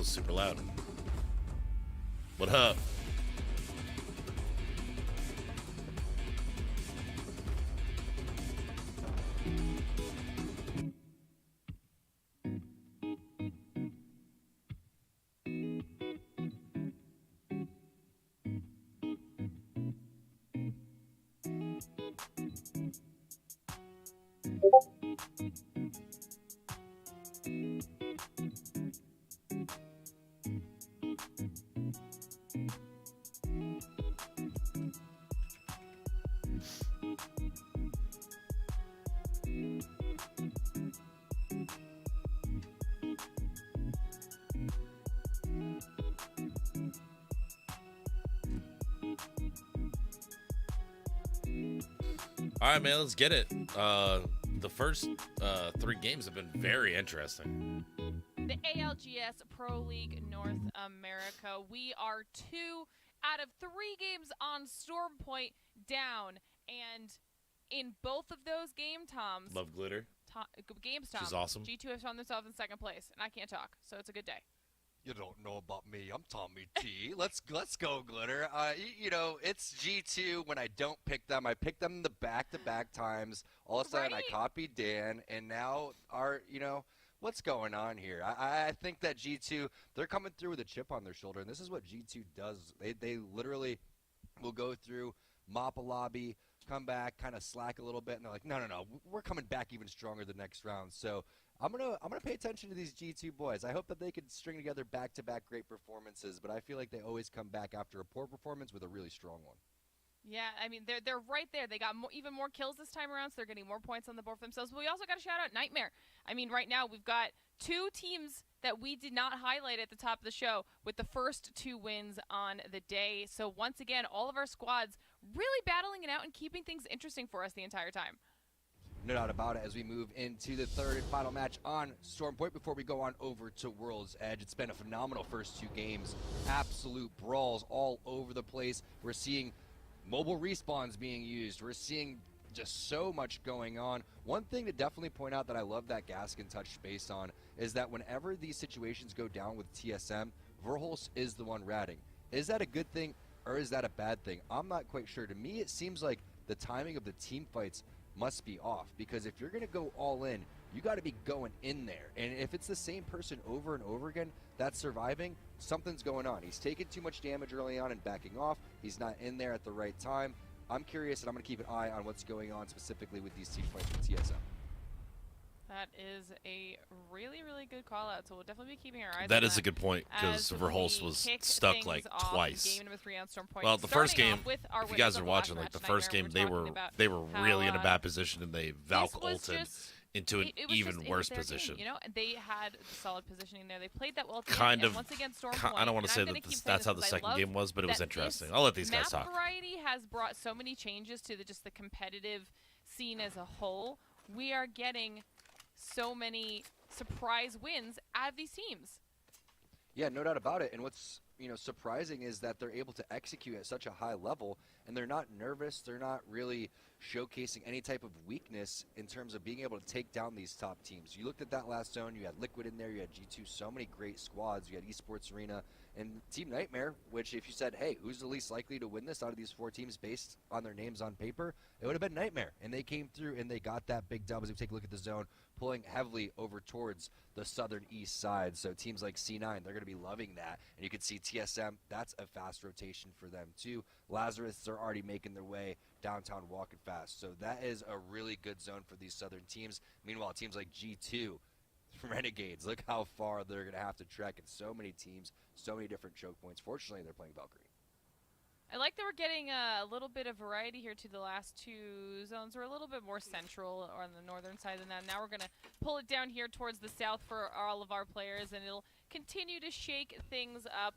was super loud. What up? All right, man, let's get it. The first 3 games have been very interesting. The ALGS Pro League North America. We are 2 out of 3 games on Storm Point down, and in both of those games, Love Glitter. She's awesome. G2 has found themselves in second place, and I can't talk, so it's a good day. You don't know about me. I'm Tommy T. Let's go, Glitter. You know, it's G2 when I don't pick them. I pick them the back-to-back times. All of a sudden, I copied Dan, and now what's going on here? I think that G2, they're coming through with a chip on their shoulder, and this is what G2 does. They literally will go through, mop a lobby, come back, kind of slack a little bit, and they're like, no, we're coming back even stronger the next round. So I'm gonna pay attention to these G2 boys. I hope that they can string together back-to-back great performances, but I feel like they always come back after a poor performance with a really strong one. Yeah, I mean, they're right there. They got even more kills this time around, so they're getting more points on the board for themselves. But we also got to shout out Nightmare. I mean, right now we've got 2 teams that we did not highlight at the top of the show with the first 2 wins on the day. So once again, all of our squads really battling it out and keeping things interesting for us the entire time. No doubt about it as we move into the third and final match on Storm Point before we go on over to World's Edge. It's been a phenomenal first 2 games. Absolute brawls all over the place. We're seeing mobile respawns being used. We're seeing just so much going on. One thing to definitely point out that I love that Gaskin touched base on is that whenever these situations go down with TSM, Verholst is the one ratting. Is that a good thing or is that a bad thing? I'm not quite sure. To me, it seems like the timing of the team fights must be off, because if you're going to go all in, you got to be going in there. And if it's the same person over and over again that's surviving, something's going on. He's taking too much damage early on and backing off. He's not in there at the right time. I'm curious, and I'm going to keep an eye on what's going on specifically with these team fights with TSM. That is a really, really good call out. So we'll definitely be keeping our eyes on that. That is a good point, because Verholst was stuck like twice. Game number 3 on Storm Point. Well, the first game, if you guys are watching, like the first game, they were really in a bad position, and they Valk ulted into an even worse position. Game, you know, and they had solid positioning there. They played that well. Kind of. Once again, Storm Point, I don't want to say that that's how the second game was, but it was interesting. I'll let these guys talk. Map variety has brought so many changes to just the competitive scene as a whole. We are getting so many surprise wins out of these teams. Yeah, no doubt about it. And what's surprising is that they're able to execute at such a high level, and they're not nervous. They're not really showcasing any type of weakness in terms of being able to take down these top teams. You looked at that last zone. You had Liquid in there. You had G2. So many great squads. You had Esports Arena and Team Nightmare, which if you said, hey, who's the least likely to win this out of these 4 teams based on their names on paper, it would have been Nightmare. And they came through and they got that big dub. As we take a look at the zone, pulling heavily over towards the southern east side. So teams like C9, they're going to be loving that. And you can see TSM, that's a fast rotation for them too. Lazarus are already making their way downtown walking fast. So that is a really good zone for these southern teams. Meanwhile, teams like G2, Renegades, look how far they're going to have to trek. And so many teams, so many different choke points. Fortunately, they're playing Valkyrie. I like that we're getting a little bit of variety here to the last 2 zones. We're a little bit more central on the northern side than that. Now we're going to pull it down here towards the south for all of our players, and it'll continue to shake things up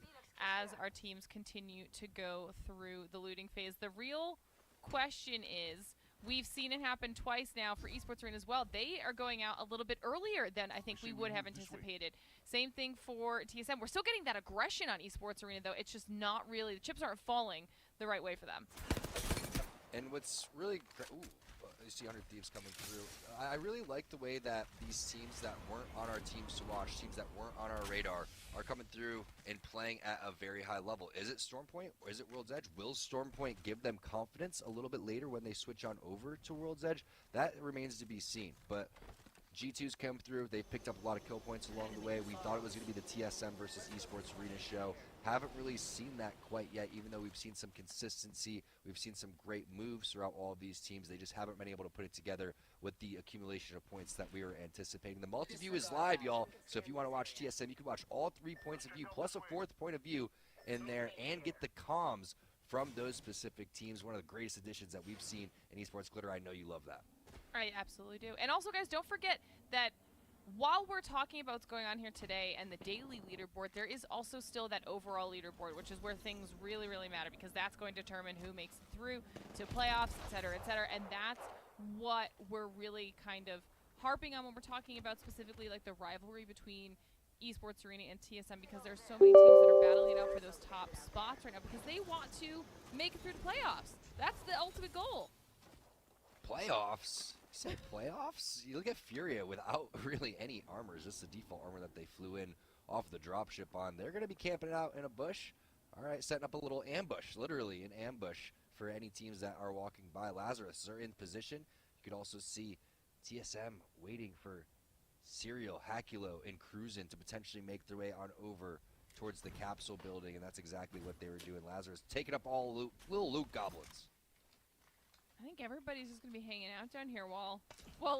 as our teams continue to go through the looting phase. The real question is, we've seen it happen twice now for Esports Arena as well. They are going out a little bit earlier than I think we would have anticipated. Same thing for TSM. We're still getting that aggression on Esports Arena, though. It's just not really, the chips aren't falling the right way for them. And what's really ooh, you see 100 Thieves coming through. I really like the way that these teams that weren't on our teams to watch, teams that weren't on our radar, are coming through and playing at a very high level. Is it Stormpoint or is it World's Edge? Will Stormpoint give them confidence a little bit later when they switch on over to World's Edge? That remains to be seen. But G2's come through. They've picked up a lot of kill points along the way. We thought it was going to be the TSM versus Esports Arena show. Haven't really seen that quite yet, even though we've seen some consistency. We've seen some great moves throughout all of these teams. They just haven't been able to put it together with the accumulation of points that we were anticipating. The multi-view is live, y'all. So if you want to watch TSM, you can watch all 3 points of view plus a 4th point of view in there and get the comms from those specific teams. One of the greatest additions that we've seen in Esports Glitter. I know you love that. I absolutely do. And also, guys, don't forget that while we're talking about what's going on here today and the daily leaderboard, there is also still that overall leaderboard, which is where things really, really matter, because that's going to determine who makes it through to playoffs, et cetera, and that's what we're really kind of harping on when we're talking about specifically like the rivalry between Esports Arena and TSM, because there's so many teams that are battling it out for those top spots right now because they want to make it through the playoffs. That's the ultimate goal. Playoffs? You said playoffs? You look at Furia without really any armors, just the default armor that they flew in off the dropship on. They're going to be camping it out in a bush. All right, setting up a little ambush, literally an ambush for any teams that are walking by. Lazarus are in position. You could also see TSM waiting for Serial, Hakulo, and Cruisin to potentially make their way on over towards the capsule building, and that's exactly what they were doing. Lazarus taking up all loot, little loot goblins. I think everybody's just going to be hanging out down here while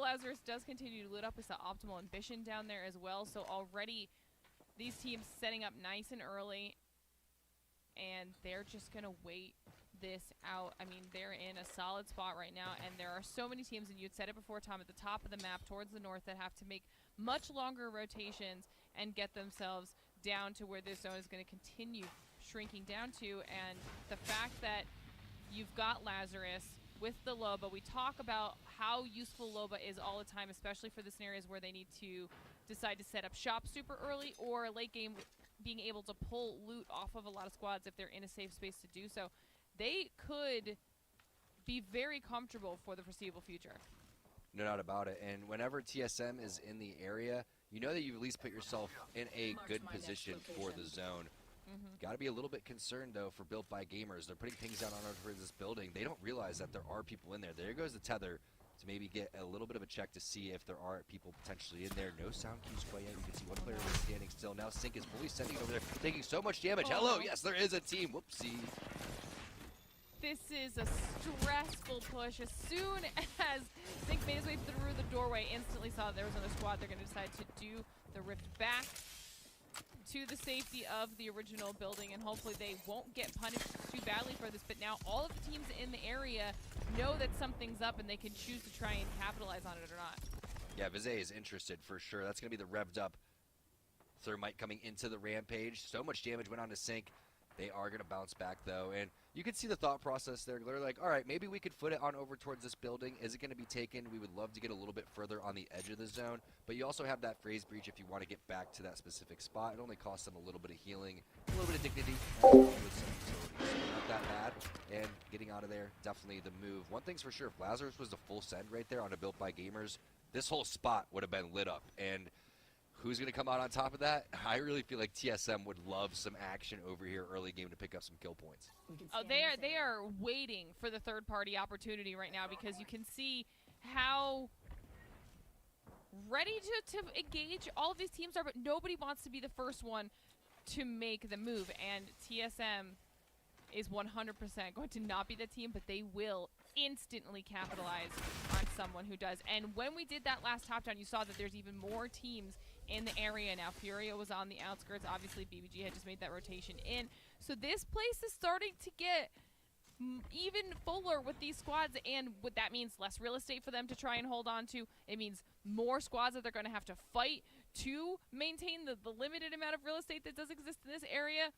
Lazarus does continue to loot up. It's the Optimal Ambition down there as well. So already these teams setting up nice and early, and they're just going to wait this out. I mean, they're in a solid spot right now, and there are so many teams, and you'd said it before, Tom, at the top of the map towards the north that have to make much longer rotations and get themselves down to where this zone is going to continue shrinking down to. And the fact that you've got Lazarus with the Loba, we talk about how useful Loba is all the time, especially for the scenarios where they need to decide to set up shop super early or late game, being able to pull loot off of a lot of squads if they're in a safe space to do so. They could be very comfortable for the foreseeable future. No doubt about it. And whenever TSM is in the area, you know that you at least put yourself in a good position for the zone. Got to be a little bit concerned, though, for Built by Gamers. They're putting pings down on over this building. They don't realize that there are people in there. There goes the tether to maybe get a little bit of a check to see if there are people potentially in there. No sound cues quite yet. You can see one player standing still. Now Sync is fully sending over there, taking so much damage. Hello, yes, there is a team. Whoopsie. This is a stressful push. As soon as Sync made his way through the doorway, instantly saw that there was another squad. They're going to decide to do the rift back to the safety of the original building, and hopefully they won't get punished too badly for this. But now all of the teams in the area know that something's up, and they can choose to try and capitalize on it or not. Yeah, Vizay is interested for sure. That's going to be the revved up Thermite coming into the Rampage. So much damage went on to Sync. They are going to bounce back, though, and you can see the thought process there. They're like, all right, maybe we could foot it on over towards this building. Is it going to be taken? We would love to get a little bit further on the edge of the zone, but you also have that phrase breach if you want to get back to that specific spot. It only costs them a little bit of healing, a little bit of dignity, with some utility. So not that bad, and getting out of there, definitely the move. One thing's for sure, if Lazarus was a full send right there on a Built by Gamers, this whole spot would have been lit up, and who's going to come out on top of that? I really feel like TSM would love some action over here early game to pick up some kill points. Oh, they are waiting for the third-party opportunity right now, because you can see how ready to engage all of these teams are, but nobody wants to be the first one to make the move. And TSM is 100% going to not be the team, but they will instantly capitalize on someone who does. And when we did that last top down, you saw that there's even more teams in the area now. Furia was on the outskirts. Obviously, BBG had just made that rotation in. So this place is starting to get even fuller with these squads, and what that means, less real estate for them to try and hold on to. It means more squads that they're going to have to fight to maintain the limited amount of real estate that does exist in this area.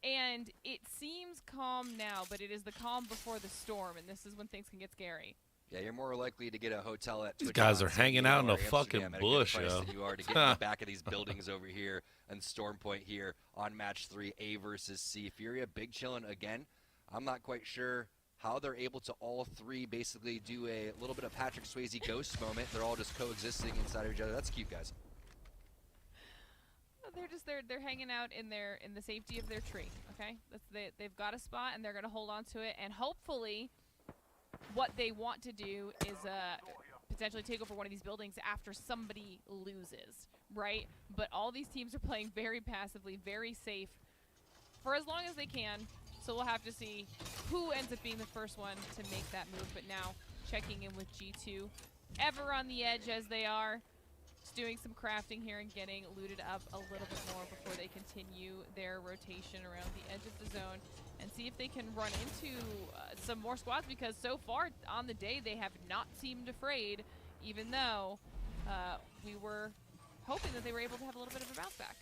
And it seems calm now, but it is the calm before the storm, and this is when things can get scary. Yeah, you're more likely to get a hotel at These guys are hanging out in a fucking bush, yo. You are to get in the back of these buildings over here and Stormpoint here on match 3, A versus C. Furia, big chillin' again. I'm not quite sure how they're able to all three basically do a little bit of Patrick Swayze ghost moment. They're all just coexisting inside of each other. That's cute, guys. they're hanging out in the safety of their tree. Okay, they've got a spot and they're gonna hold on to it, and hopefully, what they want to do is potentially take over one of these buildings after somebody loses, right? But all these teams are playing very passively, very safe, for as long as they can. So we'll have to see who ends up being the first one to make that move. But now checking in with G2, ever on the edge as they are. Just doing some crafting here and getting looted up a little bit more before they continue their rotation around the edge of the zone and see if they can run into some more squads, because so far on the day they have not seemed afraid, even though we were hoping that they were able to have a little bit of a bounce back.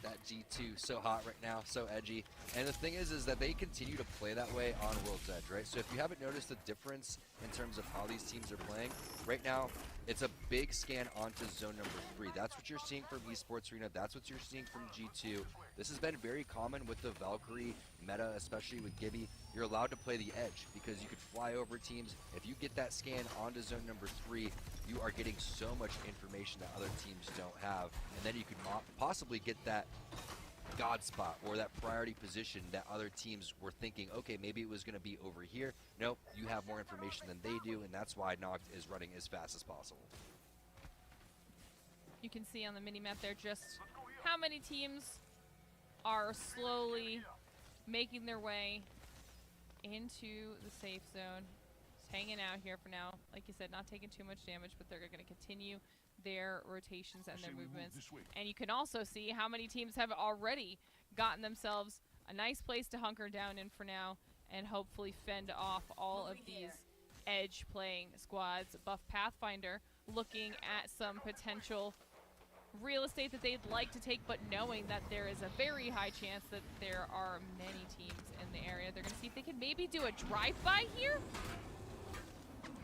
That G2 so hot right now, so edgy. And the thing is that they continue to play that way on World's Edge, right? So if you haven't noticed the difference in terms of how these teams are playing, right now it's a big scan onto zone number 3. That's what you're seeing from Esports Arena. That's what you're seeing from G2. This has been very common with the Valkyrie meta, especially with Gibby. You're allowed to play the edge because you could fly over teams. If you get that scan onto zone number 3, you are getting so much information that other teams don't have. And then you could possibly get that God spot or that priority position that other teams were thinking, okay, maybe it was going to be over here. Nope, you have more information than they do, and that's why Noct is running as fast as possible. You can see on the mini-map there just how many teams are slowly making their way into the safe zone. Just hanging out here for now. Like you said, not taking too much damage, but they're going to continue their rotations and their movements. And you can also see how many teams have already gotten themselves a nice place to hunker down in for now and hopefully fend off all of these edge playing squads. Buff Pathfinder looking at some potential real estate that they'd like to take, but knowing that there is a very high chance that there are many teams in the area. They're going to see if they can maybe do a drive-by here.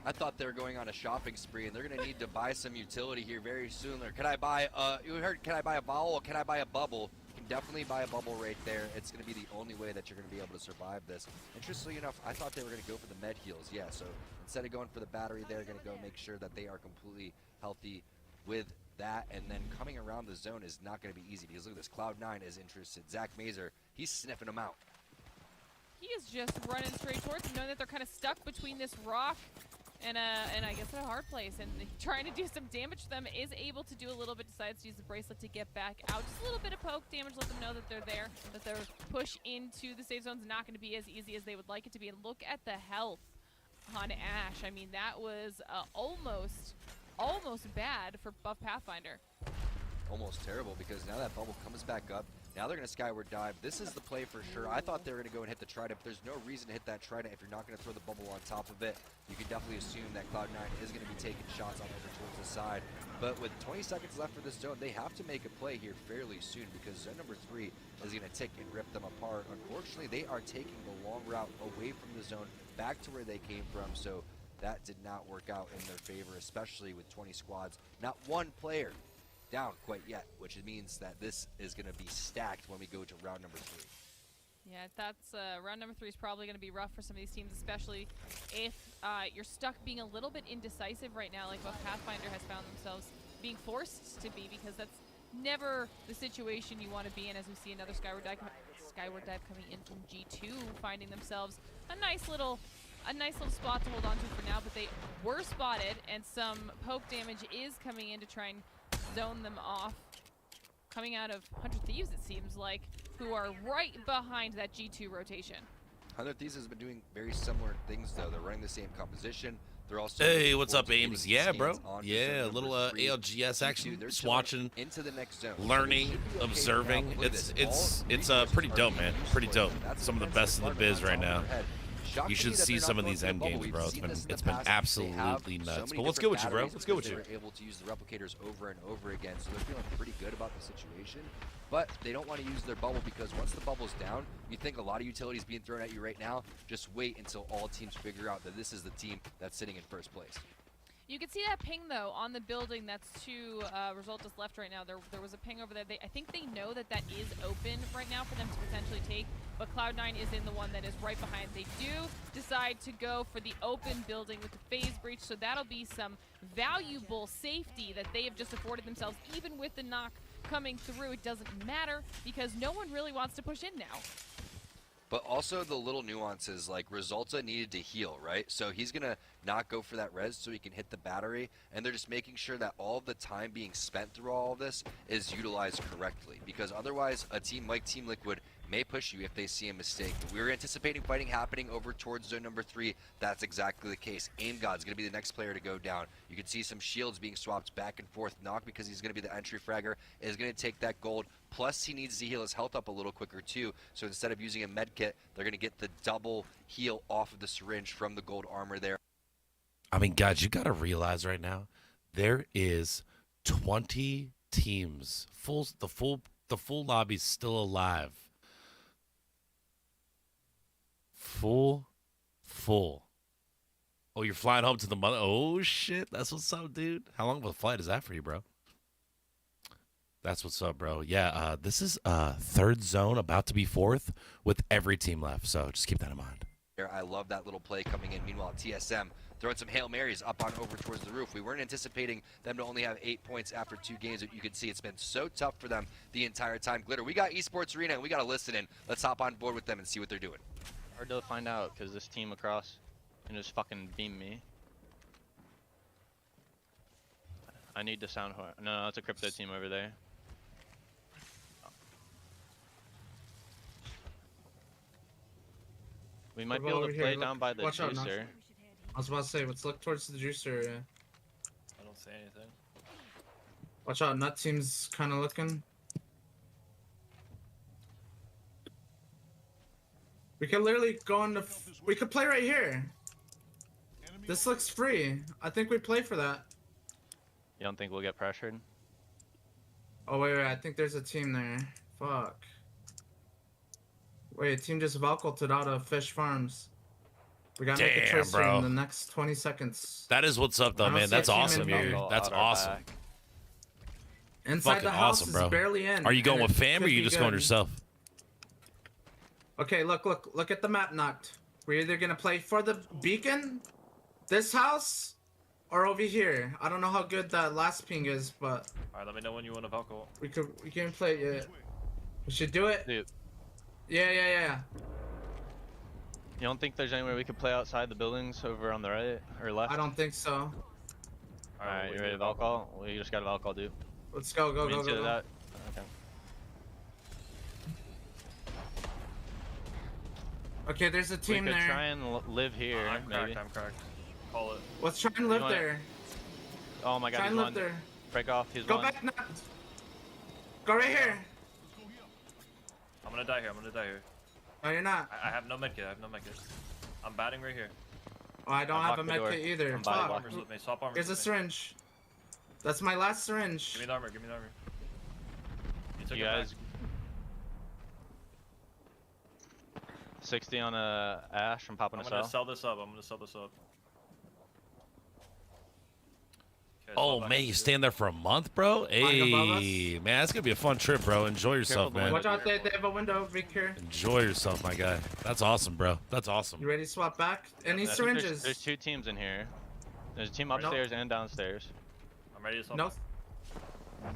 I thought they were going on a shopping spree, and they're going to need to buy some utility here very soon. Can I buy, you heard, can I buy a bottle? Can I buy a bubble? You can definitely buy a bubble right there. It's going to be the only way that you're going to be able to survive this. Interestingly enough, I thought they were going to go for the med heals. Yeah, so instead of going for the battery, they're going to go make sure that they are completely healthy with that. And then coming around the zone is not going to be easy, because look at this. Cloud9 is interested. Zach Mazer, he's sniffing them out. He is just running straight towards them, knowing that they're kind of stuck between this rock and I guess a hard place, and trying to do some damage to them. Is able to do a little bit, decides to use the bracelet to get back out. Just a little bit of poke damage, let them know that they're there, that their push into the safe zone is not going to be as easy as they would like it to be. And look at the health on Ash. I mean, that was almost bad for Buff Pathfinder. Almost terrible, because now that bubble comes back up. Now they're going to skyward dive. This is the play for sure. I thought they were going to go and hit the trident, but there's no reason to hit that trident if you're not going to throw the bubble on top of it. You can definitely assume that Cloud9 is going to be taking shots on over towards the side. But with 20 seconds left for this zone, they have to make a play here fairly soon, because zone number 3 is going to tick and rip them apart. Unfortunately, they are taking the long route away from the zone back to where they came from, so that did not work out in their favor, especially with 20 squads. Not one player down quite yet, which means that this is going to be stacked when we go to round number 3. Yeah, that's round number 3 is probably going to be rough for some of these teams, especially if you're stuck being a little bit indecisive right now, like what Pathfinder has found themselves being forced to be, because that's never the situation you want to be in. As we see another skyward dive coming in from G2, finding themselves a nice little spot to hold on to for now, but they were spotted, and some poke damage is coming in to try and zone them off. Coming out of 100 Thieves, it seems like, who are right behind that G2 rotation. 100 Thieves has been doing very similar things, though. They're running the same composition. They're also hey, what's up, Ames? Yeah, bro. Yeah, a little ALGS action, swatching, into the next zone. Learning, observing. It's pretty dope, man. Pretty dope. Some of the best in the biz right now. You should see some of these end games, bro. It's been absolutely nuts. But what's good with you, bro? What's good with you? They're able to use the replicators over and over again, so they're feeling pretty good about the situation. But they don't want to use their bubble, because once the bubble's down, you think a lot of utilities being thrown at you right now. Just wait until all teams figure out that this is the team that's sitting in first place. You can see that ping, though, on the building that's to Resultas left right now. There was a ping over there. I think they know that that is open right now for them to potentially take, but Cloud9 is in the one that is right behind. They do decide to go for the open building with the phase breach, so that'll be some valuable safety that they have just afforded themselves, even with the knock coming through, it doesn't matter because no one really wants to push in now. But also the little nuances, like Resulta needed to heal, right? So he's going to not go for that res so he can hit the battery, and they're just making sure that all of the time being spent through all of this is utilized correctly, because otherwise a team like Team Liquid may push you if they see a mistake. But we were anticipating fighting happening over towards zone number 3. That's exactly the case. Aim God's going to be the next player to go down. You can see some shields being swapped back and forth. Knock, because he's going to be the entry fragger, is going to take that gold. Plus, he needs to heal his health up a little quicker, too. So instead of using a med kit, they're going to get the double heal off of the syringe from the gold armor there. I mean, guys, you got to realize right now, there is 20 teams. The full lobby's still alive. Full. Oh, you're flying home to the mother. Oh, shit. That's what's up, dude. How long of a flight is that for you, bro? That's what's up, bro. Yeah, this is third zone, about to be fourth, with every team left. So just keep that in mind. I love that little play coming in. Meanwhile, TSM throwing some Hail Marys up on over towards the roof. We weren't anticipating them to only have 8 points after 2 games, but you can see it's been so tough for them the entire time. Glitter, we got Esports Arena, and we got to listen in. Let's hop on board with them and see what they're doing. Hard to find out because this team across can just fucking beam me. I need the sound horn. No, it's a crypto team over there. We might be able to play down by the juicer. I was about to say, let's look towards the juicer area. I don't see anything. Watch out, nut team's kind of looking. We could literally go into. We could play right here. This looks free. I think we play for that. You don't think we'll get pressured? Oh wait, I think there's a team there. Fuck. Wait, a team just Valkulted out of Fish Farms. We gotta make a choice bro. in the next 20 seconds. That is what's up, though, man. That's awesome, dude. That's awesome. Inside Fucking the house awesome, is bro. barely in. Are you going and with it fam, or could are you be just going good. yourself? Okay, look at the map, Knocked. We're either gonna play for the beacon, this house, or over here. I don't know how good that last ping is, but Alright, let me know when you want to vocal. we can play it. We should do it. Dude, Yeah. you don't think there's anywhere we could play outside the buildings over on the right or left? I don't think so. Alright, you ready to Valcall? We just got a Valcall, dude. Let's go. We need to do that. Okay, there's a team we could there. try and live here, I'm maybe. cracked, I'm cracked. Call it. Let's try and live wanna- there. Oh my god, Try he's and live one. there. Break off, he's Go one. back, Knocked. Go right here. I'm gonna die here, I'm gonna die here. No, you're not. I have no medkit, I have no medkit. I'm batting right here. Oh, I don't Unlock have a the door. med kit either. I'm body Fuck. block. Armors with me, swap armors Here's a with me. syringe. That's my last syringe. Give me the armor, give me the armor. You took You it guys. back. 60 on a Ash from popping I'm a gonna cell. sell this up, I'm gonna sell this up. Okay, Oh, swap back man, into you it. stand there for a month, bro? above Hey, man, that's going to be a fun trip, bro. Enjoy yourself, the man. Watch out, they have a window over here. Enjoy yourself, my guy. That's awesome, bro. That's awesome. You ready to swap back? And these I think syringes. there's 2 teams in here. There's a team Nope. upstairs and downstairs. I'm ready to swap No. back.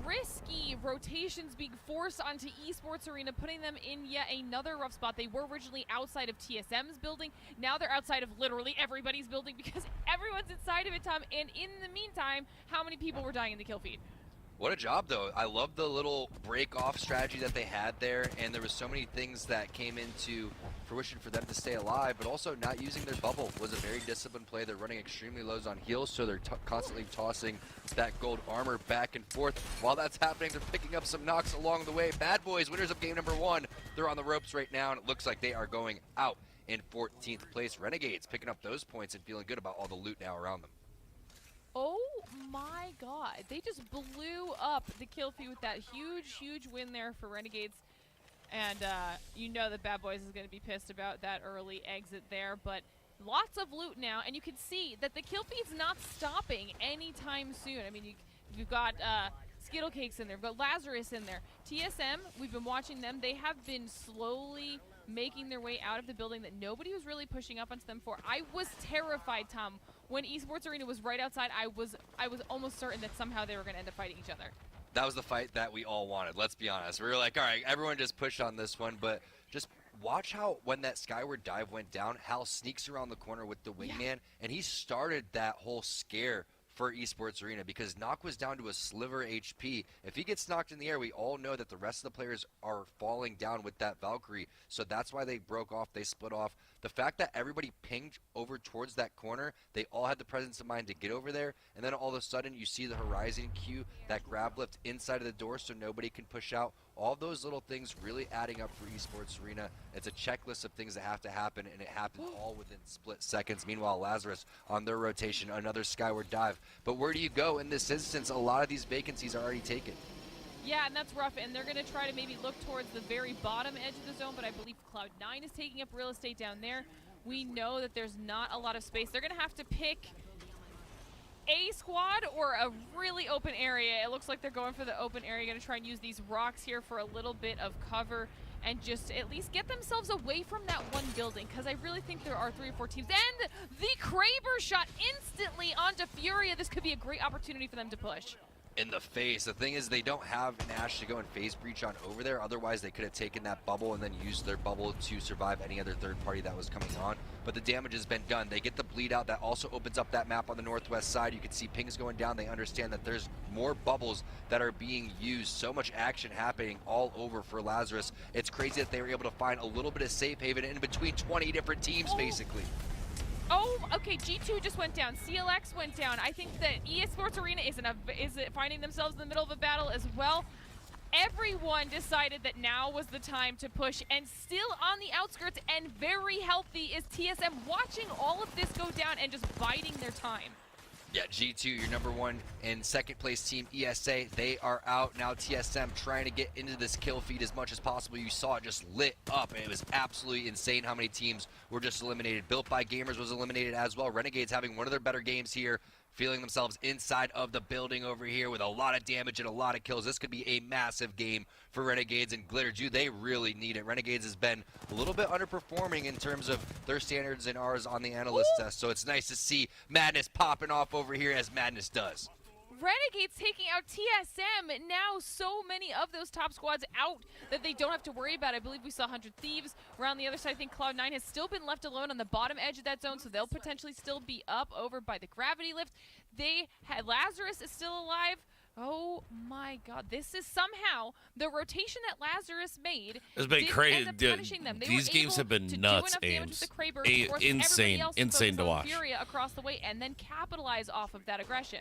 Risky rotations being forced onto Esports Arena, putting them in yet another rough spot. They were originally outside of TSM's building. Now they're outside of literally everybody's building because everyone's inside of it, Tom. And in the meantime, how many people were dying in the kill feed? What a job, though. I love the little break-off strategy that they had there, and there was so many things that came into fruition for them to stay alive, but also not using their bubble was a very disciplined play. They're running extremely lows on heals, so they're constantly tossing that gold armor back and forth. While that's happening, they're picking up some knocks along the way. Bad Boys, winners of game number 1. They're on the ropes right now, and it looks like they are going out in 14th place. Renegades picking up those points and feeling good about all the loot now around them. Oh my god. They just blew up the kill feed with that huge win there for Renegades. And you know that Bad Boys is going to be pissed about that early exit there. But lots of loot now. And you can see that the kill feed's not stopping anytime soon. I mean, you've got Skittle Cakes in there. We've got Lazarus in there. TSM, we've been watching them. They have been slowly making their way out of the building that nobody was really pushing up onto them for. I was terrified, Tom. When Esports Arena was right outside, I was almost certain that somehow they were going to end up fighting each other. That was the fight that we all wanted, let's be honest. We were like, all right, everyone just push on this one, but just watch how when that skyward dive went down, Hal sneaks around the corner with the wingman, and he started that whole scare for Esports Arena because Knock was down to a sliver HP. If he gets knocked in the air, we all know that the rest of the players are falling down with that Valkyrie, so that's why they broke off, they split off. The fact that everybody pinged over towards that corner, they all had the presence of mind to get over there, and then all of a sudden you see the Horizon Q, that grab lift inside of the door so nobody can push out. All those little things really adding up for Esports Arena. It's a checklist of things that have to happen, and it happened all within split seconds. Meanwhile, Lazarus on their rotation, another skyward dive. But where do you go in this instance? A lot of these vacancies are already taken. Yeah, and that's rough, and they're going to try to maybe look towards the very bottom edge of the zone, but I believe Cloud9 is taking up real estate down there. We know that there's not a lot of space. They're going to have to pick a squad or a really open area. It looks like they're going for the open area, going to try and use these rocks here for a little bit of cover and just at least get themselves away from that one building, because I really think there are 3 or 4 teams. And the Kraber shot instantly onto Furia. This could be a great opportunity for them to push. In the face. The thing is, they don't have an Ashe to go and phase breach on over there. Otherwise, they could have taken that bubble and then used their bubble to survive any other third party that was coming on. But the damage has been done. They get the bleed out. That also opens up that map on the northwest side. You can see pings going down. They understand that there's more bubbles that are being used. So much action happening all over for Lazarus. It's crazy that they were able to find a little bit of safe haven in between 20 different teams, basically. Oh, okay, G2 just went down. CLX went down. I think that Esports Arena is finding themselves in the middle of a battle as well. Everyone decided that now was the time to push, and still on the outskirts and very healthy is TSM, watching all of this go down and just biding their time. Yeah, G2, your number 1 and second place team, ESA, they are out. Now TSM trying to get into this kill feed as much as possible. You saw it just lit up, and it was absolutely insane how many teams were just eliminated. Built by Gamers was eliminated as well. Renegades having one of their better games here, feeling themselves inside of the building over here with a lot of damage and a lot of kills. This could be a massive game for Renegades and Glitter Jew. They really need it. Renegades has been a little bit underperforming in terms of their standards and ours on the analyst test, so it's nice to see Madness popping off over here as Madness does. Renegades taking out TSM. Now so many of those top squads out that they don't have to worry about. I believe we saw 100 Thieves. Around the other side, I think Cloud9 has still been left alone on the bottom edge of that zone, so they'll potentially still be up over by the gravity lift. Lazarus is still alive. Oh my god, this is somehow the rotation that Lazarus made. It's been crazy. These games have been nuts, Ames. Insane to watch. Furia across the way and then capitalize off of that aggression.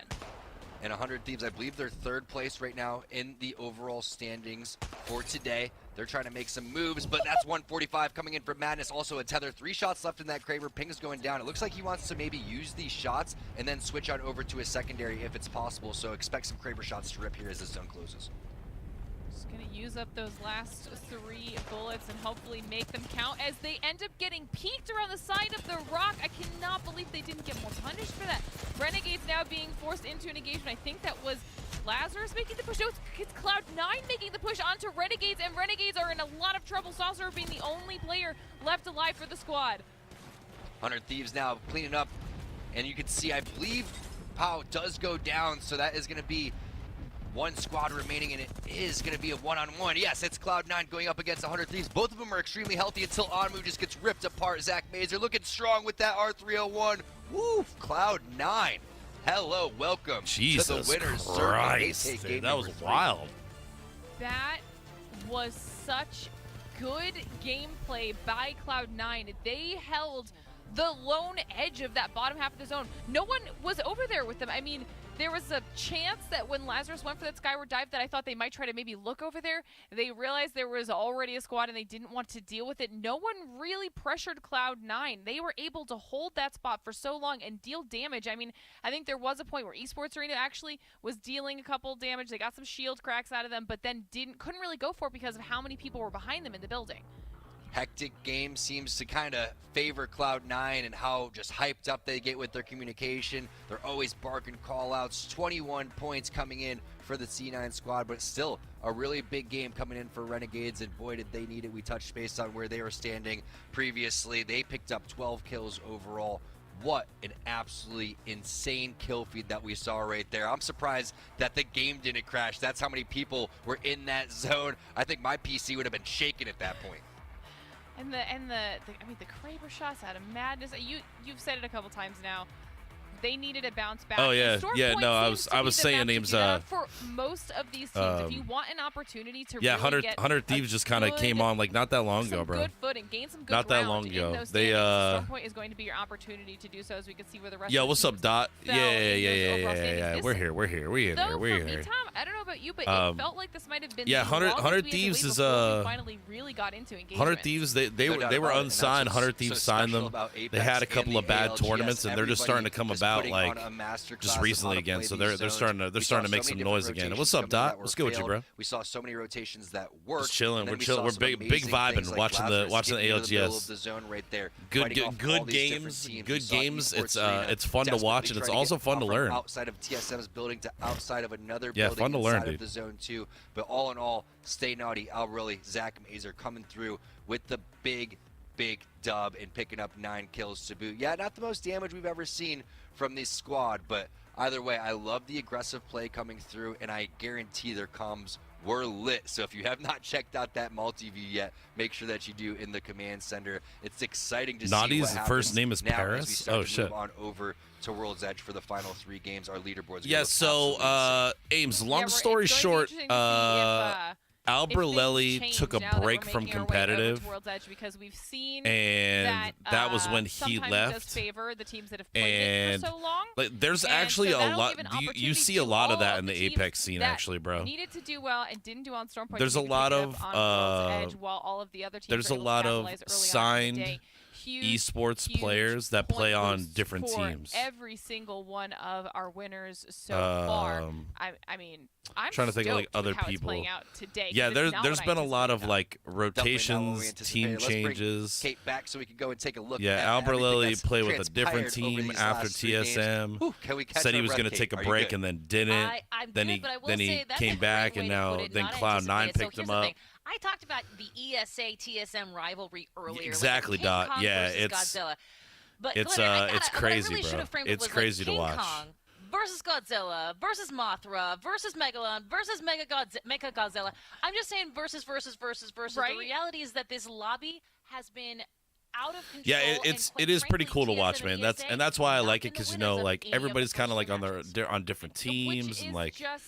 And 100 Thieves, I believe they're third place right now in the overall standings for today. They're trying to make some moves, but that's 145 coming in from Madness. Also a tether, 3 shots left in that Kraber. Ping's going down. It looks like he wants to maybe use these shots and then switch out over to a secondary if it's possible. So expect some Kraber shots to rip here as this zone closes. Just gonna use up those last 3 bullets and hopefully make them count as they end up getting peeked around the side of the rock. I cannot believe they didn't get more punished for that. Renegades now being forced into an engagement. I think that was Lazarus making the push. No, it's Cloud9 making the push onto Renegades, and Renegades are in a lot of trouble. Saucer being the only player left alive for the squad. 100 Thieves now cleaning up, and you can see, I believe Pau does go down, so that is going to be 1 squad remaining, and it is going to be a 1-on-1. Yes, it's Cloud9 going up against 100 Thieves. Both of them are extremely healthy until Onmu just gets ripped apart. Zach Mazer looking strong with that R301. Woo, Cloud9. Hello, welcome Jesus to the winner's Christ, circle. dude, that was wild. That was such good gameplay by Cloud9. They held the lone edge of that bottom half of the zone. No one was over there with them. I mean, there was a chance that when Lazarus went for that skyward dive that I thought they might try to maybe look over there. They realized there was already a squad and they didn't want to deal with it. No one really pressured Cloud9. They were able to hold that spot for so long and deal damage. I mean, I think there was a point where Esports Arena actually was dealing a couple damage. They got some shield cracks out of them, but then couldn't really go for it because of how many people were behind them in the building. Hectic game seems to kind of favor Cloud9 and how just hyped up they get with their communication. They're always barking call-outs. 21 points coming in for the C9 squad, but still a really big game coming in for Renegades, and boy, did they need it. We touched base on where they were standing previously. They picked up 12 kills overall. what an absolutely insane kill feed that we saw right there. I'm surprised that the game didn't crash. That's how many people were in that zone. I think my PC would have been shaking at that point. And the Kraber shots out of madness. You've said it a couple times now. They needed a bounce back. Oh yeah, And Storm yeah. Point No, seems to I be was the saying map to names. do that for most of these teams. If you want an opportunity to Yeah, really get 100 Thieves just kind of came on like not that long ago, some bro. good footing, gain some good Not that ground long in ago. those They standings, Storm Point is going to be your opportunity to do so, as we can see where the rest. Yo, of the what's up, teams Dot? fell Yeah. in those overall standings. We're here. We in Though here. for We're me, here. Tom, I don't know about you, but it felt like this might have been Yeah, the 100 longest we had to Thieves wait is, before we finally really got into engagement. 100 Thieves, they No doubt were about it, and unsigned. that's 100 what's Thieves so signed special them. about They Apex had a and couple the of bad ALGS. tournaments, and they're just starting to come Everybody about is like putting on a masterclass just of recently how to again. play So these they're zones. starting to We saw make so some many noise different again. rotations What's up, from them Dot? that were What's good with you, failed. bro? We saw so many rotations that worked. Just chilling. and then We're we chilling. saw We're some big amazing vibing, things like watching the Lazarus watching the getting into middle of ALGS. the zone right there, Good fighting off all these different teams. We good saw games. esports It's arena it's fun to watch, and desperately it's trying also get fun to from learn. outside of TSM's building to outside of another Yeah, building fun to learn, inside of dude. the zone too. But all in all, Stay Naughty, Albrelli, Zach Mazer coming through with the big dub and picking up 9 kills to boot. Yeah, not the most damage we've ever seen from this squad, but either way, I love the aggressive play coming through, and I guarantee their comms were lit. So if you have not checked out that multi-view yet, make sure that you do in the command center. It's exciting to see Naughty's what happens first name is now as we Paris? start Oh, to shit. move on over to World's Edge for the final 3 games. Our leaderboards. Yeah. So, Ames. Long story it's going short, to be interesting to see Albrelli if things took a change now that break we're from making our way over to competitive, World's Edge, because we've seen and that was when he sometimes left. It does favor the teams that have played it And for so long. like, there's And actually so a that'll lot. give an You opportunity see a to lot of all that of in the the teams Apex scene, that actually, bro. Needed to do well and didn't do on Storm Point. There's to a maybe lot pick it of, up on World's Edge, while all of the other teams there's are a able to lot of capitalize early on in the signed day. Huge, esports players that play point on boost different for teams. Every single one of our winners so far. I mean, I'm trying to think of, like, stoked with other how it's people. playing out today, 'cause Yeah, it's not there's what I been a lot of anticipated. like Definitely not what we rotations, anticipated. team Let's bring changes. Kate back so we can go and take a look. Yeah, at everything Albrelli that's played with a different transpired over team these after last 3 games. TSM. Whew, can we catch Said he our was breath, going to Kate? take a Are you break good? and then didn't. I'm Then good, he but I will then he say that's came a back, great and way to now put it, then not Cloud9 anticipated. So picked here's him the up. thing. I talked about the ESA TSM rivalry earlier. Exactly, like Dot. King Kong Yeah, versus it's- Godzilla. But it's, Glitter, I it's gotta- what I crazy, really bro. should have framed It's it was crazy to like watch. King Kong versus Godzilla versus Mothra versus Megalon versus Mega Godzilla. I'm just saying versus. Right? The reality is that this lobby has been out of control. Yeah, and it quite is pretty frankly, cool to TSM watch, and man. ESA That's why I not like been it, the because winners of like any of the everybody's kind of first like two matches. they're on different teams, Which and is like just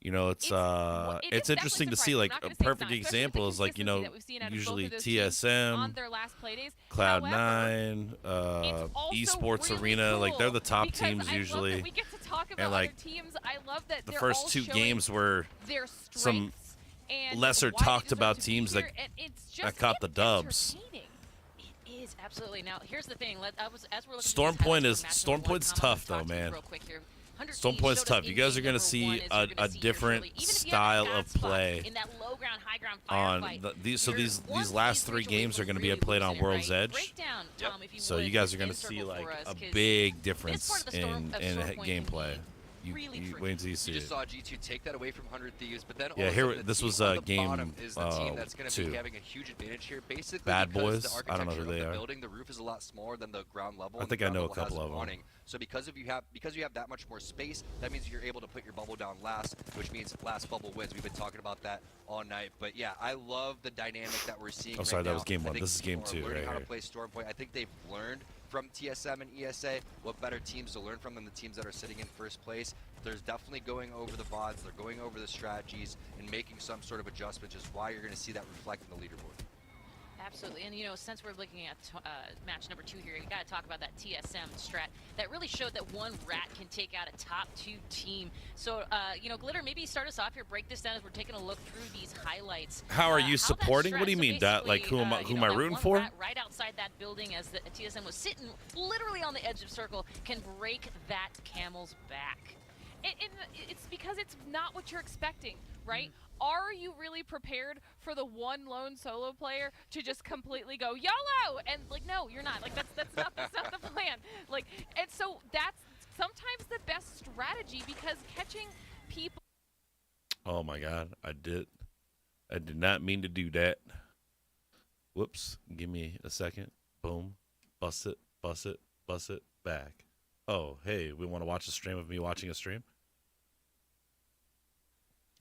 you know, it's it is it's definitely interesting to see. surprising. Like I'm not a gonna say it's perfect not, especially example the is like, you know, consistency that we've seen out of both usually of those teams on TSM, their last play days. Cloud9, It's also esports really arena, like they're cool the top because teams I love usually. that we get to talk about And, like, other teams. I love that The they're first all 2 showing games were their some strengths and lesser why they talked deserve about to be teams here, that and it's just, caught the it's dubs. entertaining. It is absolutely. Now, here's the thing. As we're looking Storm at these Point highlights is- for match Storm number one, Point's Tom, I'm tough, gonna though, talk to you man. real quick here. 100 Storm Thieves Point's showed up tough. You in guys game are gonna number see one, as a you're gonna see different here shortly. Even if you have that style bad of spot play in that low ground, high ground on firefight, these you're one last phase 3 away games from are going to be really played on losing it, World's right? Edge. Break down, Tom, if you So would, you guys this are going to in see circle like for us, a 'cause big this difference part of the Storm in Point can gameplay. be You really wait tricky. until you You see just it. saw G2 take that away from 100 Thieves, but then all Yeah, of a here sudden the this team was on the game bottom is the team that's going to 2. be having a huge advantage here. Basically, Bad because Boys? the I don't know who architecture they of the are. building, the roof is a lot smaller than the ground level. I and think the I ground know a level has couple of 'em. awning. So because you have that much more space, that means you're able to put your bubble down last, which means last bubble wins. We've been talking about that all night. But yeah, I love the dynamic that we're seeing. Oh, sorry, right that now. was game I 1. think This is game people 2 are learning right how to here. play Storm Point. I think they've learned from TSM and ESA what better teams to learn from than the teams that are sitting in first place. There's definitely going over the VODs, they're going over the strategies and making some sort of adjustment, which is why you're going to see that reflect in the leaderboard. Absolutely, and since we're looking at match number 2 here, you got to talk about that TSM strat that really showed that one rat can take out a top 2 team. So, Glitter, maybe start us off here, break this down as we're taking a look through these highlights. How are you how that supporting? strat- What do you so mean, Dot? Like, basically, who am I that rooting one for? rat right outside that building as the TSM was sitting literally on the edge of circle can break that camel's back. It's because it's not what you're expecting, right? Are you really prepared for the one lone solo player to just completely go YOLO? And like, no, you're not. Like that's not the plan. Like, and so that's sometimes the best strategy, because catching people. Oh my God, I did not mean to do that. Whoops. Give me a second. Boom. Bust it. Bust it back. Oh, hey, we want to watch a stream of me watching a stream?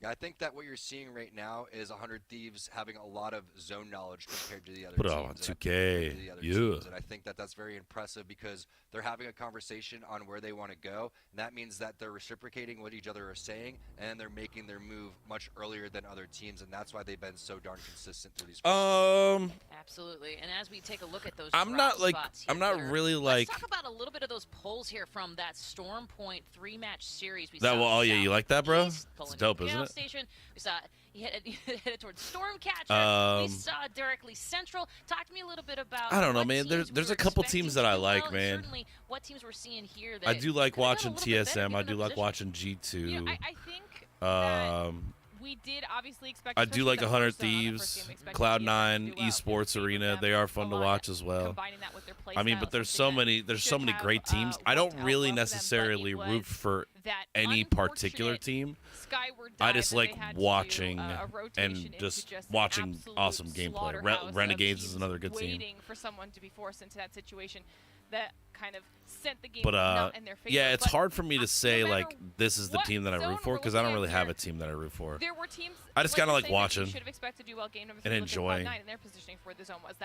Yeah, I think that what you're seeing right now is 100 Thieves having a lot of zone knowledge compared to the other Put it teams. all on and 2K. compared to the other Yeah. teams. And I think that that's very impressive because they're having a conversation on where they want to go. And that means that they're reciprocating what each other are saying, and they're making their move much earlier than other teams. And that's why they've been so darn consistent through these. Absolutely. And as we take a look at those I'm drop not like spots here, I'm not Glitter, really like let's talk about a little bit of those polls here from that Storm Point 3-match series we that. saw. Well, oh yeah, you like that, bro? East, It's dope, isn't it? Station. We saw he headed towards Stormcatcher. We saw directly Central. Talk to me a little bit about. I don't know, what man. teams There's we a couple expecting teams to that I do like, well, and man. certainly what teams we're seeing here. That I do like could've done watching a little bit better TSM. I given do the like position. watching G2. You know, I think that we did obviously expect. I do like especially 100 that first zone, the first Thieves, game, we expected TSM to Cloud9, do well. Esports Favored Arena. them They are a fun to lot, watch as well. combining that with their play I mean, style, but there's so something that many. There's so should many have, great teams. I worked don't out really well for them, but necessarily it root was for that any particular unfortunate team. skyward I dive just that like they had to do, watching a rotation and into just an watching absolute awesome gameplay. slaughterhouse of Renegades is teams another good team. waiting for someone to be forced into that situation that kind of sent the game But not in their favor. yeah, it's But hard for me to say no matter like this is the what team that I zone root for we're because I don't looking really at have here, a team that I root for. there were teams. I just kinda you're like saying that watching you should have expected to do well. Game number and 3 enjoying. Cloud9 and their positioning for where the zone was.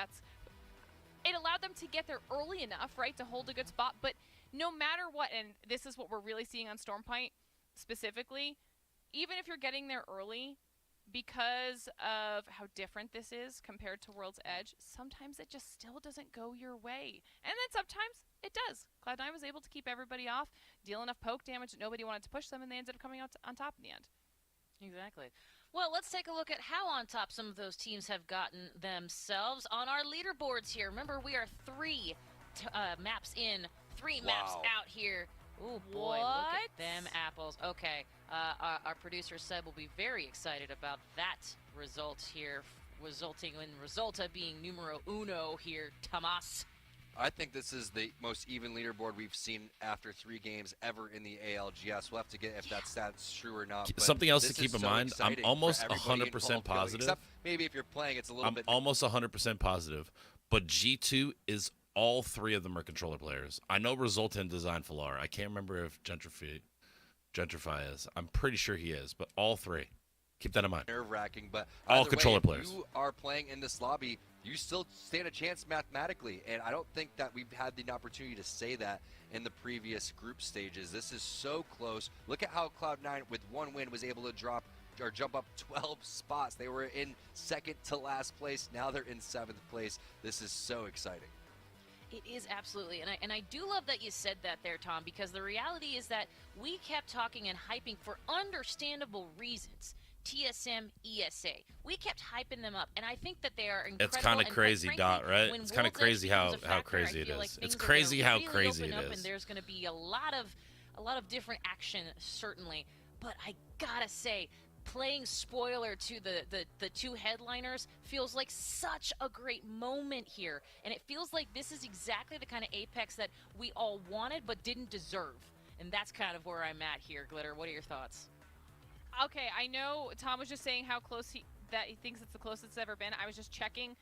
It allowed them to get there early enough, right, to hold a good spot. But no matter what, and this is what we're really seeing on Stormpoint specifically, even if you're getting there early, because of how different this is compared to World's Edge, sometimes it just still doesn't go your way. And then sometimes it does. Cloud9 was able to keep everybody off, deal enough poke damage that nobody wanted to push them, and they ended up coming out on top in the end. Exactly. Well, let's take a look at how on top some of those teams have gotten themselves on our leaderboards here. Remember, we are 3 maps in, 3 maps out here. Oh boy, look at them apples. Okay, our producer Seb will be very excited about that result here, resulting in Resulta being numero uno here, Tomas. I think this is the most even leaderboard we've seen after 3 games ever in the ALGS. We'll have to get if that stat's true or not. But Something else to this keep is in so mind, I'm exciting almost for everybody 100% involved, really, positive. except maybe if you're playing, it's a little I'm bit. almost 100% positive, but G2 is all 3 of them are controller players. I know Resultant designed Falar. I can't remember if Gentrify is. I'm pretty sure he is, but all 3. Keep that in mind. Nerve-wracking, but All either controller way, if players. you are playing in this lobby, you still stand a chance mathematically, and I don't think that we've had the opportunity to say that in the previous group stages. This is so close. Look at how Cloud9 with 1 win was able to jump up 12 spots. They were in second to last place. Now they're in 7th place. This is so exciting. It is absolutely, and I do love that you said that there, Tom, because the reality is that we kept talking and hyping for understandable reasons. TSM, ESA. We kept hyping them up, and I think that they are incredible. It's kind of crazy, frankly, Dot, right? when It's kind of World's Edge crazy becomes how a factor, crazy I it feel like is. things It's are crazy gonna how really crazy open it up, is. And there's going to be a lot of different action, certainly. But I gotta say, playing spoiler to the 2 headliners feels like such a great moment here, and it feels like this is exactly the kind of Apex that we all wanted but didn't deserve. And that's kind of where I'm at here, Glitter. What are your thoughts? Okay, I know Tom was just saying how close he thinks it's the closest it's ever been. I was just checking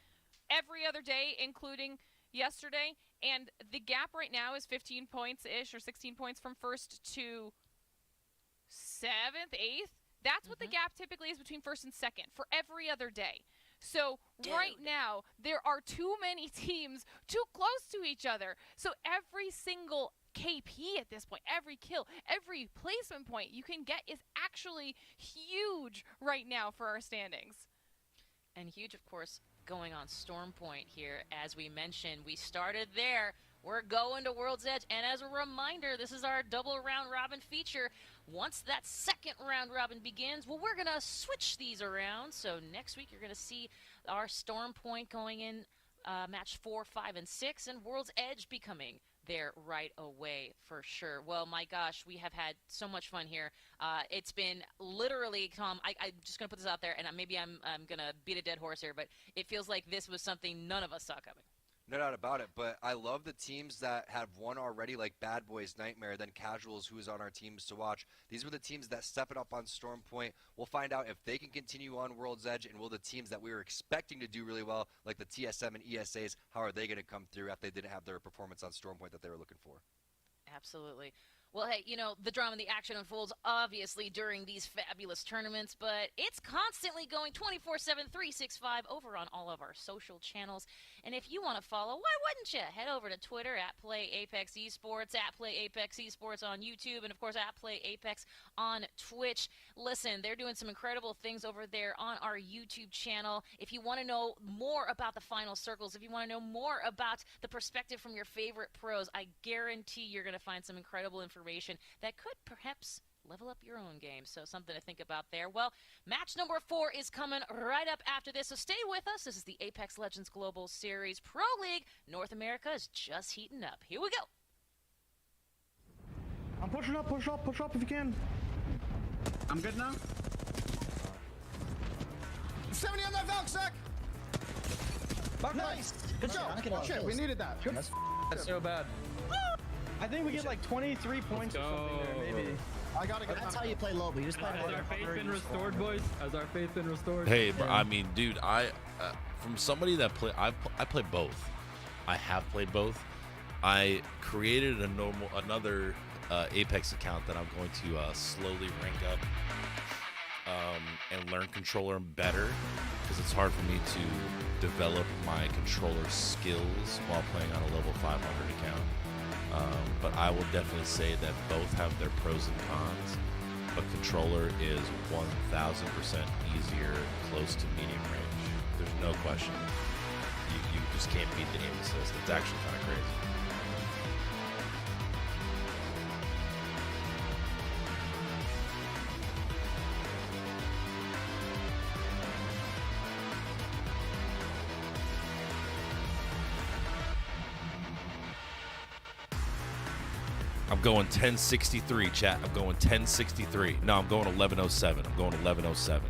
every other day, including yesterday, and the gap right now is 15 points-ish or 16 points from 1st to 7th, 8th. That's what the gap typically is between 1st and 2nd for every other day. So right now, there are too many teams too close to each other. So every single KP at this point, every kill, every placement point you can get is actually huge right now for our standings. And huge, of course, going on Storm Point here. As we mentioned, we started there. We're going to World's Edge, and as a reminder, this is our double round robin feature. Once that second round robin begins, well, we're gonna switch these around. So next week, you're gonna see our Storm Point going in match 4, 5, and 6, and World's Edge becoming there right away for sure. Well, my gosh, we have had so much fun here. It's been literally, Tom, I'm just gonna put this out there, and maybe I'm gonna beat a dead horse here, but it feels like this was something none of us saw coming. No doubt about it, but I love the teams that have won already, like Bad Boys, Nightmare, then Casuals, who is on our teams to watch. These were the teams that step it up on Storm Point. We'll find out if they can continue on World's Edge, and will the teams that we were expecting to do really well, like the TSM and ESAs, how are they going to come through after they didn't have their performance on Storm Point that they were looking for? Absolutely. Well, hey, you know, the drama and the action unfolds obviously during these fabulous tournaments, but it's constantly going 24/7, 365 over on all of our social channels. And if you want to follow, why wouldn't you? Head over to Twitter at Play Apex Esports, at Play Apex Esports on YouTube, and of course at Play Apex on Twitch. Listen, they're doing some incredible things over there on our YouTube channel. If you want to know more about the final circles, if you want to know more about the perspective from your favorite pros, I guarantee you're going to find some incredible information that could perhaps level up your own game. So something to think about there. Well, match number 4 is coming right up after this, so stay with us. This is the Apex Legends Global Series Pro League. North America is just heating up. Here we go. I'm pushing up, push up if you can. I'm good now. 70 on that Valk sack. Nice. Good job. Good shit, we needed that. That's so bad. I think we get like 23 points or something there, maybe. I gotta get. That's how you play low, but you just play Has our faith been restored, boys? Has our faith been restored? Hey, bro, I mean, dude, from somebody that I play both. I have played both. I created another Apex account that I'm going to slowly rank up and learn controller better, because it's hard for me to develop my controller skills while playing on a level 500 account. But I will definitely say that both have their pros and cons. But controller is 1000% easier close to medium range. There's no question. You just can't beat the aim assist. It's actually kind of crazy. I'm going 1063, chat. I'm going 1063. No, I'm going 1107. I'm going 1107.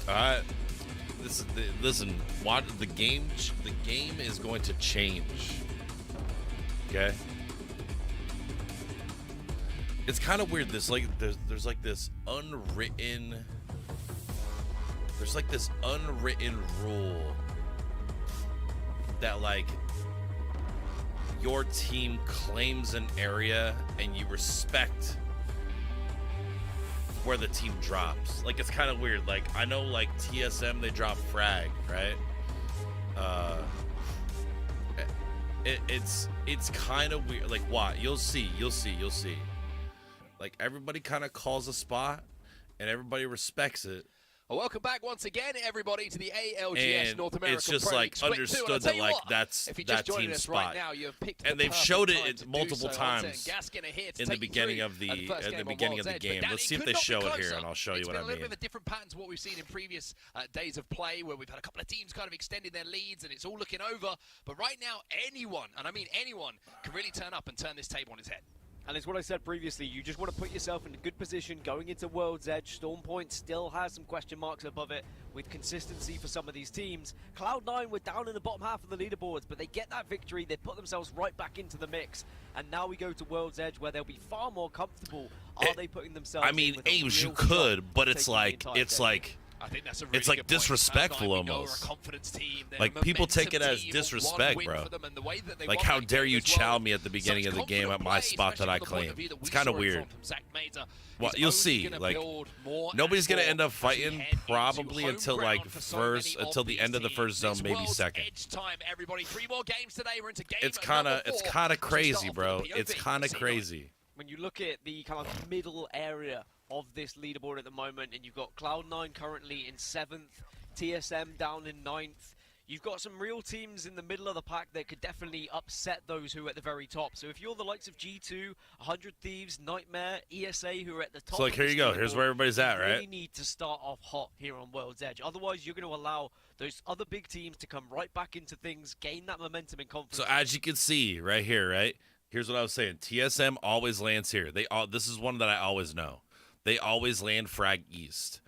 All right. Listen. What the game? The game is going to change. Okay. It's kind of weird. There's like this unwritten. There's like this unwritten rule that like your team claims an area and you respect where the team drops. Like, it's kind of weird. Like, I know like TSM, they drop frag, right? It's kind of weird. Like, what? You'll see. Like, everybody kind of calls a spot and everybody respects it, Well, welcome back once again, everybody, to the ALGS And North America it's just Pro like League Split 2. understood And I'll tell that you like what, that's if you're that just joining team us spot. right now, you've picked And the they've perfect showed time it to multiple do so. times Gaskin are here to in the take you beginning through of the first in game the on beginning of World's the Edge. game. But Let's Danny, see if could they not be show it here, closer. and I'll show you It's what been I a little mean. bit of a different pattern to what we've seen in previous days of play, where we've had a couple of teams kind of extending their leads, and it's all looking over. But right now, anyone, and I mean anyone, can really turn up and turn this table on its head. And it's what I said previously, you just want to put yourself in a good position going into World's Edge. Storm Point still has some question marks above it with consistency for some of these teams. Cloud9 were down in the bottom half of the leaderboards, but they get that victory, they put themselves right back into the mix. And now we go to World's Edge where they'll be far more comfortable. Are they putting themselves I mean, in with a Ames, you real shot could, but of it's taking the like entire game? I think that's a really it's like good point. disrespectful Cloud9, we know, are a almost. confidence team. They're Like a people take momentum it as team, disrespect, one win bro. for them, and the way that they Like won how that dare game you as well. chow me at the beginning Such of the game at confident my play, spot that I especially from the point claim. of view that It's we kind of saw it weird. from Zach Mazer. Well, He's you'll only see. gonna Like build more nobody's and gonna more end up as we fighting head into probably home until ground like for so first many until of the these end of the teams. first zone, It's maybe World's second. Edge time, everybody. 3 more games today. We're into game It's number 4. kind of So crazy, start off bro. with the It's POV. kind of C9. crazy. When you look at the kind of middle area of this leaderboard at the moment, and you've got Cloud9 currently in 7th, TSM down in 9th, you've got some real teams in the middle of the pack that could definitely upset those who are at the very top. So if you're the likes of G2, 100 Thieves, Nightmare, ESA, who are at the top, So like here you go. Here's where everybody's at, you right? really need to start off hot here on World's Edge. Otherwise, you're going to allow those other big teams to come right back into things, gain that momentum and confidence. So as you can see right here, right? Here's what I was saying. TSM always lands here. This is one that I always know. They always land frag east.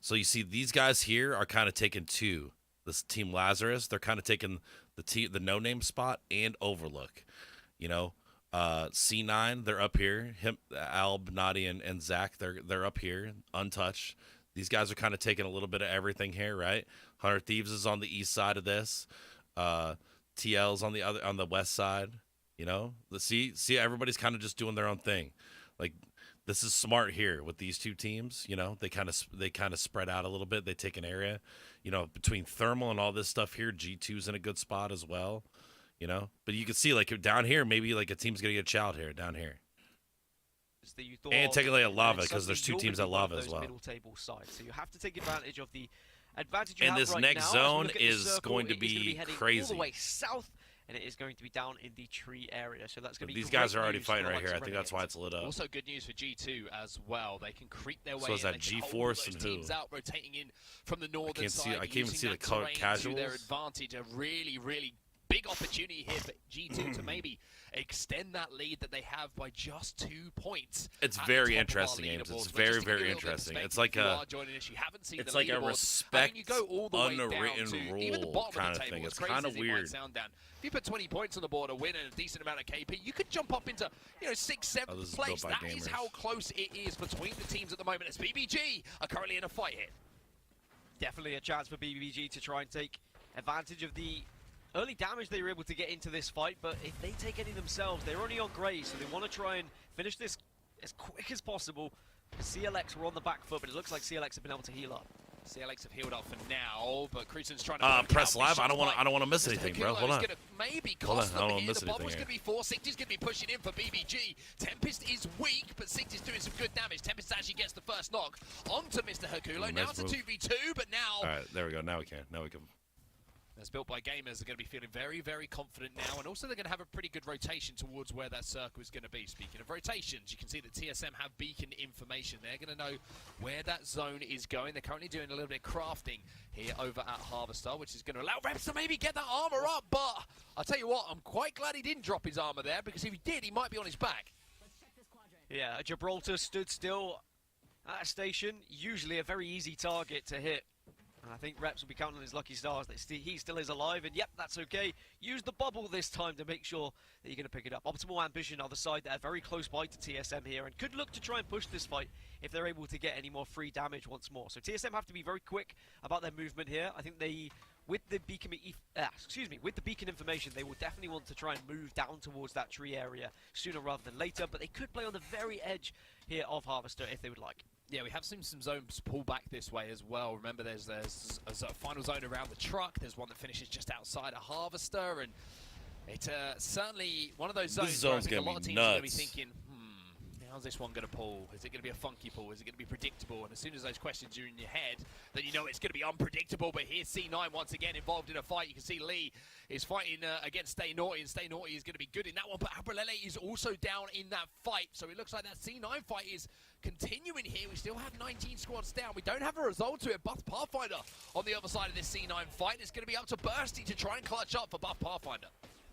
So you see these guys here are kind of taking two. This team Lazarus, they're kind of taking the no-name spot and Overlook. You know, C9, they're up here. Alb, Nadi, and Zach, they're up here, untouched. These guys are kind of taking a little bit of everything here, right? 100 Thieves is on the east side of this. TL's on the west side. You know, see, everybody's kind of just doing their own thing. Like this is smart here with these two teams. You know, they kind of spread out a little bit. They take an area. You know, between thermal and all this stuff here, G2's in a good spot as well. You know, but you can see like down here, maybe like a team's gonna get chowed here down here. And technically at lava because there's two teams at lava as well. Middle table side, so you have to take advantage of the advantage you And have this right next now. zone As we look at the is circle, going to it is gonna be heading crazy. all the way south, and it is going to be down in the tree area. So that's going to be These guys great are already news for fighting the right here. likes I of think that's why it's lit up. Also good news for G2 as well. They can creep their way So is in. that They can hold G-Force those and who? teams out, rotating in from the northern side. I can't even using see the that terrain to casuals. their advantage. A really, really big opportunity here for G2 to maybe extend that lead that they have by just 2 points. It's at the very top of our interesting, Ames. leaderboards. It's But very, just to give very you a little bit of interesting. perspective, It's like if you a- are joining us, you haven't seen It's the like a leaderboards. respect, You go all the way down unwritten to even the rule bottom kind of the of table. thing. As It's crazy kind as of it might weird. sound, Dan. If you put 20 points on the board, a win and a decent amount of KP, you could jump up into 6th, 7th this is place. built by That is gamers. how close it is between the teams at the moment. As BBG are currently in a fight here. Definitely a chance for BBG to try and take advantage of the early damage they were able to get into this fight, but if they take any themselves, they're only on Grey, so they want to try and finish this as quick as possible. CLX were on the back foot, but it looks like CLX have been able to heal up. CLX have healed up for now, but Cruzen's trying to Press live. I don't want to miss anything, bro. Hold on. Gonna maybe Hold cost on, I don't them wanna here. miss The bombard's anything going to be 4. Sicty's going to be pushing in for BBG. Tempest is weak, but Sicty's doing some good damage. Tempest actually gets the first knock onto Mr. Herculo. Now Nice it's a move. 2v2, but now... All right, there we go. Now we can. As built by gamers, are going to be feeling very, very confident now, and also they're going to have a pretty good rotation towards where that circle is going to be. Speaking of rotations, you can see that TSM have beacon information. They're going to know where that zone is going. They're currently doing a little bit of crafting here over at Harvester, which is going to allow Reps to maybe get that armor up, but I'll tell you what, I'm quite glad he didn't drop his armor there, because if he did, he might be on his back. Yeah, Gibraltar stood still at a station, usually a very easy target to hit. And I think Reps will be counting on his lucky stars that he still is alive, and yep, that's okay. Use the bubble this time to make sure that you're going to pick it up. Optimal Ambition are the side that are very close by to TSM here, and could look to try and push this fight if they're able to get any more free damage once more. So TSM have to be very quick about their movement here. I think they, with the beacon information, they will definitely want to try and move down towards that tree area sooner rather than later, but they could play on the very edge here of Harvester if they would like. Yeah, we have seen some zones pull back this way as well. Remember, there's a final zone around the truck. There's one that finishes just outside a Harvester, and it's certainly one of those zones where I zone's think a gonna lot of be teams are going to be nuts. thinking, How's this one going to pull? Is it going to be a funky pull? Is it going to be predictable? And as soon as those questions are in your head, then you know it's going to be unpredictable. But here's C9 once again involved in a fight. You can see Lee is fighting against Stay Naughty, and Stay Naughty is going to be good in that one. But Abralele is also down in that fight. So it looks like that C9 fight is continuing here. We still have 19 squads down. We don't have a result to it. Buff Pathfinder on the other side of this C9 fight. It's going to be up to Bursty to try and clutch up for Buff Pathfinder.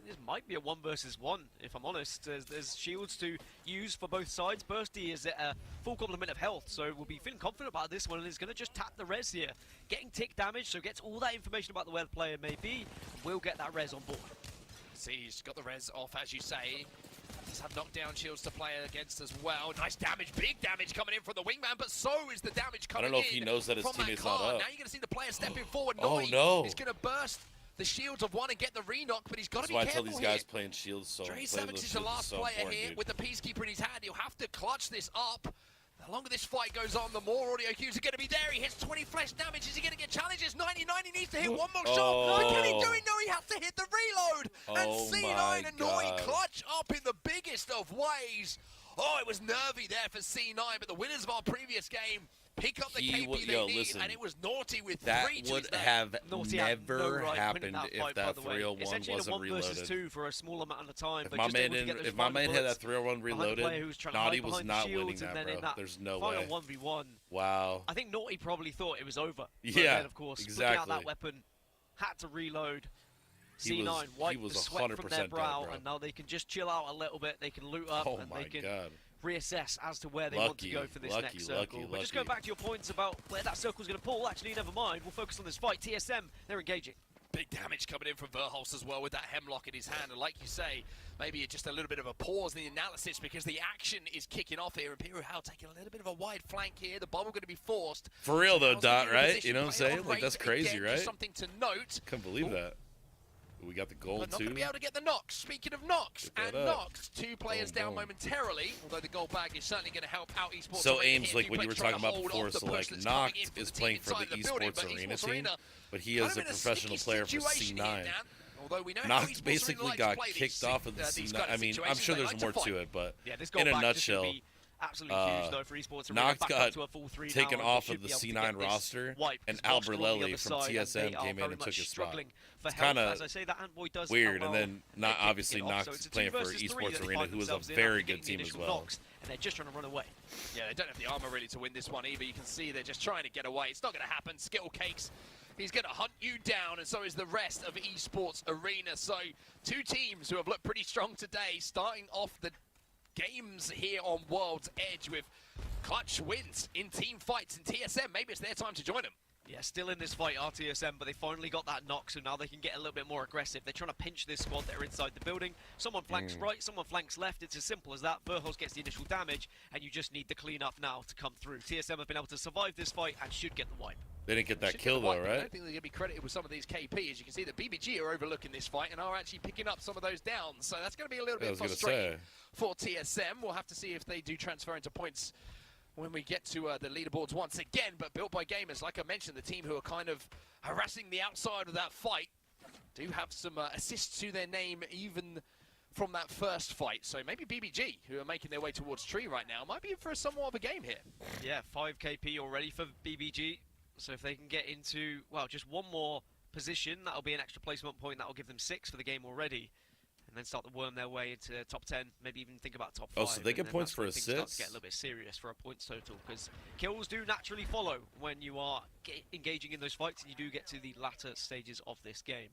This might be a 1 versus 1, if I'm honest. There's shields to use for both sides. Bursty is at a full complement of health, so we'll be feeling confident about this one, and he's going to just tap the res here. Getting tick damage, so gets all that information about the where the player may be, and will get that res on board. See, he's got the res off, as you say. He's had knockdown shields to play against as well. Nice damage, big damage coming in from the wingman, but so is the damage coming in. I don't know if he knows that his teammate's not up. Now you're going to see the player stepping forward. Oh, Noi no. He's going to burst the shields of one and get the re-knock, but he's got to That's be why I careful tell these here. guys playing shields so Dre Savage is the last player here with the Peacekeeper in his hand. He'll have to clutch this up. The longer this fight goes on, the more audio cues are going to be there. He hits 20 flesh damage. Is he going to get challenges? 99, he needs to hit one more shot. But can he do it? No, he has to hit the reload. And C9 and Noi clutch up in the biggest of ways. Oh, it was nervy there for C9, but the winners of our previous game pick up the KP they need, listen, and it was Naughty with that 3 to would his name. have Naughty never happened that if fight, that by the way. 301 Essentially wasn't in a 1 versus 2 reloaded. for a small amount of time. If but my just man able to get didn't, those if my final man had bullets that 301 behind the player reloaded, who's trying to Naughty hide was behind not shields, winning and that, then in bro. that There's no final way. 1v1. Wow. I think Naughty probably thought it was over. But Yeah, then, of course, exactly. looking out that weapon, had to reload. He C9 was- wiped he was the sweat from 100% their dead, brow, bro. and now they can just chill out a little bit. They can loot up, Oh and my they can God. reassess as to where they want to go for this next circle. But just going back to your points about where that circle's going to pull, actually, never mind. We'll focus on this fight. TSM, they're engaging. Big damage coming in from Verholst as well with that hemlock in his hand. And like you say, maybe just a little bit of a pause in the analysis because the action is kicking off here. Imperial Hell taking a little bit of a wide flank here. The bubble going to be forced. For real though, Hell's Dot, in a right? position You know what I'm to play saying? on Like, that's rate. crazy, Again, right? just something to note. Couldn't believe that. We got the gold But not too. going to be able to get the knocks. Speaking of knocks, Get and that up. knocks, 2 players Boom, down boom. momentarily, although the gold bag is certainly going to help out esports. So Arena Ames, here. like what you were Duplex trying talking to about hold before, off the so push like that's coming in Noct from is the playing team for the inside the building, esports but arena esports team, arena but he kind is of a in professional sticky player for situation here, C9. Dan. Although we know how Noct esports basically arena likes got to play kicked these off of the these C9. kind of I mean, I'm situations. sure They there's like to more to fight. it, but Yeah, this in a goal back just nutshell, gonna be absolutely huge though for esports. Arena. Noct Back up got to a full 3 taken now, and off they of should the be able to C9 get this roster, wiped, and 'cause Bosch on the Albreleli other from side, and TSM they are came in very and took much his spot. struggling for It's health. kinda As I say, that Antboy does weird, well, and then and not they're obviously kicking it off, so Noct it's a 2 playing for versus 3 esports that they arena, find who is a themselves in very after good getting the team as initial well. knocks, and they're just trying to run away. Yeah, they don't have the armor really to win this one either. You can see they're just trying to get away. It's not going to happen. Skittle Cakes, he's going to hunt you down, and so is the rest of esports arena. So 2 teams who have looked pretty strong today, starting off the games here on World's Edge with clutch wins in team fights in TSM. Maybe it's their time to join them. Yeah, still in this fight, RTSM, but they finally got that knock, so now they can get a little bit more aggressive. They're trying to pinch this squad that are inside the building. Someone flanks right, someone flanks left. It's as simple as that. Verholst gets the initial damage, and you just need the cleanup now to come through. TSM have been able to survive this fight and should get the wipe. They didn't get that Should kill get the wipe, though, but I right? don't think they're going to be credited with some of these KP. As you can see, the BBG are overlooking this fight and are actually picking up some of those downs. So that's going to be a little I bit was gonna frustrating say. for TSM. We'll have to see if they do transfer into points when we get to the leaderboards once again. But built by gamers, like I mentioned, the team who are kind of harassing the outside of that fight do have some assists to their name even from that first fight. So maybe BBG, who are making their way towards Tree right now, might be in for somewhat of a game here. Yeah, 5 KP already for BBG. So if they can get into, well, just one more position, that'll be an extra placement point. That'll give them 6 for the game already. And then start to worm their way into top 10, maybe even think about top 5. Oh, so they get and then points that's for when things start to assists? get a little bit serious for a points total, because kills do naturally follow when you are engaging in those fights, and you do get to the latter stages of this game.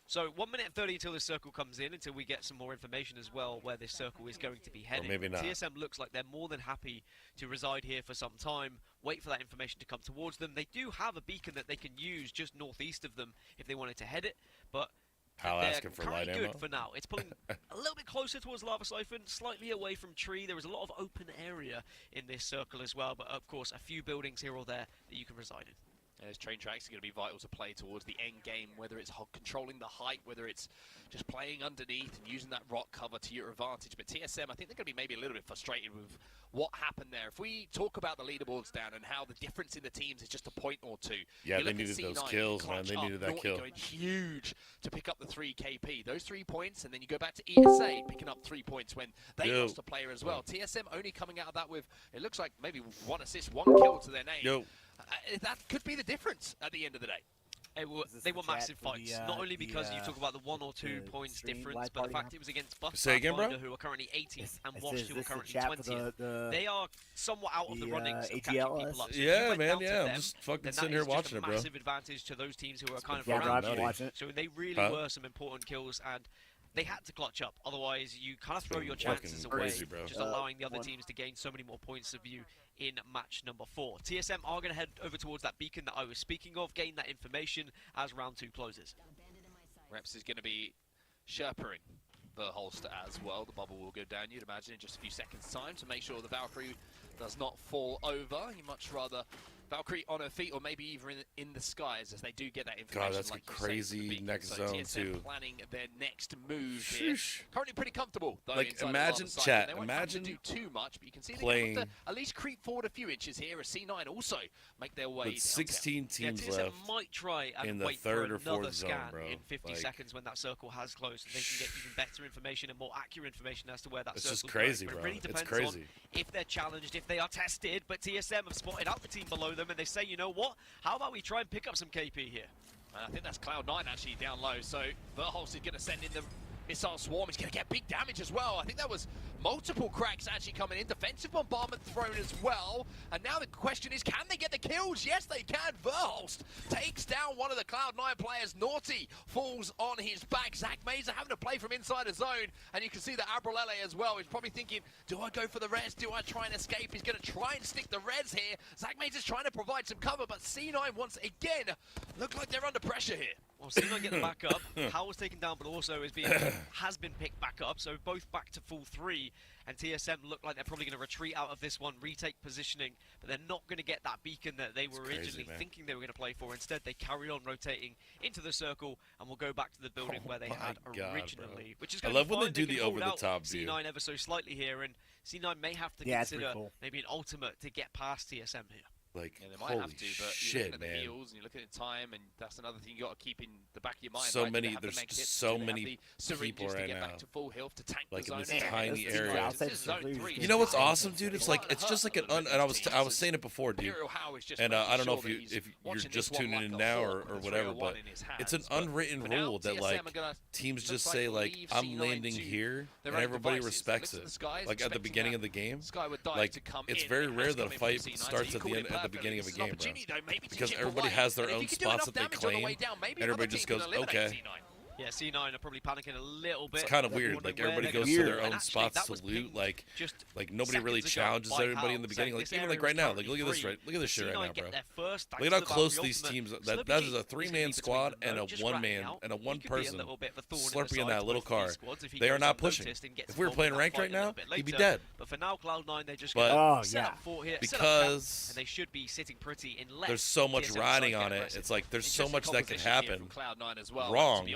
So 1 minute and 30 until this circle comes in, until we get some more information as well where this circle is going to be heading. maybe not. TSM looks like they're more than happy to reside here for some time, wait for that information to come towards them. They do have a beacon that they can use just northeast of them if they wanted to head it, but Hal they're asking for light currently ammo. good for now. It's pulling a little bit closer towards Lava Siphon, slightly away from Tree. There is a lot of open area in this circle as well, but of course a few buildings here or there that you can reside in. And those train tracks are going to be vital to play towards the end game, whether it's controlling the height, whether it's just playing underneath and using that rock cover to your advantage. But TSM, I think they're going to be maybe a little bit frustrated with what happened there. If we talk about the leaderboards down and how the difference in the teams is just a point or two. Yeah, they needed those kills, man. They needed that kill. Going huge to pick up the 3 KP. Those 3 points, and then you go back to ESA picking up 3 points when they lost a player as well. TSM only coming out of that with, it looks like maybe 1 assist, 1 kill to their name. That could be the difference at the end of the day. They were massive fights, not only because you talk about the 1 or 2 points difference, but the fact it was against Buff Say again, bro? who are currently 18th and Wash, who are currently 20th. They are somewhat out of the runnings of catching people up. So yeah, man, yeah. I'm just fucking sitting here watching it, bro. Massive advantage to those teams who are kind of around you. So they really were some important kills, and they had to clutch up. Otherwise, you kind of throw your chances away, just allowing the other teams to gain so many more points of view in match number 4. TSM are going to head over towards that beacon that I was speaking of, gain that information as round 2 closes. Reps is going to be Sherpering the holster as well. The bubble will go down, you'd imagine, in just a few seconds' time to make sure the Valkyrie does not fall over. You much rather Valkyrie on her feet, or maybe even in the skies, as they do get that information. God, that's like a crazy next zone TSM too. Planning their next move here. Currently pretty comfortable though. Like imagine, chat. They imagine won't have to do too much, but you can see playing. they have to at least creep forward a few inches here. As C9 also make their way. With 16 teams TSM left might try and in the wait third for or another fourth scan zone, bro. in 50 seconds when that circle has closed, and they can get even better information and more accurate information as to where that circle is. It's just crazy, going. bro. But it really It's depends crazy. on if they're challenged, if they are tested. But TSM have spotted out the team below them, and they say, you know what? How about we try and pick up some KP here? I think that's Cloud9 actually down low, so Verholst is going to send in the missile swarm. He's going to get big damage as well. I think that was multiple cracks actually coming in. Defensive bombardment thrown as well. And now the question is, can they get the kills? Yes, they can. Verholst takes down one of the Cloud9 players. Naughty falls on his back. Zach Mazer having to play from inside a zone. And you can see that Abralele as well. He's probably thinking, do I go for the res? Do I try and escape? He's going to try and stick the res here. Zach Mazer's trying to provide some cover, but C9 once again look like they're under pressure here. Well, C9 getting back up. Howell's taken down, but also has been picked back up. So both back to full 3. And TSM look like they're probably going to retreat out of this one, retake positioning, but they're not going to get that beacon that they were originally thinking they were going to play for. Instead, they carry on rotating into the circle and will go back to the building where they had originally. Which is going I love to be when they do can the hold over-the-top view. C9 ever so slightly here, and C9 may have to consider maybe an ultimate to get past TSM here. Like, yeah, they might holy have to, but shit, you're looking at man. the heals and you're looking at time, and that's another thing you got to keep in the back of your mind. So right? many, there's just so many people right now. Back to full health to tank like the in zone. this tiny area. This is zone 3. You know what's awesome, dude? It's like it's just like an and I was saying it before, dude. And I don't know if you're just tuning in now or whatever, but it's an unwritten rule that like teams just say like I'm landing here and everybody respects it. Like at the beginning of the game, like it's very rare that a fight starts at the beginning of a game, bro. Because everybody has their own spots that they claim, and everybody just goes, okay. Yeah, C9 are probably panicking a little bit. It's kind of weird. Like everybody goes to their own spots to loot. Like nobody really challenges everybody in the beginning. Like even like right now. Like look at this look at this shit right now, bro. Look at how close these teams. That is a 3-man squad and a 1-man and a 1-person slurping in that little car. They are not pushing. If we were playing ranked right now, he'd be dead. But for now, Cloud9 they just set up fort here, because and they should be sitting pretty in left. There's so much riding on it. It's like there's so much that could happen wrong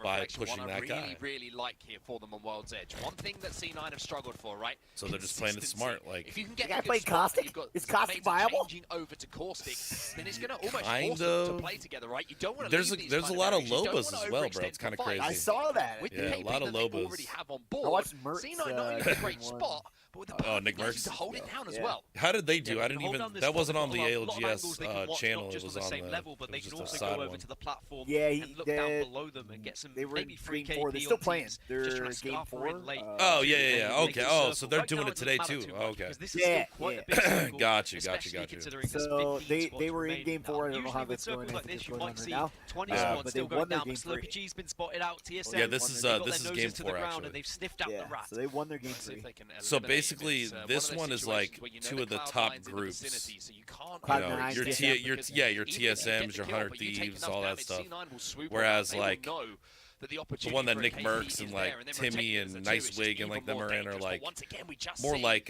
by pushing that guy. Really like here for them on World's Edge. One thing that C9 have struggled for, right? So they're just playing it smart. Like if you can get I play Caustic. Is Caustic viable? Changing over to Caustic, then it's going to almost force them to play together, right? You don't want to there's a lot of Lobas as well, bro. It's kind of crazy. I saw that. Yeah, a lot of Lobas. Already have on board. I watched Mertz, C9 not only in a great spot, but with the Nick Mertz to hold it down as well. How did they do? I didn't even. That wasn't on the ALGS channel. It was on the level, but they can also go over to the platform and look down below them and get some maybe free KP. They're still playing. They're game 4. Oh yeah. Okay. Oh, so they're doing it today too. Okay. Yeah. Got you. So they were in game 4. I don't know how that's going right now. But they won their game 3. Slurpee been spotted out. TSM. Yeah, this is game 4 actually. They've sniffed out the rat. So they won their game 3. So basically, this one is like 2 of the top groups. You know, your TSMs, your 100 Thieves, all that stuff. Whereas like the one that Nick Merckx and like Timmy and Nice Wig and like them are in are like more like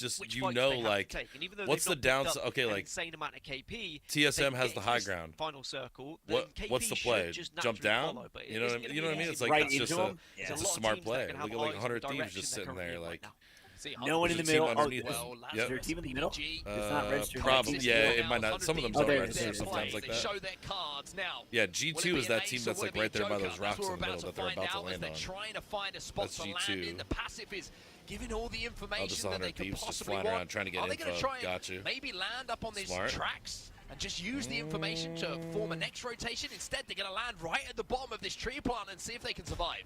just which you fights know they have like to take. And even though what's the they've not picked downside? up Okay, an like insane amount of KP, TSM they has get the into high this ground. final circle. Then What's KP the play? should just Jump naturally down? follow, but You know it's what I gonna mean? You know be what I mean? easy It's like right that's just into a him. it's There's a lot of smart teams that play. can Look have at like eyes on 100 the thieves direction just they're sitting currently there in right like now. See, No one in the There's a team middle. Oh, underneath. is there a team in the middle? It's not registered. Probably, yeah, it might not. Some of them don't there it register is. sometimes like They that. show their cards now. Yeah, G2 is that team that's like right there by those rocks in the middle that they're about to land they're on. trying to find a spot That's to land G2. in. The passive is giving all the Oh, information just that 100 they can thieves just possibly flying want. around trying to get Are they going to info. try and Got you. maybe land up on these Smart. tracks and just use the information to form a next rotation? Instead, they're going to land right at the bottom of this tree plant and see if they can survive.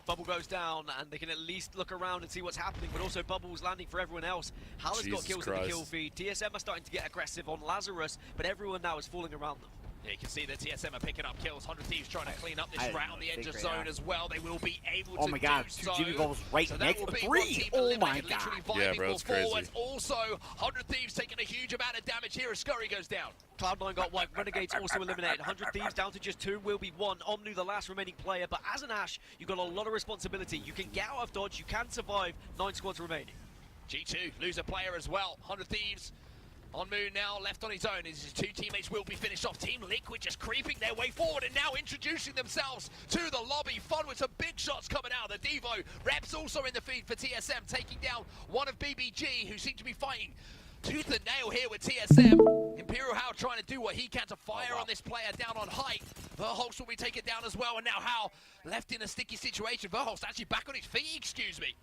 Bubble goes down, and they can at least look around and see what's happening, but also Bubble's landing for everyone else. Hal has got Jesus kills in the Christ. kill feed. TSM are starting to get aggressive on Lazarus, but everyone now is falling around them. Yeah, you can see the TSM are picking up kills. 100 Thieves trying to clean up this I route on the edge of think zone right as well. They will be able Oh to my God, do 2 so. Jimmy Bubbles right So that next will to be 3. one team Oh my eliminated, literally God. Yeah, vibing bro, it's forwards. crazy. Also, 100 Thieves taking a huge amount of damage here as Scurry goes down. Cloud9 got wiped. Renegades also eliminated. 100 Thieves down to just 2. Will be 1. Omnu, the last remaining player. But as an Ash, you've got a lot of responsibility. You can get out of dodge. You can survive. 9 squads remaining. G2 lose a player as well. 100 Thieves on Moon now, left on his own. His 2 teammates will be finished off. Team Liquid just creeping their way forward and now introducing themselves to the lobby. Fun with some big shots coming out of the Devo. Reps also in the feed for TSM, taking down one of BBG, who seem to be fighting tooth and nail here with TSM. Imperial Howe trying to do what he can to fire on this player down on height. Verholst will be taken down as well, and now Howe left in a sticky situation. Verholst actually back on his feet, excuse me.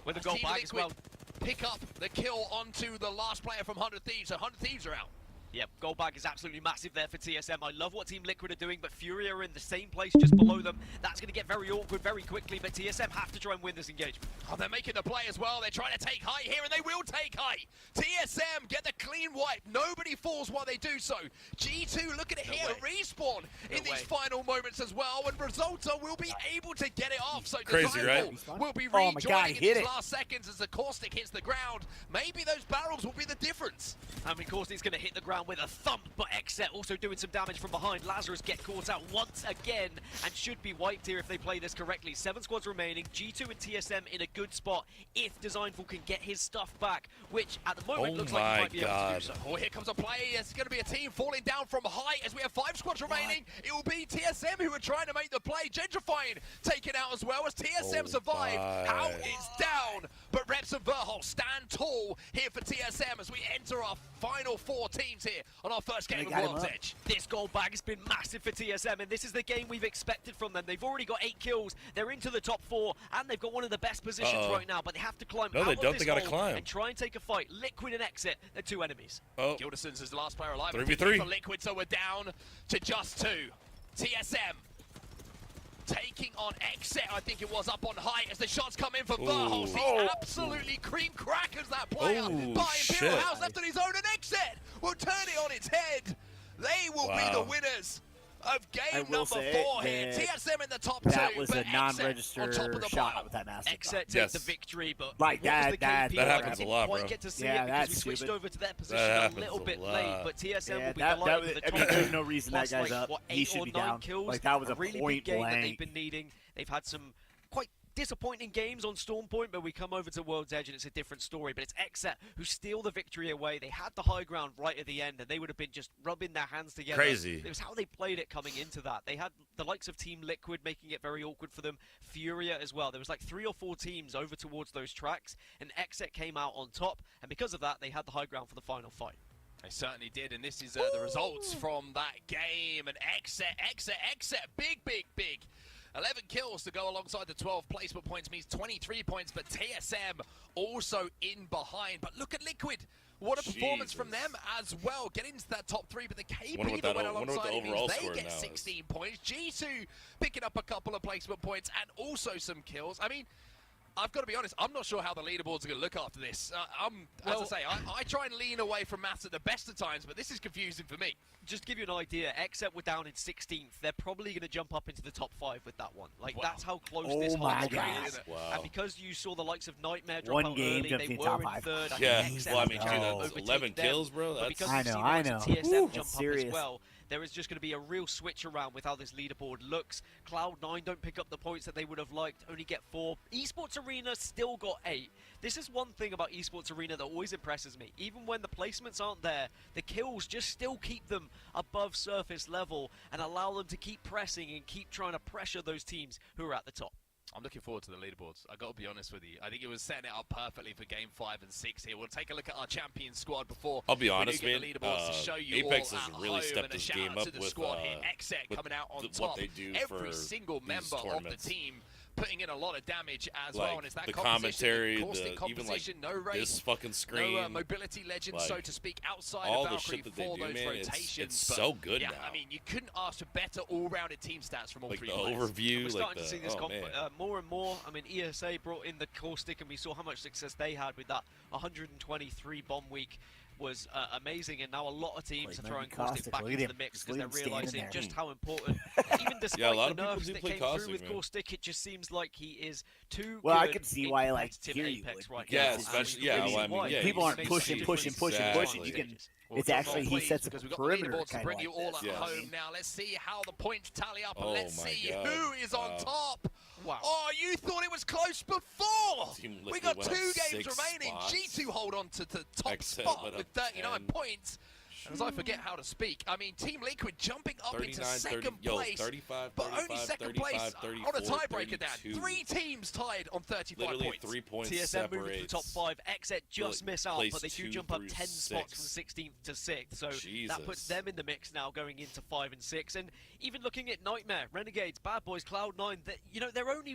With a goal Team back as Liquid well. pick up the kill onto the last player from 100 Thieves, so 100 Thieves are out. Yep, gold bag is absolutely massive there for TSM. I love what Team Liquid are doing, but Fury are in the same place just below them. That's going to get very awkward very quickly, but TSM have to try and win this engagement. Oh, they're making the play as well. They're trying to take height here, and they will take height. TSM get the clean wipe. Nobody falls while they do so. G2, look at it here, respawn in these final moments as well, and Risotto will be able to get it off. So Crazy, right? will be Oh my God, rejoining in hit these it. last seconds as the Caustic hits the ground. Maybe those barrels will be the difference. I mean, Caustic's going to hit the ground with a thump, but Xset also doing some damage from behind. Lazarus get caught out once again and should be wiped here if they play this correctly. 7 squads remaining. G2 and TSM in a good spot if Designful can get his stuff back, which at the moment looks like he might be able to do so. Oh, here comes a play. It's going to be a team falling down from height as we have 5 squads remaining. It will be TSM who are trying to make the play. Gentrifying taken out as well as TSM survive. How is down, but Reps and Verholst stand tall here for TSM as we enter our final 4 teams here on our first game of World's Edge. This gold bag has been massive for TSM, and this is the game we've expected from them. They've already got 8 kills. They're into the top 4, and they've got one of the best positions right now, but they have to climb No, out they of don't. this They gotta hole climb. and try and take a fight. Liquid and Exit, they're 2 enemies. Oh, Gilderson's is the last player alive. 3v3. For Liquid, so we're down to just 2. TSM taking on Exit, I think it was, up on height as the shots come in for Verholst. He absolutely cream crackers that player by Imperial House left on his own, and Exit will turn it on its head. They will be the winners of game number 4 here. TSM in the top 2. That was but a non-register shot with that massive. Exit takes the victory, but like that happens a lot, bro. Quite get to see Yeah, it because that's we switched stupid. over to their position a little bit late, but TSM will be delighted with the top there's no reason that plus, guy's up. What, He 8 should or be 9 down. kills. Like, that was a really point big game that blank. they've been needing. They've had some quite disappointing games on Storm Point, but we come over to World's Edge and it's a different story. But it's Exet who steal the victory away. They had the high ground right at the end, and they would have been just rubbing their hands together. Crazy. It was how they played it coming into that. They had the likes of Team Liquid making it very awkward for them. Furia as well. There was like 3 or 4 teams over towards those tracks, and Exet came out on top, and because of that, they had the high ground for the final fight. They certainly did, and this is the results from that game. And Exet, big. 11 kills to go alongside the 12 placement points means 23 points, but TSM also in behind. But look at Liquid. What a performance from them as well. Getting into that top 3, but the KP that went alongside it means they get 16 points. G2 picking up a couple of placement points and also some kills. I mean, I've got to be honest, I'm not sure how the leaderboards are going to look after this. As I say, I try and lean away from maths at the best of times, but this is confusing for me. Just to give you an idea, Exet were down in 16th. They're probably going to jump up into the top 5 with that one. Like, that's how close this whole game is. And because you saw the likes of Nightmare drop out early, they were in 3rd. Yeah, well, I mean, dude, 11 kills, bro. That's I know. TSM jump up as well. There is just going to be a real switch around with how this leaderboard looks. Cloud9 don't pick up the points that they would have liked, only get 4. Esports Arena still got 8. This is one thing about Esports Arena that always impresses me. Even when the placements aren't there, the kills just still keep them above surface level and allow them to keep pressing and keep trying to pressure those teams who are at the top. I'm looking forward to the leaderboards. I got to be honest with you. I think it was setting it up perfectly for game 5 and 6 here. We'll take a look at our champion squad before. I'll be honest, we man. do get the leaderboards to show you Apex all has at really home, stepped and a this shout game out up to the with, squad here. Exec coming out on top. what they do Every for single these member tournaments. of the team putting in a lot of damage as Like, well, and it's that the commentary, commentary, even like no race, this fucking screen, no mobility legend, like, so to speak, outside all of the Valkyrie shit that they for do, those man, rotations. it's but so good yeah, now. I mean, you couldn't ask for better all-rounded team stats from all Like three the players. overview, We're like starting the to see this man. more and more. I mean, ESA brought in the caustic, and we saw how much success they had with that 123 bomb week. Was amazing, and now a lot of teams are throwing caustic back into the mix because they're realizing just how important. Even despite a lot the of people nerfs do that play came caustic, through with man. caustic, it just seems like he is too Well, I good can see in why, like, competitive here you Apex would, right Yeah, now. especially- And yeah, the well, reason I mean, why, yeah, people he aren't makes pushing, such a pushing, difference pushing, in pushing. the You can. stages. It's actually he sets up because a we've got perimeter leaderboards to kind of bring like you all this. at Yes. home now. Let's see how the points tally up, and Oh let's my see God. who is on Wow. top. Wow. Oh, you thought it was close before. Team We Liquid got went 2 up games 6 remaining. spots. G2 hold on to the top Exit spot went with up 39 10. points. And as I forget how to speak, I mean, Team Liquid jumping up into 39, 30, second yo, place, 35, but only 35, second 35, place 34, on a tiebreaker down. 32. 3 teams tied on 35 Literally points. 3 points TSM moving to the separates. top 5. Exet just Like, miss out, place but they do 2 jump up through 10 spots 6. from 16th to 6th. So Jesus. that puts them in the mix now going into 5 and 6. And even looking at Nightmare, Renegades, Bad Boys, Cloud9, they're only,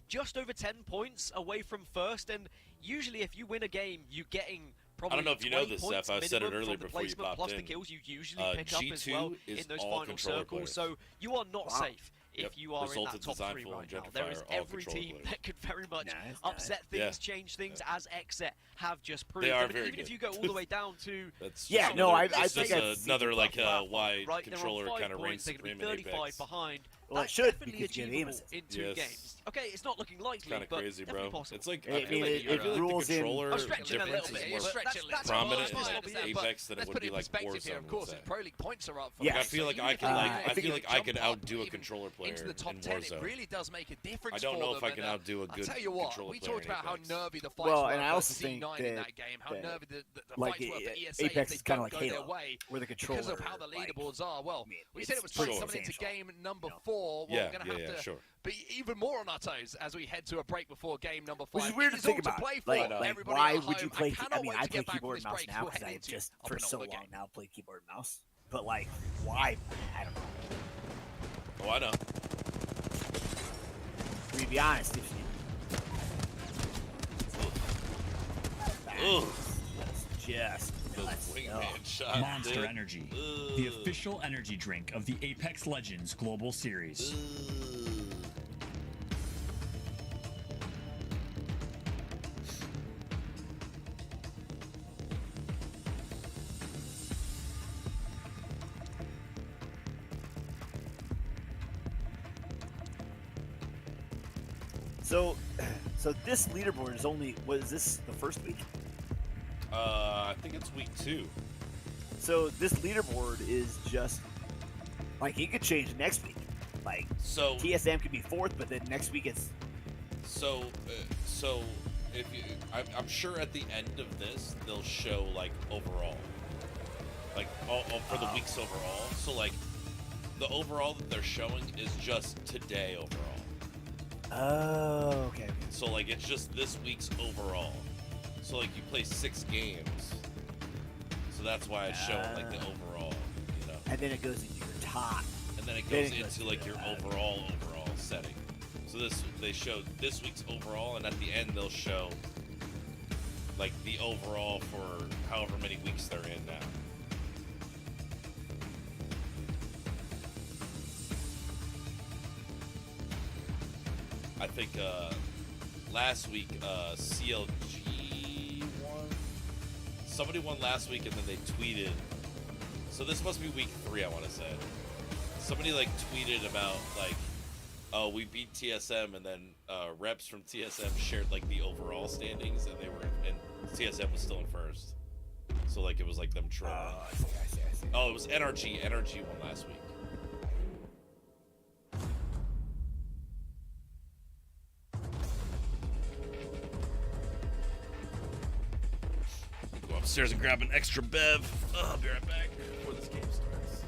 just over 10 points away from first. And usually if you win a game, you're getting probably I don't know if you know 20 this, points Steph. I said it minimum earlier from the before you placement, popped plus in. the kills you usually pick up as G2 well is in those all final controller circles. players. So you are not Wow. safe if Yep. you are in Resulted that top design 3 full right now. Gentrifier, There is all every controller team players. that could very much Nice, upset Yeah. things, change things, as Exet have just proved. They are I mean, very even if good. you go all the way down to That's Yeah, just no, another, I it's think just I've seen another it like before. why right, controller they're on 5 kind of reigns points, they're supreme going to in be 35 Apex. behind. Well, it That's should, definitely because you get achievable Amos. in 2 Yes. games. Okay, it's not looking likely, Kind of but crazy, definitely bro. possible. It's like I I mean, feel like it the rules in- controller I'm stretching a little difference bit. is You're more stretching that's prominent in what I like understand, but Apex than it let's would put be it in like perspective here. Warzone. Of course, would the say. Pro League points are up for Yeah. I us, feel so like you I look can at like that, I feel like I jump could up outdo a even controller player into the top in 10. It Warzone. really does make a difference. I don't for know them, if I can and, outdo a I'll good tell you what, controller we player talked in about how Apex. nervy the fights Well, were and I for also think C9 in that- that game, how that, nervy the like, fights were for ESA Apex if is they kinda don't like go their Halo, way where the because of controller, how the like, leaderboards are. Well, I mean, we said it was it's tight sure. coming into substantial. game number You know? 4. Well, Yeah, we're going to yeah, have to sure. be even more on our toes as we head to a break before game number 5. Which is weird to It is think all about. play for. Like Everybody why at would you home. play? cannot wait I to play get back from keyboard this and mouse break. now We'll because head I into just up for and so over long again. now play keyboard and mouse. But like, why? I don't know. Oh, I know. I mean, to be honest, if Ugh. just The nuts. wingman shot. Monster dude. Energy, Ugh. the official energy drink of the Apex Legends Global Series. Ugh. So this leaderboard is only. Was this the first week? I think it's week 2. So this leaderboard is just like it could change next week. Like So TSM could be 4th, but then next week it's so if you, I'm sure at the end of this they'll show like overall, like all for the weeks overall. So like the overall that they're showing is just today overall. oh okay. So like it's just this week's overall. So like you play 6 games. So that's why it's showing like the overall, you know. And then it goes into your top. And then it Then goes it goes into like your overall setting. So they show this week's overall, and at the end they'll show like the overall for however many weeks they're in now. I think last week CLG won. Somebody won last week, and then they tweeted. So this must be week 3, I want to say. Somebody like tweeted about like, oh, we beat TSM, and then reps from TSM shared like the overall standings, and TSM was still in first. So like it was like them trolling. I see. Oh, it was NRG. NRG won last week. Go upstairs and grab an extra bev. I'll be right back before this game starts.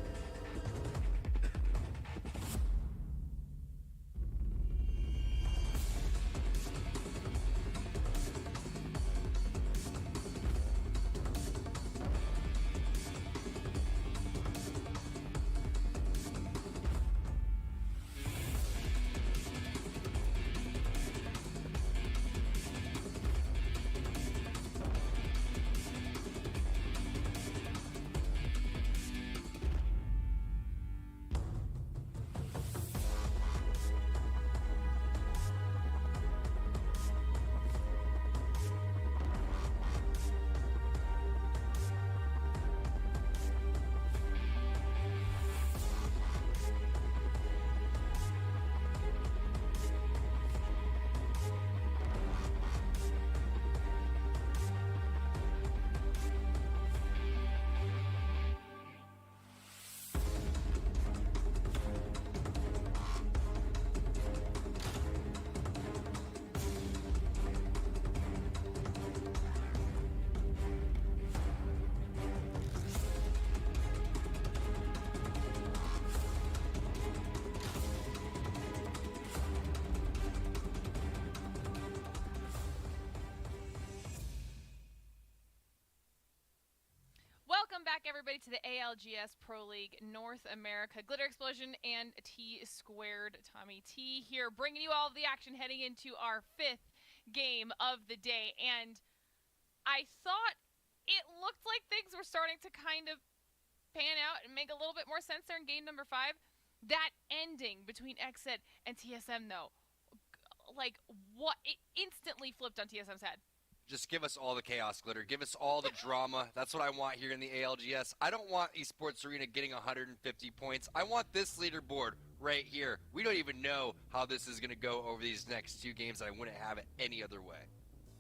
Welcome back, everybody, to the ALGS Pro League North America. Glitter Explosion and T Squared. Tommy T here, bringing you all of the action heading into our 5th game of the day. And I thought it looked like things were starting to kind of pan out and make a little bit more sense there in game number 5. That ending between Exit and TSM, though, like, what? It instantly flipped on TSM's head. Just give us all the chaos, Glitter. Give us all the drama. That's what I want here in the ALGS. I don't want Esports Arena getting 150 points. I want this leaderboard right here. We don't even know how this is going to go over these next 2 games. I wouldn't have it any other way.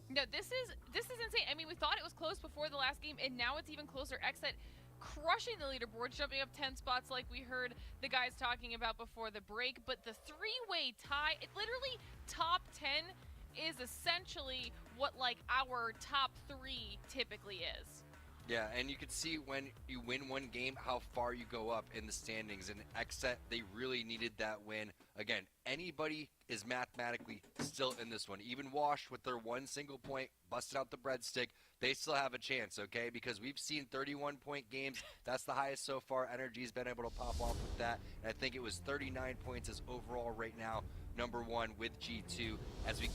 No, this is insane. I mean, we thought it was close before the last game, and now it's even closer. Exit crushing the leaderboard, jumping up 10 spots like we heard the guys talking about before the break. But the 3-way tie, it literally top 10 is essentially what like our top 3 typically is. Yeah, and you can see when you win one game how far you go up in the standings. And Xset, they really needed that win. Again, anybody is mathematically still in this one. Even Wash with their 1 single point, busted out the breadstick, they still have a chance, okay? Because we've seen 31-point games. That's the highest so far. Energy's been able to pop off with that. And I think it was 39 points as overall right now. Number 1 with G2 as we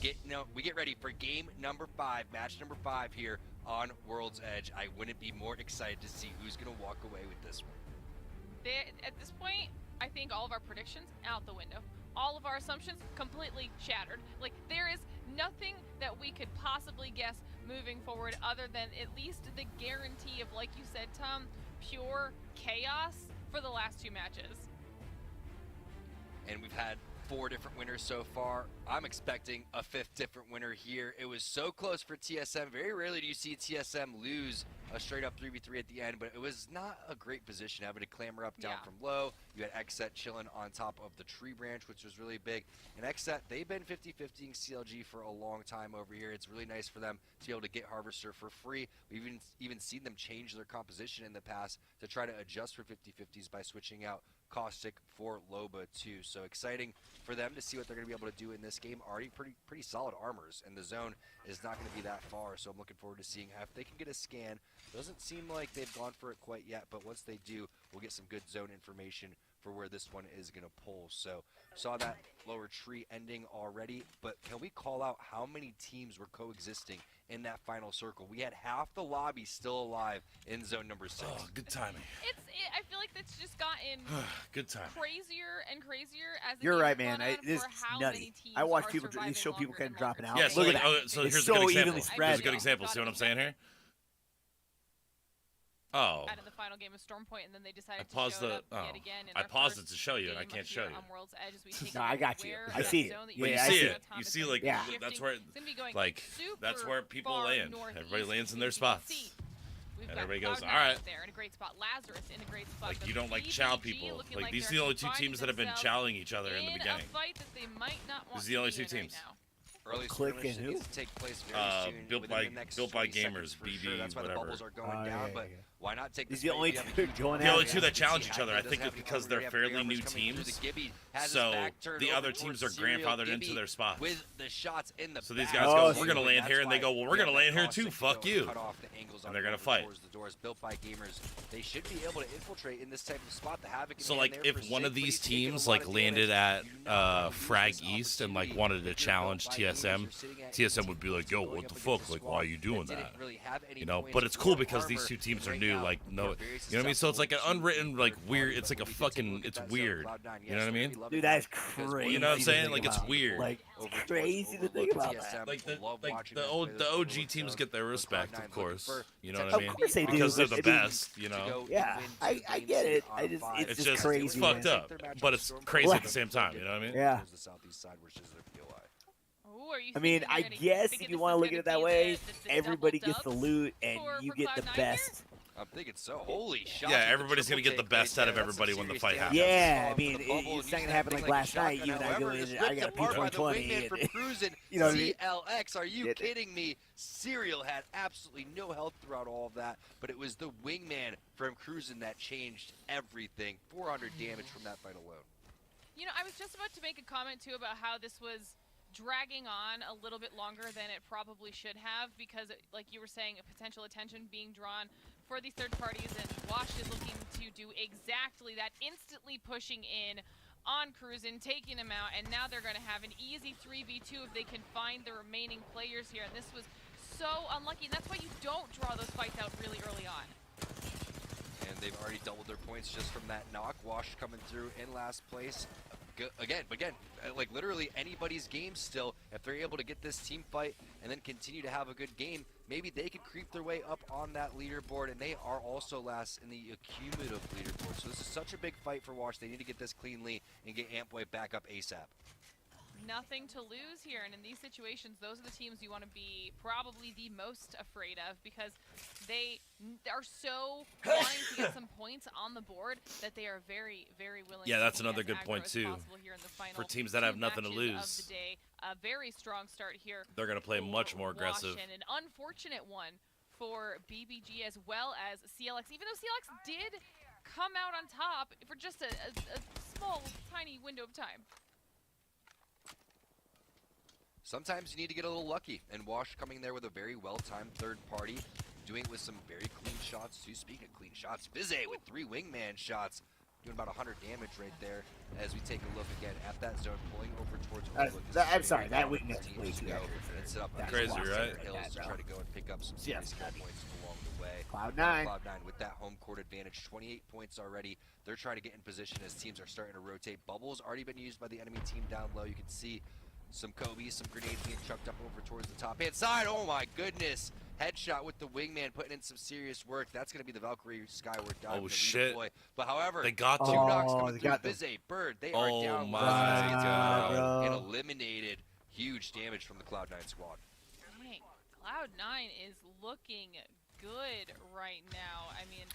get ready for game number 5, match number 5 here on World's Edge. I wouldn't be more excited to see who's going to walk away with this one. At this point, I think all of our predictions out the window. All of our assumptions completely shattered. Like, there is nothing that we could possibly guess moving forward other than at least the guarantee of, like you said, Tom, pure chaos for the last 2 matches. And we've had 4 different winners so far. I'm expecting a 5th different winner here. It was so close for TSM. Very rarely do you see TSM lose a straight up 3v3 at the end, but it was not a great position having to clamber up down from low. You had Xset chilling on top of the tree branch, which was really big. And Xset, they've been 50-50ing CLG for a long time over here. It's really nice for them to be able to get Harvester for free. We've even seen them change their composition in the past to try to adjust for 50-50s by switching out Caustic for Loba too. So exciting for them to see what they're going to be able to do in this game. Already pretty solid armors, and the zone is not going to be that far. So I'm looking forward to seeing if they can get a scan. Doesn't seem like they've gone for it quite yet, but once they do, we'll get some good zone information for where this one is going to pull. So saw that lower tree ending already, but can we call out how many teams were coexisting in that final circle? We had half the lobby still alive in zone number 6. Oh, good timing. I feel like that's just gotten good time. Crazier and crazier as the You're game right, has man. gone on This is for how nutty. many teams I watch are people surviving show people longer kind of and dropping longer. out. Yeah, so, Look like, at that. so It's here's so a good evenly example. spread. Here's a good example. See what I'm saying here? Oh. Out of the final game of Stormpoint, and then they decided I paused to show the. it up yet again in I our paused it first to show you, and I game can't here show you. on World's Edge as we take No, it I got you. where I that see it. zone that But you Yeah, I see see it. it. You see, like, Yeah. that's where, It's gonna be going like, super that's where people far land. northeast. Everybody lands in You their can spots. see we've And got everybody goes, Cloud9 all right. up there in a great spot. Lazarus in a great spot. Like, The you don't like BBG chow people. looking Like, these are they're the only 2 confining teams that have been themselves chowing each other in the in beginning. a fight that they might not want These are the only to 2 be in teams. right now. Early Click skirmish and who? needs to take place very soon. Built within by- the next built by 20 seconds gamers, for BB, sure. That's why the whatever. bubbles are going down. But why not take These this are the only fight? We have a 2 huge going The at only it. 2 that challenge See each other, I Hagler think, does is have because the they're armor. fairly We have new Gibby coming through teams. the Gibby, has his So back turned the over other towards teams are Serial. grandfathered Gibby into their spots. with the shots in the So these back. guys Oh, go, so we're going to land That's here, and they why go, well, we're we going to have land here that too, Caustic to fuck go you. cut off the angles And on they're going to over fight. towards the doors. Built by gamers. They should be able to infiltrate in this type of spot. The Havoc So, in like, there if for one of Sig, but these he's taking a teams, lot like, of landed damage. at You do not wanna lose Frag this East and, like, opportunity. wanted to If you're challenge built by gamers, TSM, you're sitting at TSM would be like, yo, going what up the against fuck? a Like, squad why are you doing didn't that? really have any You know, points but it's cool or because these armor. 2 teams are Right new. now, Like, no, they're you very know what I mean? So it's like an susceptible unwritten, to like, third weird, party, it's like a but we did take fucking, look at it's that zone. weird. Cloud9, You know what I yes, mean? we love Dude, it. that is Because crazy. You know what I'm to saying? think Like, it's about. weird. Like, Over it's towards crazy to think Overlook about TSM. that. Like Love watching the us old play the those OG Overlook teams zones. get their But respect, Cloud9 of course. looking for You know what I mean? Of course they do. Because they're but the I mean, best, you to know? go Yeah, win I 2 get games it. out of 5. It's just just, crazy, it's fucked man. up, but it's crazy at the same time, you know what I mean? Yeah. The southeast side, which is their POI. Ooh, are you I mean, thinking I you're gonna- guess thinking if you this want to is look at gonna it that be way, the everybody double gets the dubs loot and for you get the Cloud9 best. I'm thinking so. Holy shot. Yeah, everybody's gonna get the best out of everybody when the fight happens. Yeah, I mean, it's not gonna happen like last night. You and I go in, I got a P2020. From cruising. You know what I mean? CLX, are you kidding me? Serial had absolutely no health throughout all of that, but it was the wingman from cruising that changed everything. 400 damage from that fight alone. You know, I was just about to make a comment, too, about how this was dragging on a little bit longer than it probably should have because, like you were saying, potential attention being drawn for these third parties, and Wash is looking to do exactly that, instantly pushing in on Cruisin, taking him out, and now they're going to have an easy 3v2 if they can find the remaining players here, and this was so unlucky, and that's why you don't draw those fights out really early on. And they've already doubled their points just from that knock. Wash coming through in last place. Again, like literally anybody's game still. If they're able to get this team fight and then continue to have a good game, maybe they can creep their way up on that leaderboard, and they are also last in the accumulative leaderboard. So this is such a big fight for Wash. They need to get this cleanly and get Ampway back up ASAP. Nothing to lose here, and in these situations, those are the teams you want to be probably the most afraid of because they are so wanting to get some points on the board that they are very, very willing. Yeah, to that's be another as good point aggro as too. possible here in the final For teams that have two nothing to matches lose, of the day. A very strong start here. they're going to play much more Wash, aggressive. and an unfortunate one for BBG as well as CLX. Even though CLX did come out on top for just a small, tiny window of time. Sometimes you need to get a little lucky, and Wash coming there with a very well-timed third party, doing it with some very clean shots too. Speaking of clean shots, Vize with 3 wingman shots, doing about 100 damage right there as we take a look again at that zone, pulling over towards Overlook. I'm sorry, that wingman is way too accurate. And set up Crazy, right? Hills to try to go and pick up some serious skill points along the way. Cloud9. Cloud9 with that home court advantage, 28 points already. They're trying to get in position as teams are starting to rotate. Bubble's already been used by the enemy team down low. You can see some Kobe's, some grenades being chucked up over towards the top hand side. Oh my goodness. Headshot with the wingman, putting in some serious work. That's going to be the Valkyrie Skyward dive. Oh shit. Redeploy. But however, they got two them. knocks coming they through. got them. Vize, Bird, they are down. Oh my god. And eliminated. Huge damage from the Cloud9 squad. Dang, Cloud9 is looking good right now. I mean,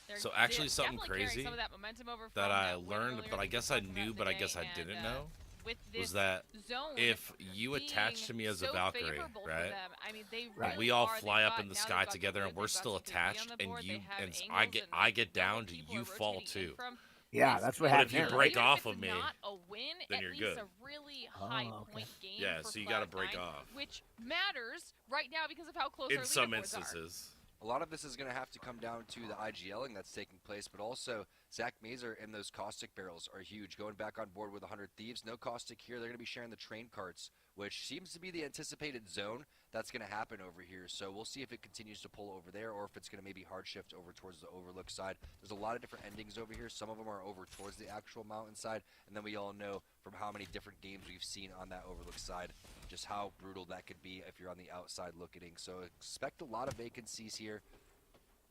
they're So actually they're something definitely carrying crazy some of that momentum over that from I win learned, earlier but I that guess we I talked knew, about but I today, guess I didn't and, know, with was this that zone if you attach to me as a so Valkyrie, favorable for right, them, I mean, they and really we all are. They've fly up got- in the now sky they've got together the and we're they've got still CKB on attached, the and board, you they have and angles I get double down to people you are fall rotating in too. from. Yeah, This that's what is- But if happened you here. break even off if of it's me, not a win, then at you're least good. a really high okay. point game Yeah, for so you got to break Cloud9, off which matters right now because of how close in our some leaderboards instances. A lot of this is going to have to come down to the IGLing that's taking place, but also Zach Mazer and those caustic barrels are huge. Going back on board with 100 Thieves, no caustic here. They're going to be sharing the train carts, which seems to be the anticipated zone that's going to happen over here. So we'll see if it continues to pull over there or if it's going to maybe hard shift over towards the Overlook side. There's a lot of different endings over here. Some of them are over towards the actual mountain side, and then we all know from how many different games we've seen on that Overlook side just how brutal that could be if you're on the outside looking. So expect a lot of vacancies here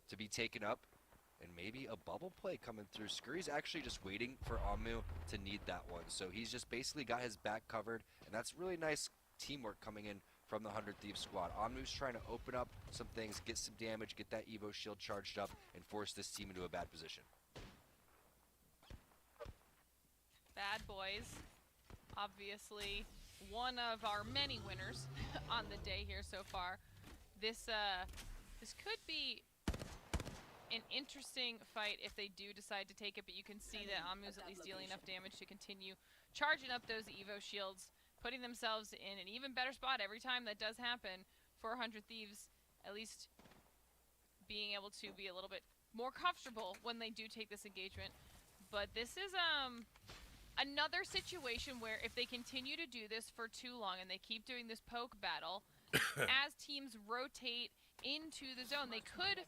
to be taken up, and maybe a bubble play coming through. Scurry's actually just waiting for Amu to need that one, so he's just basically got his back covered, and that's really nice teamwork coming in from the 100 Thieves squad. Amu's trying to open up some things, get some damage, get that Evo shield charged up, and force this team into a bad position. Bad Boys, obviously one of our many winners on the day here so far. This could be an interesting fight if they do decide to take it, but you can see that Amu's at least dealing enough damage to continue charging up those Evo shields, putting themselves in an even better spot every time that does happen for 100 Thieves, at least being able to be a little bit more comfortable when they do take this engagement. But this is another situation where if they continue to do this for too long and they keep doing this poke battle, as teams rotate into the zone, they could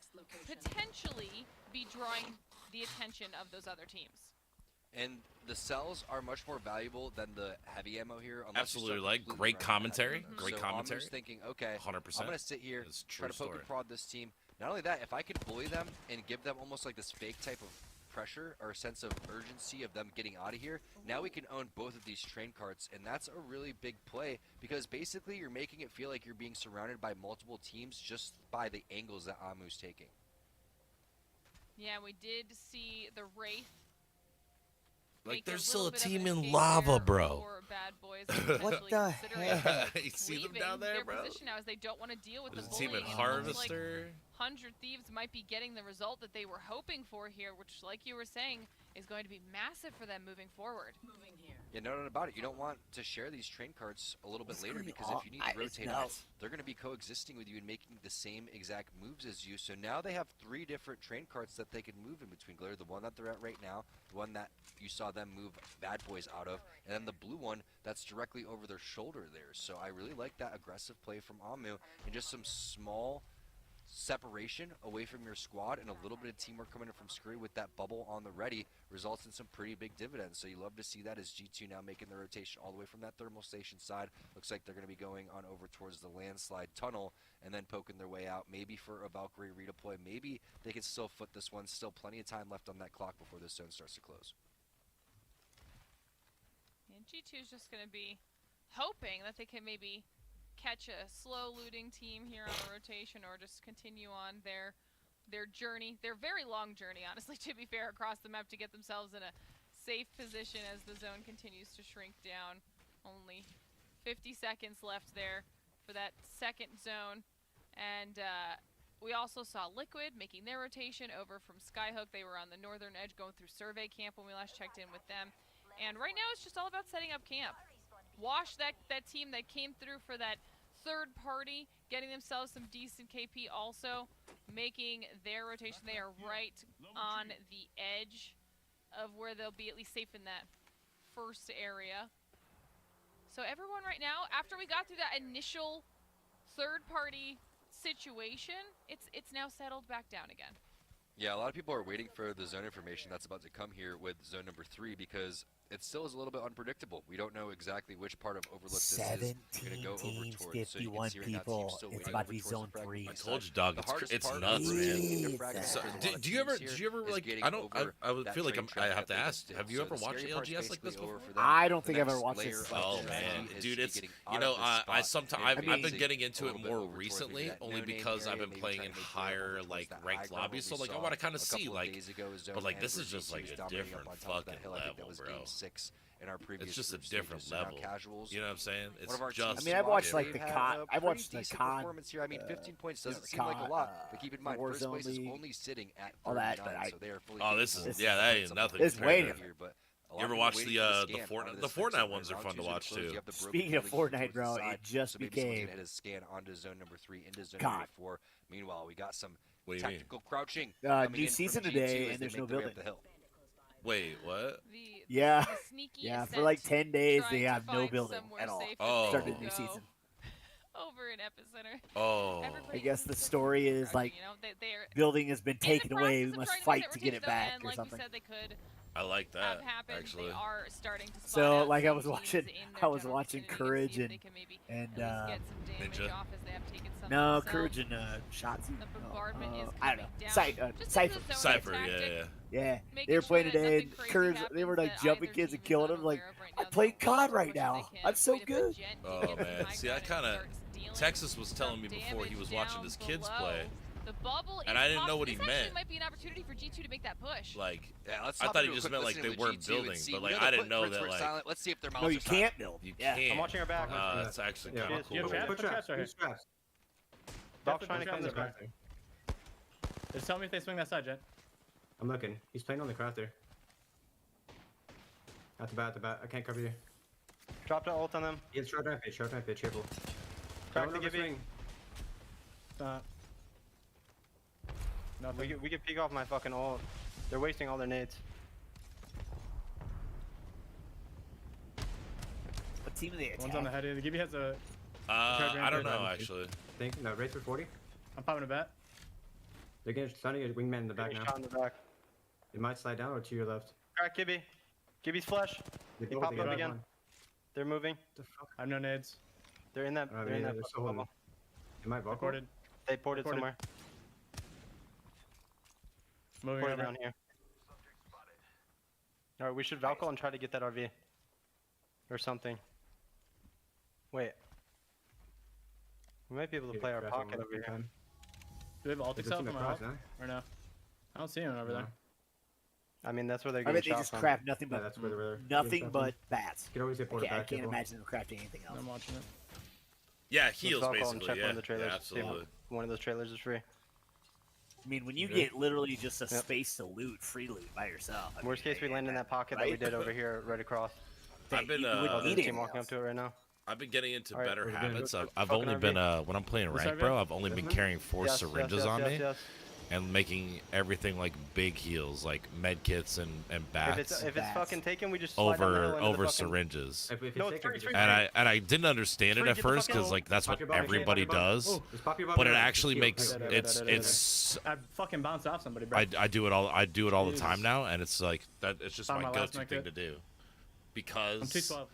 potentially be drawing the attention of those other teams. And the cells are much more valuable than the heavy ammo here. Unless you Absolutely, start like completely great running commentary, out. great So commentary. I'm just thinking, okay, 100%. I'm gonna sit here, It's a try true to poke story. and prod this team. Not only that, if I could bully them and give them almost like this fake type of pressure or a sense of urgency of them getting out of here, now we can own both of these train carts, and that's a really big play because basically you're making it feel like you're being surrounded by multiple teams just by the angles that Amu's taking. Yeah, we did see the Wraith. Like, make there's a still little a bit of team an in escape lava, there bro. for Bad Boys and potentially the considering heck? You see them leaving down there, their bro? position now as they don't want to deal with There's the a team in bullying. It looks like Harvester. 100 Thieves might be getting the result that they were hoping for here, which, like you were saying, is going to be massive for them moving forward. Yeah, no doubt about it. You don't want to share these train carts a little bit later because if you need to rotate out, they're going to be coexisting with you and making the same exact moves as you. So now they have 3 different train carts that they can move in between. Glitter, the one that they're at right now, the one that you saw them move Bad Boys out of, and then the blue one that's directly over their shoulder there. So I really like that aggressive play from Amu and just some small separation away from your squad and a little bit of teamwork coming in from Scurry with that bubble on the ready results in some pretty big dividends. So you love to see that as G2 now making the rotation all the way from that thermal station side. Looks like they're going to be going on over towards the landslide tunnel and then poking their way out, maybe for a Valkyrie redeploy. Maybe they can still foot this one. Still plenty of time left on that clock before this zone starts to close. And G2 is just going to be hoping that they can maybe catch a slow looting team here on a rotation or just continue on their journey, their very long journey, honestly, to be fair, across the map to get themselves in a safe position as the zone continues to shrink down. Only 50 seconds left there for that second zone. And we also saw Liquid making their rotation over from Skyhook. They were on the northern edge going through survey camp when we last checked in with them. And right now it's just all about setting up camp. Wash that team that came through for that third party, getting themselves some decent KP also, making their rotation. They are right on the edge of where they'll be at least safe in that first area. So everyone right now, after we got through that initial third party situation, it's now settled back down again. Yeah, a lot of people are waiting for the zone information that's about to come here with zone number 3 because it still is a little bit unpredictable. We don't know exactly which part of Overlook this is going to go over teams, towards. 51 people. It's about to be zone 3. I told you, dog. It's nuts, man. So, do you ever like? I feel like I have to ask. Have you ever watched LGS like this before? I don't think I've ever watched this. Oh man, dude, it's I've been getting into it more recently, only because I've been playing in higher like ranked lobbies. So like I want to kind of see like, but like this is just like a different fucking level, bro. In our previous it's just a different level. Casuals. You know what I'm saying? It's I mean, I've watched like the con. I've watched the con. Performance here. I mean, 15 points doesn't seem like a lot, but keep in mind, first place is only sitting at 39, so they are fully. Oh, this is that ain't nothing. It's way different. You ever watch the Fortnite? The Fortnite ones are fun to watch too. Speaking of Fortnite, bro, it just became. Had a scan onto zone number 3 into zone number 4. Meanwhile, we got some tactical crouching. New season today, and there's no building. Wait, what? Yeah, for like 10 days they have no building at all. Oh. Started the new season. Over in Epicenter. Oh. I guess the story is like building has been taken away. We must fight to get it back or something. I like that actually. So like I was watching Courage and Ninja. No, Courage and Shotzi. I don't know. Cypher. Yeah. They were playing today, and Courage, they were like jumping kids and killing them. Like, I play COD right now. I'm so good. Oh man, see, I kind of. Texas was telling me before he was watching his kids play. And I didn't know what he meant. Might be an opportunity for G2 to make that push. Like, I thought he just meant like they weren't building, but like I didn't know that like. Let's see if their no, you can't build. You can't. I'm watching our back. That's actually kind of cool. Put traps right here. Doc's trying to come this back. Just tell me if they swing that side, Jet. I'm looking. He's playing on the crafter. At the bat. I can't cover you. Dropped an ult on them. He's short rampage, careful. Crack the Gibby. Nothing. We can peek off my fucking ult. They're wasting all their nades. What team are they attacking? One's on the head. The Gibby has a. I don't know actually. No, race for 40. I'm popping a bat. They're getting starting a wingman in the back now. Shot in the back. It might slide down or to your left. Crack Gibby. Gibby's flush. He popped up again. They're moving. I have no nades. They're in that. They're in that bubble. It might vault. They ported somewhere. Moving around here. Alright, we should Valkyrie and try to get that RV. Or something. Wait. We might be able to play our pocket over here. Do we have ulti cell from our or no? I don't see him over there. I mean, that's where they're getting shot from. I bet they just craft nothing but nothing but bats. You can always get I can't imagine them crafting anything else. I'm watching it. Yeah, heals basically. Check one of the trailers. Yeah, absolutely. One of those trailers is free. I mean, when you get literally just a space to loot, free loot by yourself. Worst case, we land in that pocket that we did over here, right across. I've been there's a team walking up to it right now. I've been getting into All right, better we're good. habits. Good. I've Fucking only RV. been when I'm playing This rank, RV? bro. I've only been carrying 4 Yes, syringes yes, on yes, me. yes. And making everything like big heals, like med kits and bats. If it's fucking taken, we just slide down the hill into over the fucking... syringes. No, it's free. And I didn't understand it at first because like that's what everybody does. But it actually makes it's. I fucking bounced off somebody, bro. I do it all the time now, and it's like that. It's just Found my my last go-to thing to do, I'm because 212.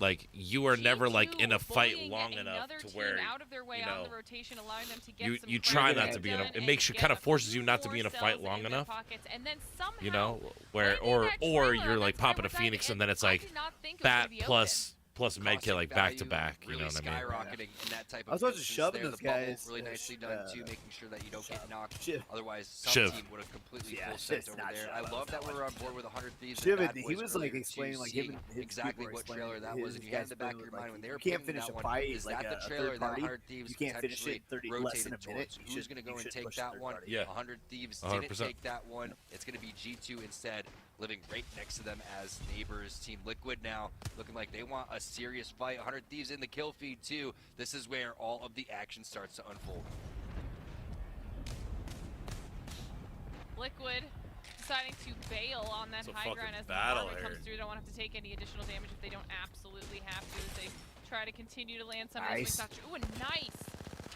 like you are never like in a fight long bullying enough another to team where out of their way you on know the rotation, allowing them to get some you try not crowd to be in a. done It and makes you get kind of a forces you few not to be in more a fight cells long in their enough. pockets, and then somehow You know, where landing that or trailer you're on like that side popping a was phoenix, and then it's I like did not think it was bat gonna be open. plus med kit like back to back. You know what I mean? Skyrocketing in that type of I was about to instance shove there. those The bubble guys. really nicely done too, making sure that you don't get knocked. Shiv. Otherwise, some Shiv. team would have completely Yeah, full sent Shiv's over not there. shove. I That love was that not we're on board with 100 Thieves. Shiv, and Bad he Boys was like earlier, explaining too, like seeing him and his exactly people were what trailer that explaining was, his and you had in the guys back of feel your like mind when they were you can't pinging finish that a one. fight Is like that the a trailer third that party. 100 Thieves You can't finish it potentially in less than a rotated minute. towards? You Who's should going to go and take push that third one? party. Yeah. 100 Thieves 100%. didn't take that one. It's going to be G2 instead, living right next to them as neighbors. Team Liquid now looking like they want a serious fight. 100 Thieves in the kill feed too. This is where all of the action starts to unfold. Liquid deciding to bail on that It's a high fucking ground as the battle bombardment comes here. through. They don't want to have to take any additional damage if they don't absolutely have to, as they try to continue to land some of those Nice. wings. Ooh, a nice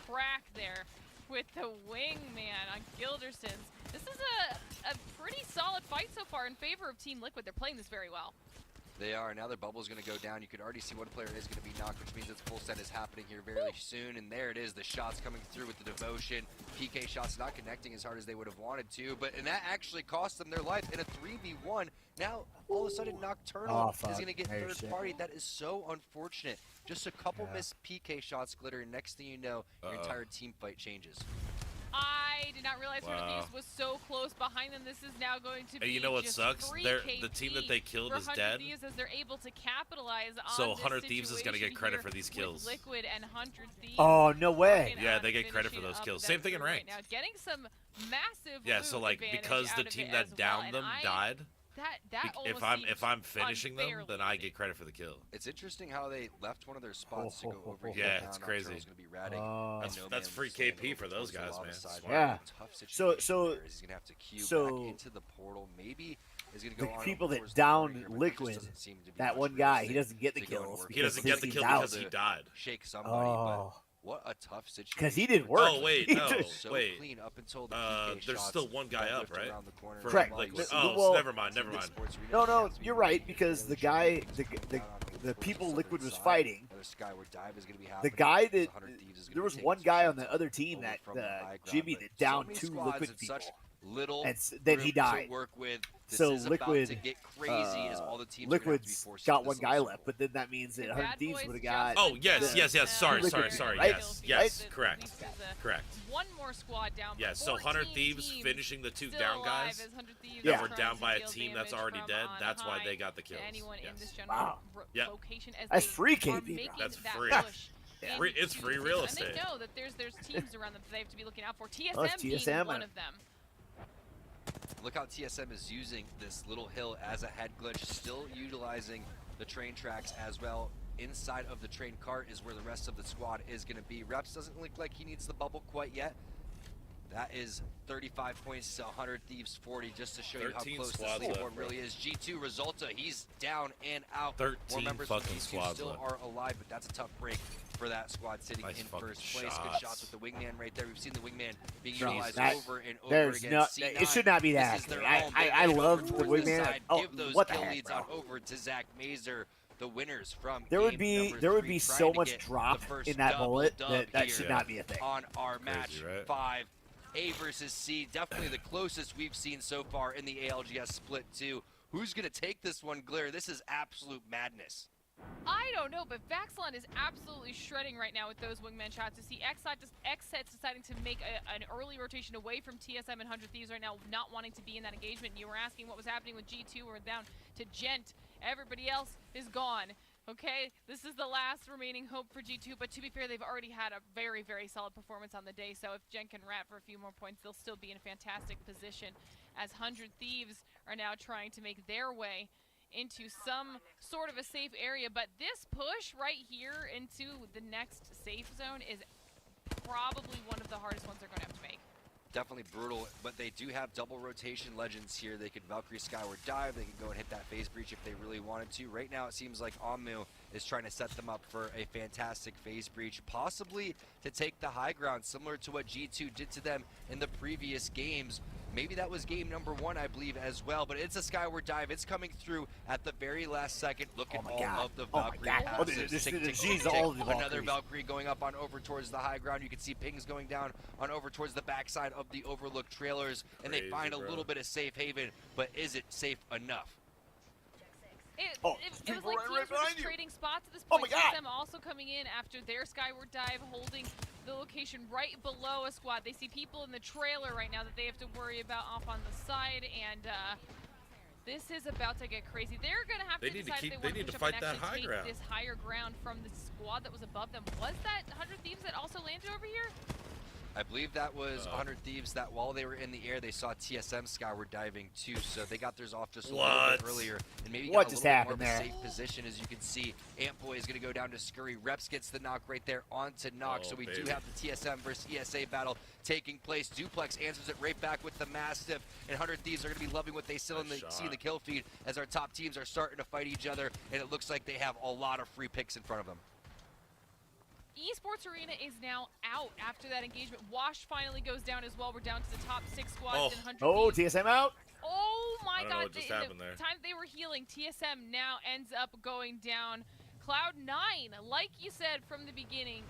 crack there with the wingman on Gildersons. This is a pretty solid fight so far in favor of Team Liquid. They're playing this very well. They are. Now their bubble's going to go down. You could already see one player is going to be knocked, which means its full set is happening here very soon. And there it is. The shots coming through with the devotion. PK shots not connecting as hard as they would have wanted to. And that actually cost them their life in a 3v1. Now, all of a sudden, Nocturnal is going to get third party. That is so unfortunate. Just a couple missed PK shots, Glitter, and next thing you know, your entire team fight changes. I did not realize Hundred Wow. Thieves was so close behind them. This is now going to be Hey, you know what just sucks? free The team that they killed for is 100 dead. Thieves as they're able to capitalize on So this 100 Thieves is gonna get situation credit here for these with kills. Liquid and 100 Thieves. Oh, no way. working Yeah, on they get credit for finishing those up kills. that Same thing in crew right ranked. now, getting some massive Yeah, loot so like advantage because the out of team it that as downed well, them and died. that If almost I'm seems finishing them, then unfairly I easy. get credit for the kill. It's interesting how they left one of their spots to go over here. Yeah, Now it's crazy. Nocturnal's gonna be ratting. That's free KP for those guys, man. Yeah. Tough So situation he's gonna have to queue back into the portal. Maybe is gonna go the on people over that towards the corner downed here, but there just Liquid, doesn't seem to be that much one real guy, estate he doesn't get the to go and kills. work He doesn't with. get the He's kill able because to he died. Shake somebody, Oh. but what a tough situation. Because he didn't for work. Oh wait, He no, just- so wait. clean up until the PK There's shots still one guy that up, whipped right? around the corner. For, Correct. like, The- oh, well- never mind. No, you're right, because the guy, the people Liquid was fighting, the guy that, there was one guy on the other team that, Jimmy, that downed two Liquid people. Little And then he died. to work with. This So is about Liquid, to get crazy as all the teams are gonna have to be Liquid's forced got into one this guy little left, but then that means that The 100 Bad Thieves Boys would have got. Oh yes, yes, yes. Sorry, Liquid, sorry. right? Yes, Right? correct, correct. One more squad down. Yeah, but so 100 14 Thieves teams finishing the two still down alive guys as 100 Thieves that are were trying down to by a deal team that's damage already from dead. on That's why high they got the to kills. anyone in Yes. this general Wow. Yep. location as That's they free are KP, making That's that free. push Yeah. into It's free the real teams. And estate. they know that there's teams around them that they have to be looking out for. TSM, Oh, it's being TSM, one man. of them. Look how TSM is using this little hill as a head glitch, still utilizing the train tracks as well. Inside of the train cart is where the rest of the squad is going to be. Reps doesn't look like he needs the bubble quite yet. That is 35 points to 100 Thieves 40, just to show you how 13 close this squads leaderboard left, bro. really is. G2 Resulta, he's down and out. 13 More members fucking of G2 squads still left. are alive, but that's a tough break for that squad sitting Nice in fucking first place. Good shots. shots with the wingman right there. We've seen the wingman being No, utilized that- over and over there's again. no, C9, it should not be that this is their accurate. home. I They love over the towards wingman. side, Oh, give those what the kill heck, leads bro? on over to Zach Mazer, the winners from There would game be number 3, so trying to much get drop the first in that double bullet dub that here should not be a thing. on our Crazy, match right? 5. A versus C, definitely the closest we've seen so far in the ALGS split 2. Who's going to take this one, Glitter? This is absolute madness. I don't know, but Vaxilon is absolutely shredding right now with those wingman shots. You see Xsets deciding to make an early rotation away from TSM and 100 Thieves right now, not wanting to be in that engagement. You were asking what was happening with G2. We're down to Gent. Everybody else is gone. Okay, this is the last remaining hope for G2, but to be fair, they've already had a very, very solid performance on the day, so if Jen can rat for a few more points, they'll still be in a fantastic position, as 100 Thieves are now trying to make their way into some sort of a safe area, but this push right here into the next safe zone is probably one of the hardest ones they're going to have to make. Definitely brutal, but they do have double rotation legends here. They could Valkyrie Skyward Dive, they can go and hit that phase breach if they really wanted to. Right now it seems like Amu is trying to set them up for a fantastic phase breach, possibly to take the high ground, similar to what G2 did to them in the previous games. Maybe that was game number 1, I believe, as well, but it's a Skyward Dive. It's coming through at the very last second. Look at all of the Valkyrie passes. Another Valkyrie going up on over towards the high ground. You can see pings going down on over towards the backside of the overlooked trailers, and they find a little bit of safe haven, but is it safe enough? It was like teams were just trading spots at this point. TSM also coming in after their Skyward Dive, holding the location right below a squad. They see people in the trailer right now that they have to worry about off on the side, and this is about to get crazy. They're going to have to decide if they want to push up and actually take this higher ground from the squad that was above them. Was that 100 Thieves that also landed over here? I believe that was 100 Thieves that while they were in the air, they saw TSM Skyward Diving too, so they got theirs off just a little bit earlier and maybe got a little bit more of a safe position. As you can see, Antboy is going to go down to Scurry. Reps gets the knock right there onto Nox, so we do have the TSM versus ESA battle taking place. Duplex answers it right back with the Mastiff, and 100 Thieves are going to be loving what they see in the kill feed as our top teams are starting to fight each other, and it looks like they have a lot of free picks in front of them. Esports Arena is now out after that engagement. Wash finally goes down as well. We're down to the top 6 squads in 100 Thieves. TSM out. Oh my god, what just happened there. The time they were healing, TSM now ends up going down. Cloud9, like you said from the beginning,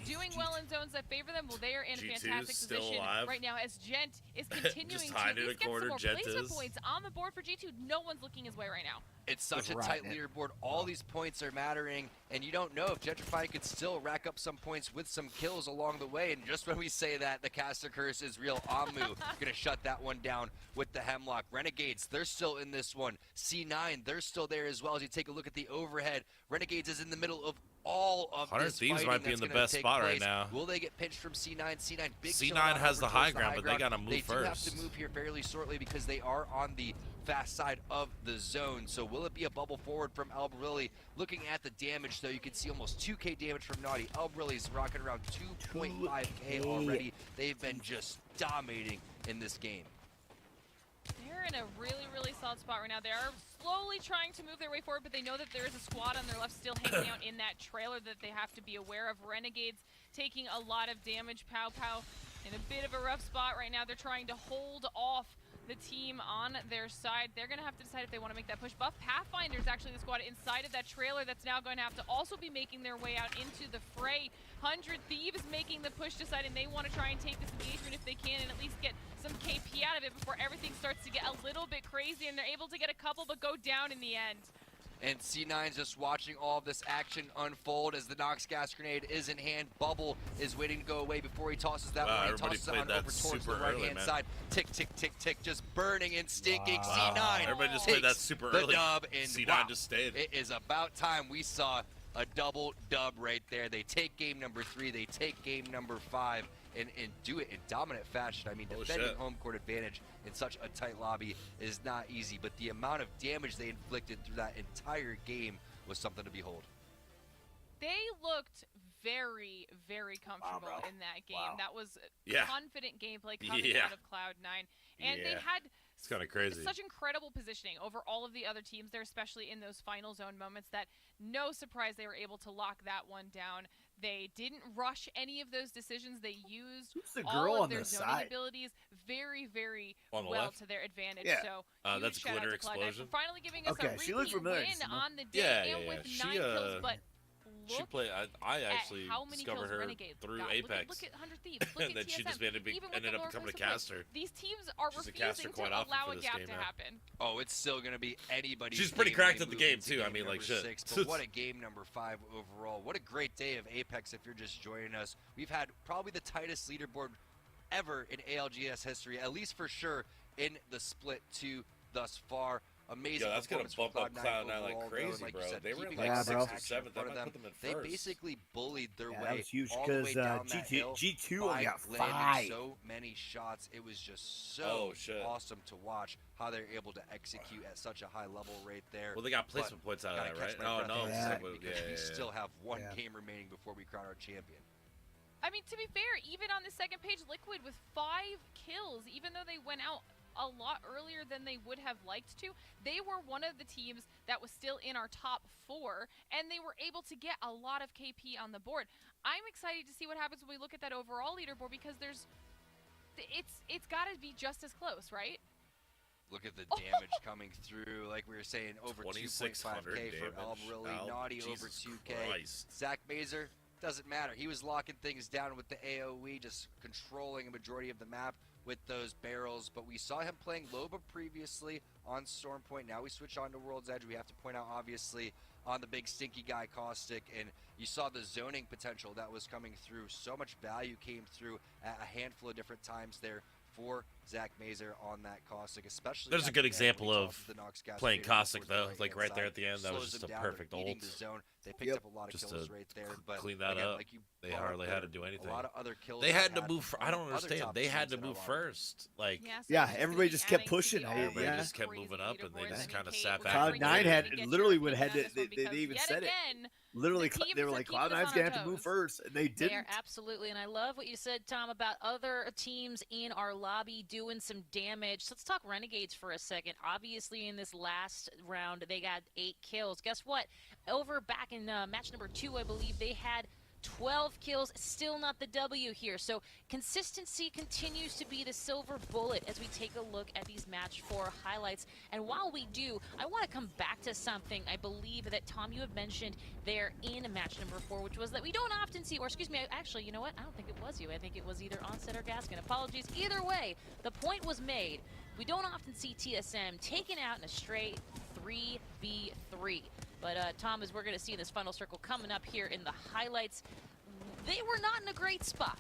doing well in zones that favor them. Well, they are in a fantastic position right now as Gent is continuing to at least get some more placement points on the board for G2. No one's looking his way right now. It's such a tight leaderboard. All these points are mattering, and you don't know if Gentrify could still rack up some points with some kills along the way. And just when we say that, the caster curse is real. Amu gonna shut that one down with the Hemlock. Renegades, they're still in this one. C9, they're still there as well. As you take a look at the overhead, Renegades is in the middle of all of 100 this Thieves might be in the best spot right now. Will they get pinched from C9? C9 big C9 has the high ground, but they gotta move first. They do have to move here fairly shortly because they are on the fast side of the zone. So will it be a bubble forward from Albarilli? Looking at the damage, though, you can see almost 2k damage from Naughty. Albarilli's rocking around 2.5k already. They've been just dominating in this game. They're in a really, really solid spot right now. They are slowly trying to move their way forward, but they know that there is a squad on their left still hanging out in that trailer that they have to be aware of. Renegades taking a lot of damage. Pow Pow in a bit of a rough spot right now. They're trying to hold off the team on their side. They're going to have to decide if they want to make that push. Buff Pathfinder's actually the squad inside of that trailer that's now going to have to also be making their way out into the fray. 100 Thieves making the push, deciding they want to try and take this engagement if they can and at least get some KP out of it before everything starts to get a little bit crazy, and they're able to get a couple but go down in the end. And C9's just watching all of this action unfold as the Nox gas grenade is in hand. Bubble is waiting to go away before he tosses that one. He tosses it on over towards the right-hand side. Tick, tick, tick, tick, just burning and stinking. C9 Everybody just played that super early. The dub, and C9 just stayed. It is about time we saw a double dub right there. They take game number 3, they take game number 5, and do it in dominant fashion. I mean, defending home court advantage in such a tight lobby is not easy, but the amount of damage they inflicted through that entire game was something to behold. They looked very, very comfortable in that game. That was confident gameplay coming out of Cloud9. And they had it's kind of crazy. Such incredible positioning over all of the other teams there, especially in those final zone moments, that no surprise they were able to lock that one down. They didn't rush any of those decisions. They used all of their zoning abilities very, very well to their advantage. So that's Glitter Explosion. For finally giving us a repeat win on the day and with 9 kills, but she played. I actually how many discovered her through Apex. Look at 100 Thieves. Look and then at she TSM. just ended up becoming a caster. These teams are refusing to allow a gap to happen. Oh, it's still going to be anybody's. She's pretty cracked at the game too. I mean, like shit. 6, but what a game number 5 overall. What a great day of Apex if you're just joining us. We've had probably the tightest leaderboard ever in ALGS history, at least for sure in the split 2 thus far. Amazing. Yo, that's gonna performance bump from up Cloud9 overall, like though, crazy, and like bro. you said, They were in keeping like the 6th or Hawks 7th. in That front of might them. put them in They first. basically bullied their Yeah, way that was huge all the way because down that hill G2 by only got landing 5. so many shots. It was just so awesome to watch how they're able to execute at such a high level right there. Well, they got placement points out of Gotta that, right? catch my breath for a Yeah. second because we still have one game remaining before we crown our champion. I mean, to be fair, even on the second page, Liquid with 5 kills, even though they went out a lot earlier than they would have liked to, they were one of the teams that was still in our top 4, and they were able to get a lot of KP on the board. I'm excited to see what happens when we look at that overall leaderboard, because it's got to be just as close, right? Look at the damage coming through. Like we were saying, over 2.5K for Albrili, Naughty over 2K. Zach Mazer, doesn't matter. He was locking things down with the AoE, just controlling a majority of the map with those barrels. But we saw him playing Loba previously on Storm Point. Now we switch on to World's Edge. We have to point out, obviously, on the big stinky guy Caustic, and you saw the zoning potential that was coming through. So much value came through at a handful of different times there for Zach Mazer on that Caustic, especially. There's a good example of playing Caustic, though. Like right there at the end, that was just a perfect ult. They picked up a lot of Just kills to right there, but clean that again, up. like you They hardly had to do anything. A lot of other kills they had that to move. I don't understand. They had to move first. Like everybody just kept pushing. Everybody just kept moving up, and they just kind of sat back. Cloud9 had literally would have had to. They even said it. Literally, they were like, Cloud9's gonna have to move first, and they didn't. They are absolutely, and I love what you said, Tom, about other teams in our lobby doing some damage. So let's talk Renegades for a second. Obviously, in this last round, they got 8 kills. Guess what? Over back in match number 2, I believe they had 12 kills, still not the W here. So consistency continues to be the silver bullet as we take a look at these match 4 highlights. And while we do, I want to come back to something I believe that, Tom, you have mentioned there in match number 4, which was that we don't often see, or excuse me, actually, you know what? I don't think it was you. I think it was either Onset or Gaskin. Apologies. Either way, the point was made. We don't often see TSM taken out in a straight 3v3. But Tom, as we're going to see in this final circle coming up here in the highlights, they were not in a great spot.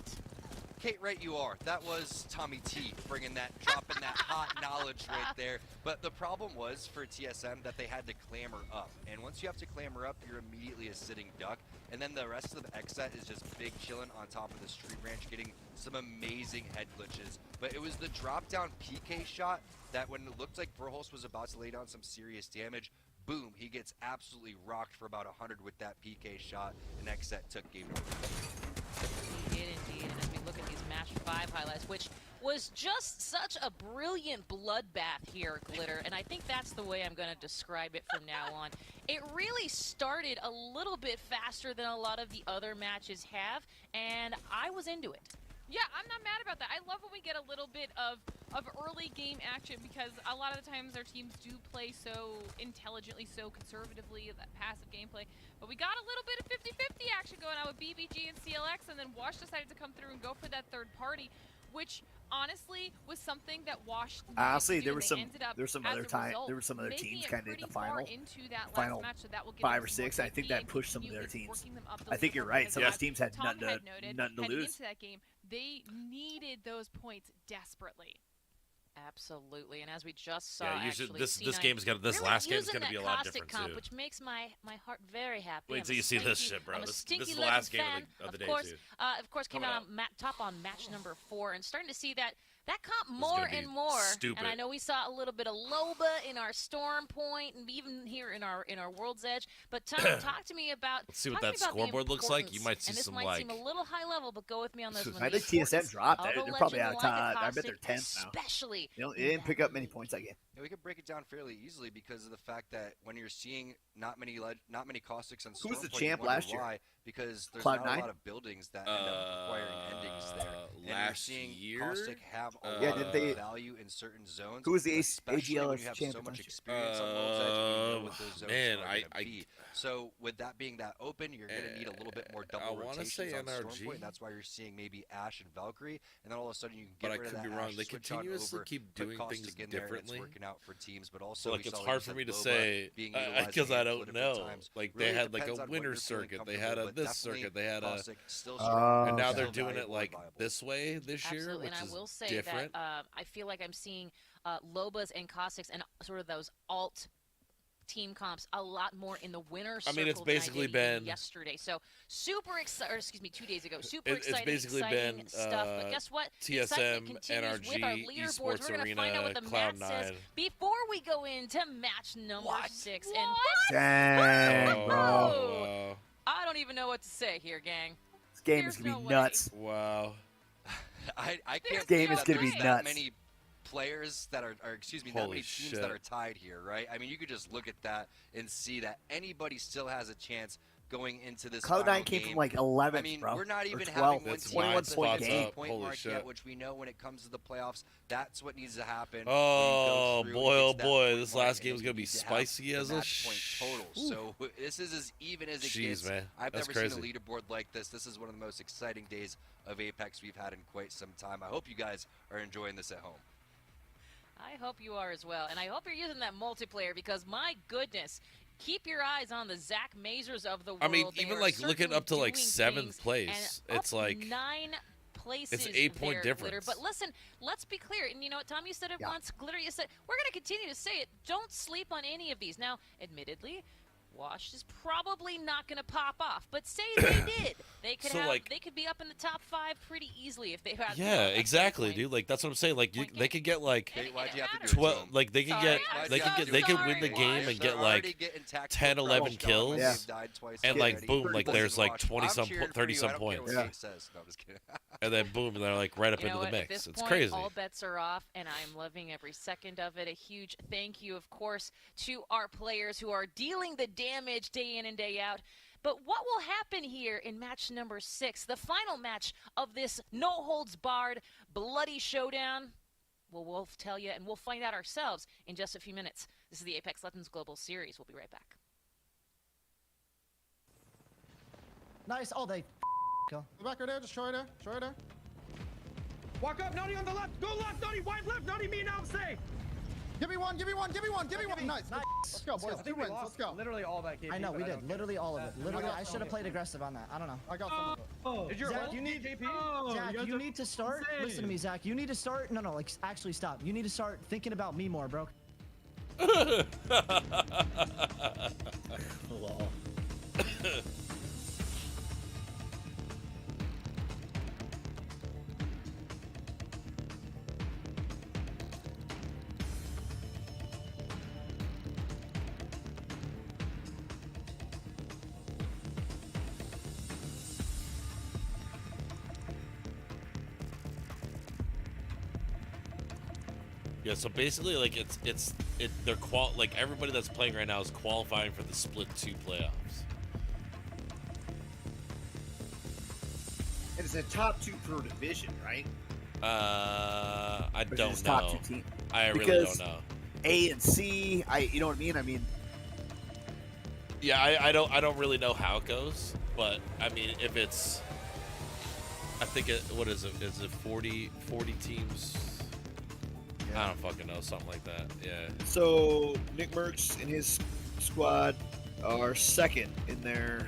Kate, right you are. That was Tommy T dropping that hot knowledge right there. But the problem was for TSM that they had to clamber up. And once you have to clamber up, you're immediately a sitting duck. And then the rest of the Xset is just big chilling on top of the street branch, getting some amazing head glitches. But it was the drop down PK shot that when it looked like Verholst was about to lay down some serious damage, boom, he gets absolutely rocked for about 100 with that PK shot, and Xset took game over. He did indeed, and as we look at these match 5 highlights, which was just such a brilliant bloodbath here, Glitter, and I think that's the way I'm going to describe it from now on. It really started a little bit faster than a lot of the other matches have, and I was into it. Yeah, I'm not mad about that. I love when we get a little bit of early game action, because a lot of the times our teams do play so intelligently, so conservatively, that passive gameplay. But we got a little bit of 50-50 action going on with BBG and CLX, and then Wash decided to come through and go for that third party, which honestly was something that Wash honestly there were some other teams kind of in the final match, so that will 5 or 6. I think that pushed some of their teams. I think you're right. Some of those teams had nothing to lose. Into that game, they needed those points desperately. Absolutely, and as we just saw, this game's gonna last game's gonna be a lot different comp, too. Which makes my heart very happy. Wait till you see this shit, bro. This is the last game of the day too. Of course, came out on top on match number 4, and starting to see that comp more and more. Stupid. And I know we saw a little bit of Loba in our Storm Point, and even here in our World's Edge. But Tom, talk to me about. Let's see what that scoreboard looks like. You might see and this some might seem a little high level, but go with me on this one. I think TSM dropped. They're probably out of top. I bet they're 10th now. Especially. They didn't pick up many points that game. Yeah, we could break it down fairly easily because of the fact that when you're seeing not many Caustics on Storm Who was the Point, champ last year? Why? Because there's Cloud9? not a lot of buildings that end up requiring endings there. And Last you're seeing year? Caustic have a lot of value in certain zones. Who was the especially when AGLS you have champ so much last year? experience on World's Edge, and you know what those zones man, are gonna be. So with that being that open, you're going to need a little bit more double rotations on Storm Point. That's why you're seeing maybe Ashe and Valkyrie, and then all of a sudden you can get rid of that Ashe, They switch on continuously over keep put doing Caustic things in there, and differently. it's working out for teams, but also So like we it's saw, hard you for me said, to Loba say being utilized because a I handful don't of different know. times. Like Really they had like depends a on when winter you're feeling circuit, they comfortable, had a but this definitely circuit, they had a, Caustic still strong, and now they're still doing it valuable like and viable. this way this year, Absolutely, which and I is will say different. that I feel like I'm seeing Lobas and Caustics and sort of those alt team comps a lot more in the winner circle. I mean, it's than I basically did even been yesterday. So super excited, or excuse me, 2 days ago. Super it's exciting, basically exciting been stuff. But guess what? The excitement TSM, continues with our NRG, leaderboards. Esports We're going to find out what the Arena, match says Cloud9. before we go into match number 6. And Dang, Oh, bro. wow. I don't even know what to say here, gang. This game There's is gonna no be way. nuts. Wow. I can't This believe game is that gonna be there's nuts. that many players that are, or excuse me, that Holy many teams shit. that are tied here, right? I mean, you could just look at that and see that anybody still has a chance going into this final Cloud9 came game. from like 11th, I mean, bro. we're not or even 12th. having one That's team 9 that's point at game. the point Holy mark shit. yet, which we know when it comes to the playoffs, that's what needs to happen. Oh, when you go through boy, and oh get to that boy, point this mark, last and game's then gonna you be need to have spicy the as a match point total. Ooh. So this is as even as it Jeez, gets. man. I've That's never crazy. seen a leaderboard like this. This is one of the most exciting days of Apex we've had in quite some time. I hope you guys are enjoying this at home. I hope you are as well. And I hope you're using that multiplayer because, my goodness, keep your eyes on the Zach Mazers of the world. I mean, They even are like looking certainly up to like doing 7th things, place, and it's up like 9 places. it's an 8-point there, Glitter. difference. But listen, let's be clear. And you know what, Tom, you said it Yeah. once. Glitter, you said, we're going to continue to say it. Don't sleep on any of these. Now, admittedly, Wash is probably not going to pop off, but say they did, they could So, have, like- they could be up in the top 5 pretty easily if they had. yeah, a exactly, point. dude. Like that's what I'm saying. Like they could get like Hey, why'd you have to do it 12, to 'em? like they could Sorry, get I'm they could so get they could win the sorry. game and They're get already like getting tactical 10, 11 trouble. kills. They've Yeah. died twice and like already. boom, like Listen, there's like Watch, 20 I'm some cheering for 30 you. I some don't care points, what Yeah. Kate says. No, I'm just kidding. and then boom, and they're like right up You into know the what? At mix. this It's point, crazy. all bets are off, and I'm loving every second of it. A huge thank you, of course, to our players who are dealing the damage day in and day out. But what will happen here in match number 6, the final match of this no-holds-barred bloody showdown? Well, we'll tell you, and we'll find out ourselves in just a few minutes. This is the Apex Legends Global Series. We'll be right back. Nice. Oh, they kill. Go back right there. Just try there. Try there. Walk up, Noni on the left. Go left, Noni. Wide left, Noni. Me now. Stay. Give me one. Give me one. Give me one. Give me one. Nice. Nice. Let's go, boys. I think 2 we wins. lost Let's go. literally all that KP. I know, but we I did. don't Literally all of it. Literally, got I should some have of played it. aggressive on that. I don't know. I got some of it. care. Is your Zach, ult you need- KP? Zach, guys you are need to start. insane. Listen to me, Zach. You need to start. No, like actually stop. You need to start thinking about me more, bro. Lol. Yeah, so basically, like they're like everybody that's playing right now is qualifying for the Split 2 playoffs. And it's a top 2 per division, right? I Or is it don't just know. top 2 team? I really Because don't know. A and C, you know what I mean? I mean, Yeah, I don't really know how it goes, but I mean, if it's, I think what is it? Is it 40 teams? I don't fucking know, something like that. Yeah. so Nick Merckx and his squad are second in their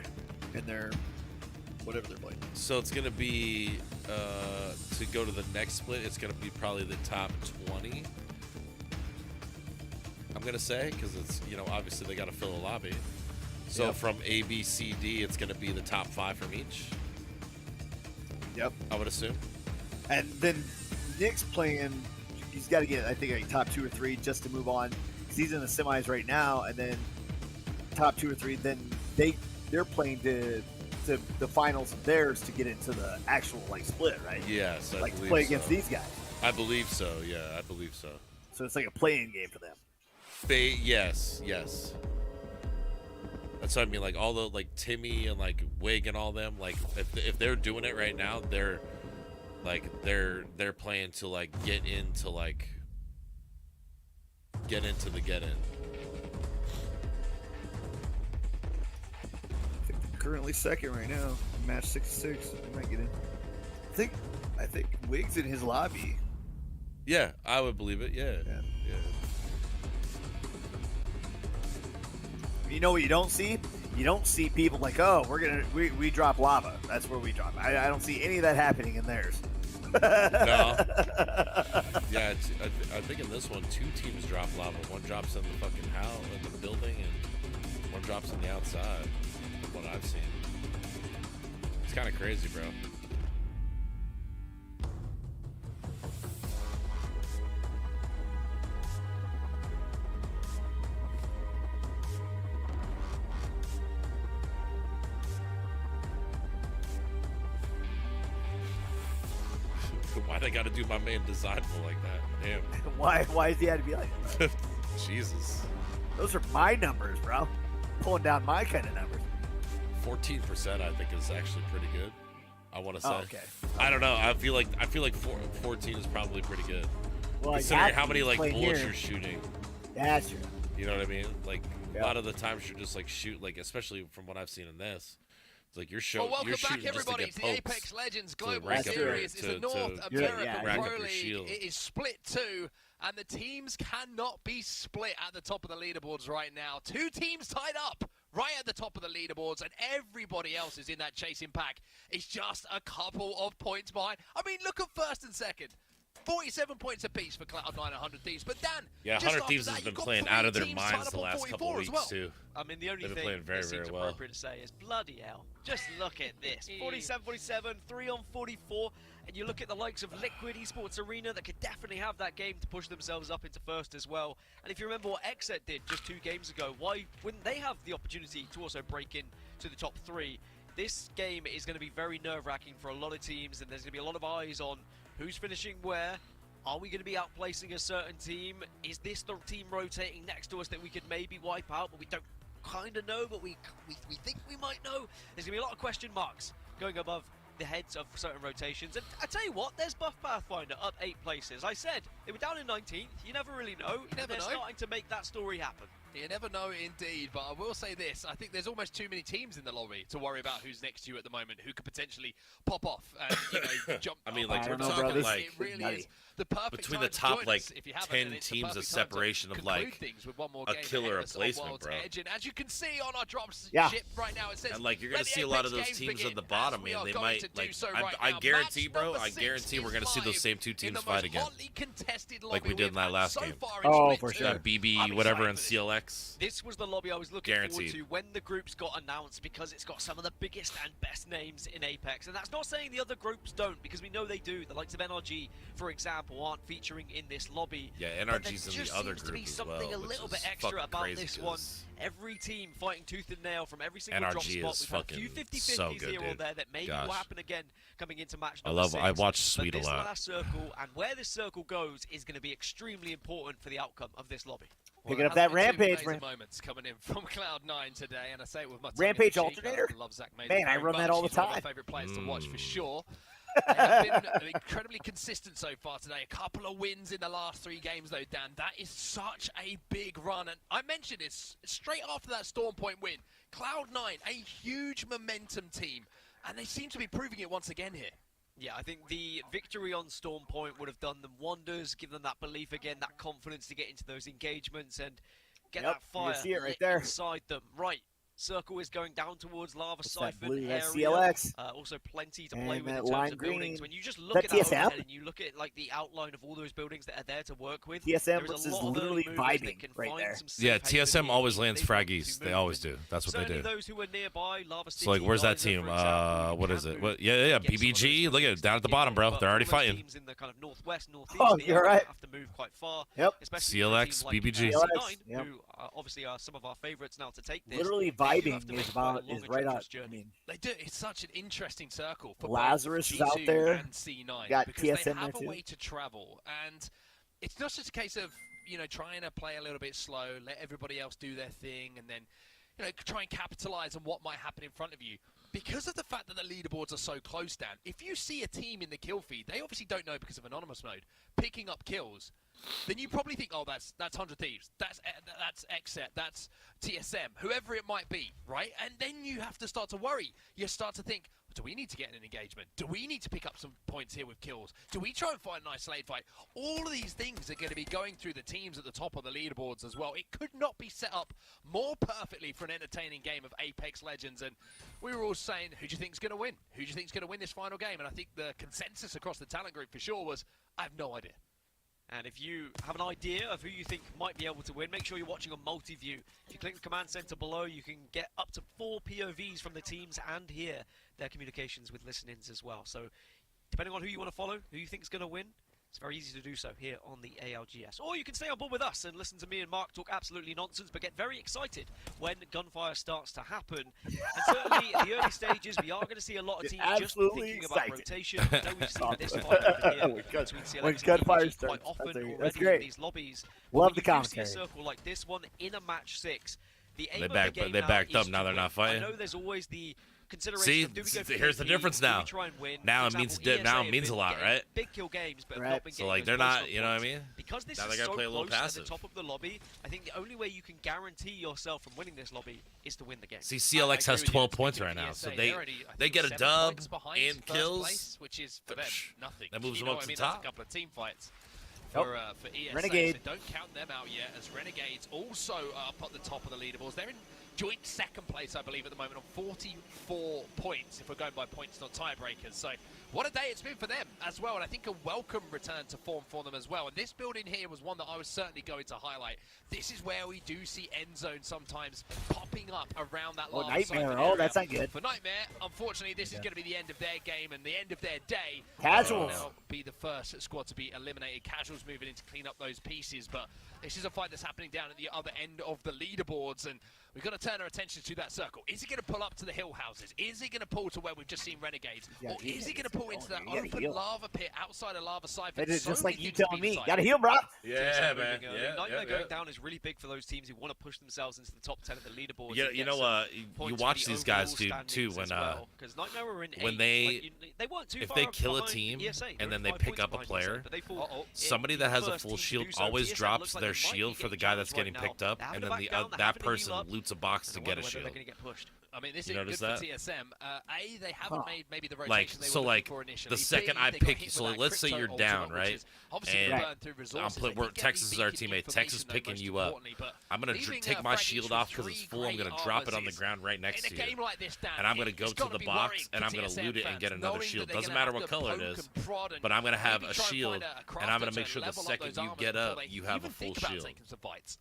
whatever they're playing. So it's gonna be to go to the next split. It's gonna be probably the top 20. I'm gonna say because it's obviously they gotta fill a lobby. So Yep. from A, B, C, D, it's gonna be the top 5 from each. Yep. I would assume. And then Nick's playing. He's got to get, I think, a top 2 or 3 just to move on. 'Cause he's in the semis right now, and then top 2 or 3. Then they're playing to the finals of theirs to get into the actual split, right? Yes, I like to believe play so. against these guys. I believe so. Yeah, I believe so. So it's like a playing game for them. Yes. That's what I mean. Like all the Timmy and Wig and all them. Like if they're doing it right now, they're playing to get into the get in. Currently second right now, match 6-6. They might get in. I think Wig's in his lobby. Yeah, I would believe it. Yeah. You know what you don't see? You don't see people like, oh, we drop lava. That's where we drop. I don't see any of that happening in theirs. No. Yeah, I think in this one, 2 teams drop lava. One drops in the fucking house, in the building, and one drops on the outside. From what I've seen. It's kind of crazy, bro. Why they gotta do my main design for like that? Damn. Why is he had to be like that? Jesus. Those are my numbers, bro. Pulling down my kind of numbers. 14%, I think, is actually pretty good. I want to say. Oh, okay. I don't know. I feel like 14 is probably pretty good. Well, considering how many like bullets here. you're shooting. That's true. You know what I mean? Like a lot of the times you're just like shoot, like especially from what I've seen in this. It's like you're shooting. Well, welcome back, just everybody, to to get the pokes Apex Legends to Global rank up Series. It's the North American rack up Pro your League. shield. It is split 2, and the teams cannot be split at the top of the leaderboards right now. 2 teams tied up right at the top of the leaderboards, and everybody else is in that chasing pack. It's just a couple of points behind. I mean, look at first and second. 47 points apiece for Cloud9 and 100 Thieves. But Dan, yeah, 100 Thieves has been playing out of their minds the last couple of weeks too. I mean, the only They've been thing playing very, that seems very well. appropriate to say is bloody hell. Just look at this: 47-47, 3-on-44, and you look at the likes of Liquid Esports Arena that could definitely have that game to push themselves up into first as well. And if you remember what Exet did just 2 games ago, why wouldn't they have the opportunity to also break in to the top 3? This game is going to be very nerve-wracking for a lot of teams, and there's going to be a lot of eyes on who's finishing where. Are we going to be outplacing a certain team? Is this the team rotating next to us that we could maybe wipe out, but we don't kind of know, but we think we might know? There's going to be a lot of question marks going above the heads of certain rotations. And I tell you what, there's Buff Pathfinder up 8 places. I said, they were down in 19th. You never really know. They're starting to make that story happen. You never know indeed, but I will say this. I think there's almost too many teams in the lobby to worry about who's next to you at the moment, who could potentially pop off and, jump. I mean, like, I we're don't know, bro, talking this like it really is the perfect between time the top to join like us if you haven't, 10 and it's the teams of perfect time to separation of conclude like things with one more a game killer ahead of us on replacement, World's bro. Edge. And as you can see on our drops Yeah. ship right now, it says And like you're let gonna the see a lot of Apex those games teams begin, at the bottom, as we man. are They going might to do like. so right I now. guarantee, Match bro. number I 6 guarantee we're gonna is see those live same 2 in teams the fight most again, hotly contested like lobby we did in we've that had last so game. far in Oh, Split for 2. sure. That BB, I'm whatever, excited and for this. CLX. This was the lobby I was looking Guaranteed. forward to when the groups got announced, because it's got some of the biggest and best names in Apex. And that's not saying the other groups don't, because we know they do. The likes of NRG, for example, aren't featuring in this lobby. Yeah, But there NRG's in just the other seems to be group as something well, a which little is bit extra fucking about crazy this one. 'cause Every team fighting tooth and nail from every single drop NRG spot. is We've had a few fucking 50-50s so good, here or dude. there that maybe Gosh. will happen again coming into match I number love. 6. I watch Sweet But a this lot. last circle and where this circle goes is going to be extremely important for the outcome of this lobby. Picking up that rampage, man. Moments coming in from Cloud9 today, and I say it with my tongue Rampage in the cheek. alternator? I love Zach Mason Man, I very run that much. all the He's one of time. my favorite players to watch for sure. They have been incredibly consistent so far today. A couple of wins in the last 3 games, though, Dan. That is such a big run. And I mentioned this straight after that Storm Point win. Cloud9, a huge momentum team, and they seem to be proving it once again here. Yeah, I think the victory on Storm Point would have done them wonders, give them that belief again, that confidence to get into those engagements and get Yep, that you fire can see it right lit there. inside them. Right. Circle is going down towards Lava That's that Siphon blue, area. that's CLX. Also plenty to play And with in that terms lime of green. buildings. When you just look That at that TSM? overhead and you look at like the outline of all those buildings that are there to work with, TSM there is versus a lot of literally early movers that vibing can right find there. some safe Yeah, haven TSM here always if lands they want frag to east. They move always with. do. That's what they Certainly do. those who are nearby, Lava So like, City, where's that Liza, team? for example, What can is it? move What? Yeah. get some of those BBG. Look at it down at the in bottom, bro. but They're already all those fighting. Teams in the kind of northwest, northeast, Oh, the you're area right. have to move quite far. Yep. Especially for a CLX, team like, BBG. C9, Yep. who obviously are some of our favorites now to take this. Literally They do have vibing to make is quite a about long is and right on. treacherous I journey. mean, They do. It's such an interesting circle for Lazarus both is out G2 there. and C9 Got because TSM they there have a too. way to travel, and it's not just a case of trying to play a little bit slow, let everybody else do their thing, and then try and capitalize on what might happen in front of you. Because of the fact that the leaderboards are so close, Dan, if you see a team in the kill feed, they obviously don't know because of anonymous mode, picking up kills, then you probably think, oh, that's 100 Thieves, that's Exet, that's TSM, whoever it might be, right? And then you have to start to worry. You start to think, do we need to get an engagement? Do we need to pick up some points here with kills? Do we try and find a nice late fight? All of these things are going to be going through the teams at the top of the leaderboards as well. It could not be set up more perfectly for an entertaining game of Apex Legends. And we were all saying, who do you think's going to win? Who do you think's going to win this final game? And I think the consensus across the talent group for sure was, I have no idea. And if you have an idea of who you think might be able to win, make sure you're watching on multi-view. If you click the command center below, you can get up to 4 POVs from the teams and hear their communications with listen-ins as well. So depending on who you want to follow, who you think is going to win, it's very easy to do so here on the ALGS. Or you can stay on board with us and listen to me and Mark talk absolutely nonsense, but get very excited when gunfire starts to happen. And certainly in the early stages, we are going to see a lot of teams just thinking about rotation. I know we've seen this fight over here between CLX and gunfire DBG quite often that's already great. in these lobbies. Love But the when you do commentary. see a circle like this one in a match 6, the aim They of backed- the game they now backed up, is now to they're not win. fighting. I know there's always the consideration See, of do we go for here's the KP, difference do we now. try and win? Now For it means example, now ESA it means have a lot, been right? Big kill games, but have Right. not been So getting like those they're close not, up you know what I points. mean? Because this Now is they gotta so play a little close passive. at the top of the lobby, I think the only way you can guarantee yourself from winning this lobby is to win the game. See, CLX has 12 points right now, so they get a dub and kills. Place, which is for them nothing. That moves You them know up what to I mean? the top. That's a couple of team fights. Nope. For ESA, Renegade. so don't count them out yet, as Renegades also up at the top of the leaderboards. They're in joint second place, I believe, at the moment on 44 points, if we're going by points, not tiebreakers. So what a day it's been for them as well, and I think a welcome return to form for them as well. And this building here was one that I was certainly going to highlight. This is where we do see end zone sometimes popping up around that Oh, lava Nightmare. siphon Oh, area. that's not good. For Nightmare, unfortunately, this is going to be the end of their game and the end of their day. Casuals. They'll now be the first squad to be eliminated. Casuals moving in to clean up those pieces, but this is a fight that's happening down at the other end of the leaderboards, and we've got to turn our attention to that circle. Is it going to pull up to the hill houses? Is it going to pull to where we've just seen Renegades? Yeah, Or is it going to pull into that You gotta open heal. lava pit outside of Lava Siphon? That is So just many like you things to telling be me. decided. Gotta heal, bro. Yeah, man. Nightmare going down is really big for those teams who want to push themselves into the top 10 of the leaderboard. Yeah, you know, you watch these guys too when Nightmare were in when 8th, they like, they weren't too if far they kill a behind team ESA. They and were then they 5 pick points up a behind player, ESA, but they fall somebody in that has the a first full team to shield do so. always TSM drops looks like their they might shield be for the getting guy that's challenged getting right picked now. up, They're having and to then back down, they're that having to heal person up. loots a box to I get a wonder whether shield. they're going to get pushed. I mean, this You is good notice for that? TSM. They haven't made maybe the rotation Like, they so were like looking for initially. the second B, I they got pick hit you, with so that let's say crypto you're ultimate, down, which right? is obviously And gonna burn through resources. They we're did get Texas the is our beacon teammate. Texas information, though, picking most you up. importantly, but I'm gonna leaving, take my fragments shield with off because it's 3 full. I'm gonna great drop it on armors the ground right next in to a you, game like this, Dan, and I'm gonna it's go to gotta the be box worrying and for I'm gonna TSM loot it and fans, get another knowing shield. that they're Doesn't gonna matter have what to color it poke is, and prod and but I'm gonna have maybe a try and shield, find a and I'm gonna crafter make to sure the level up second those you armors get before up, they you have a even full think about shield. taking some fights.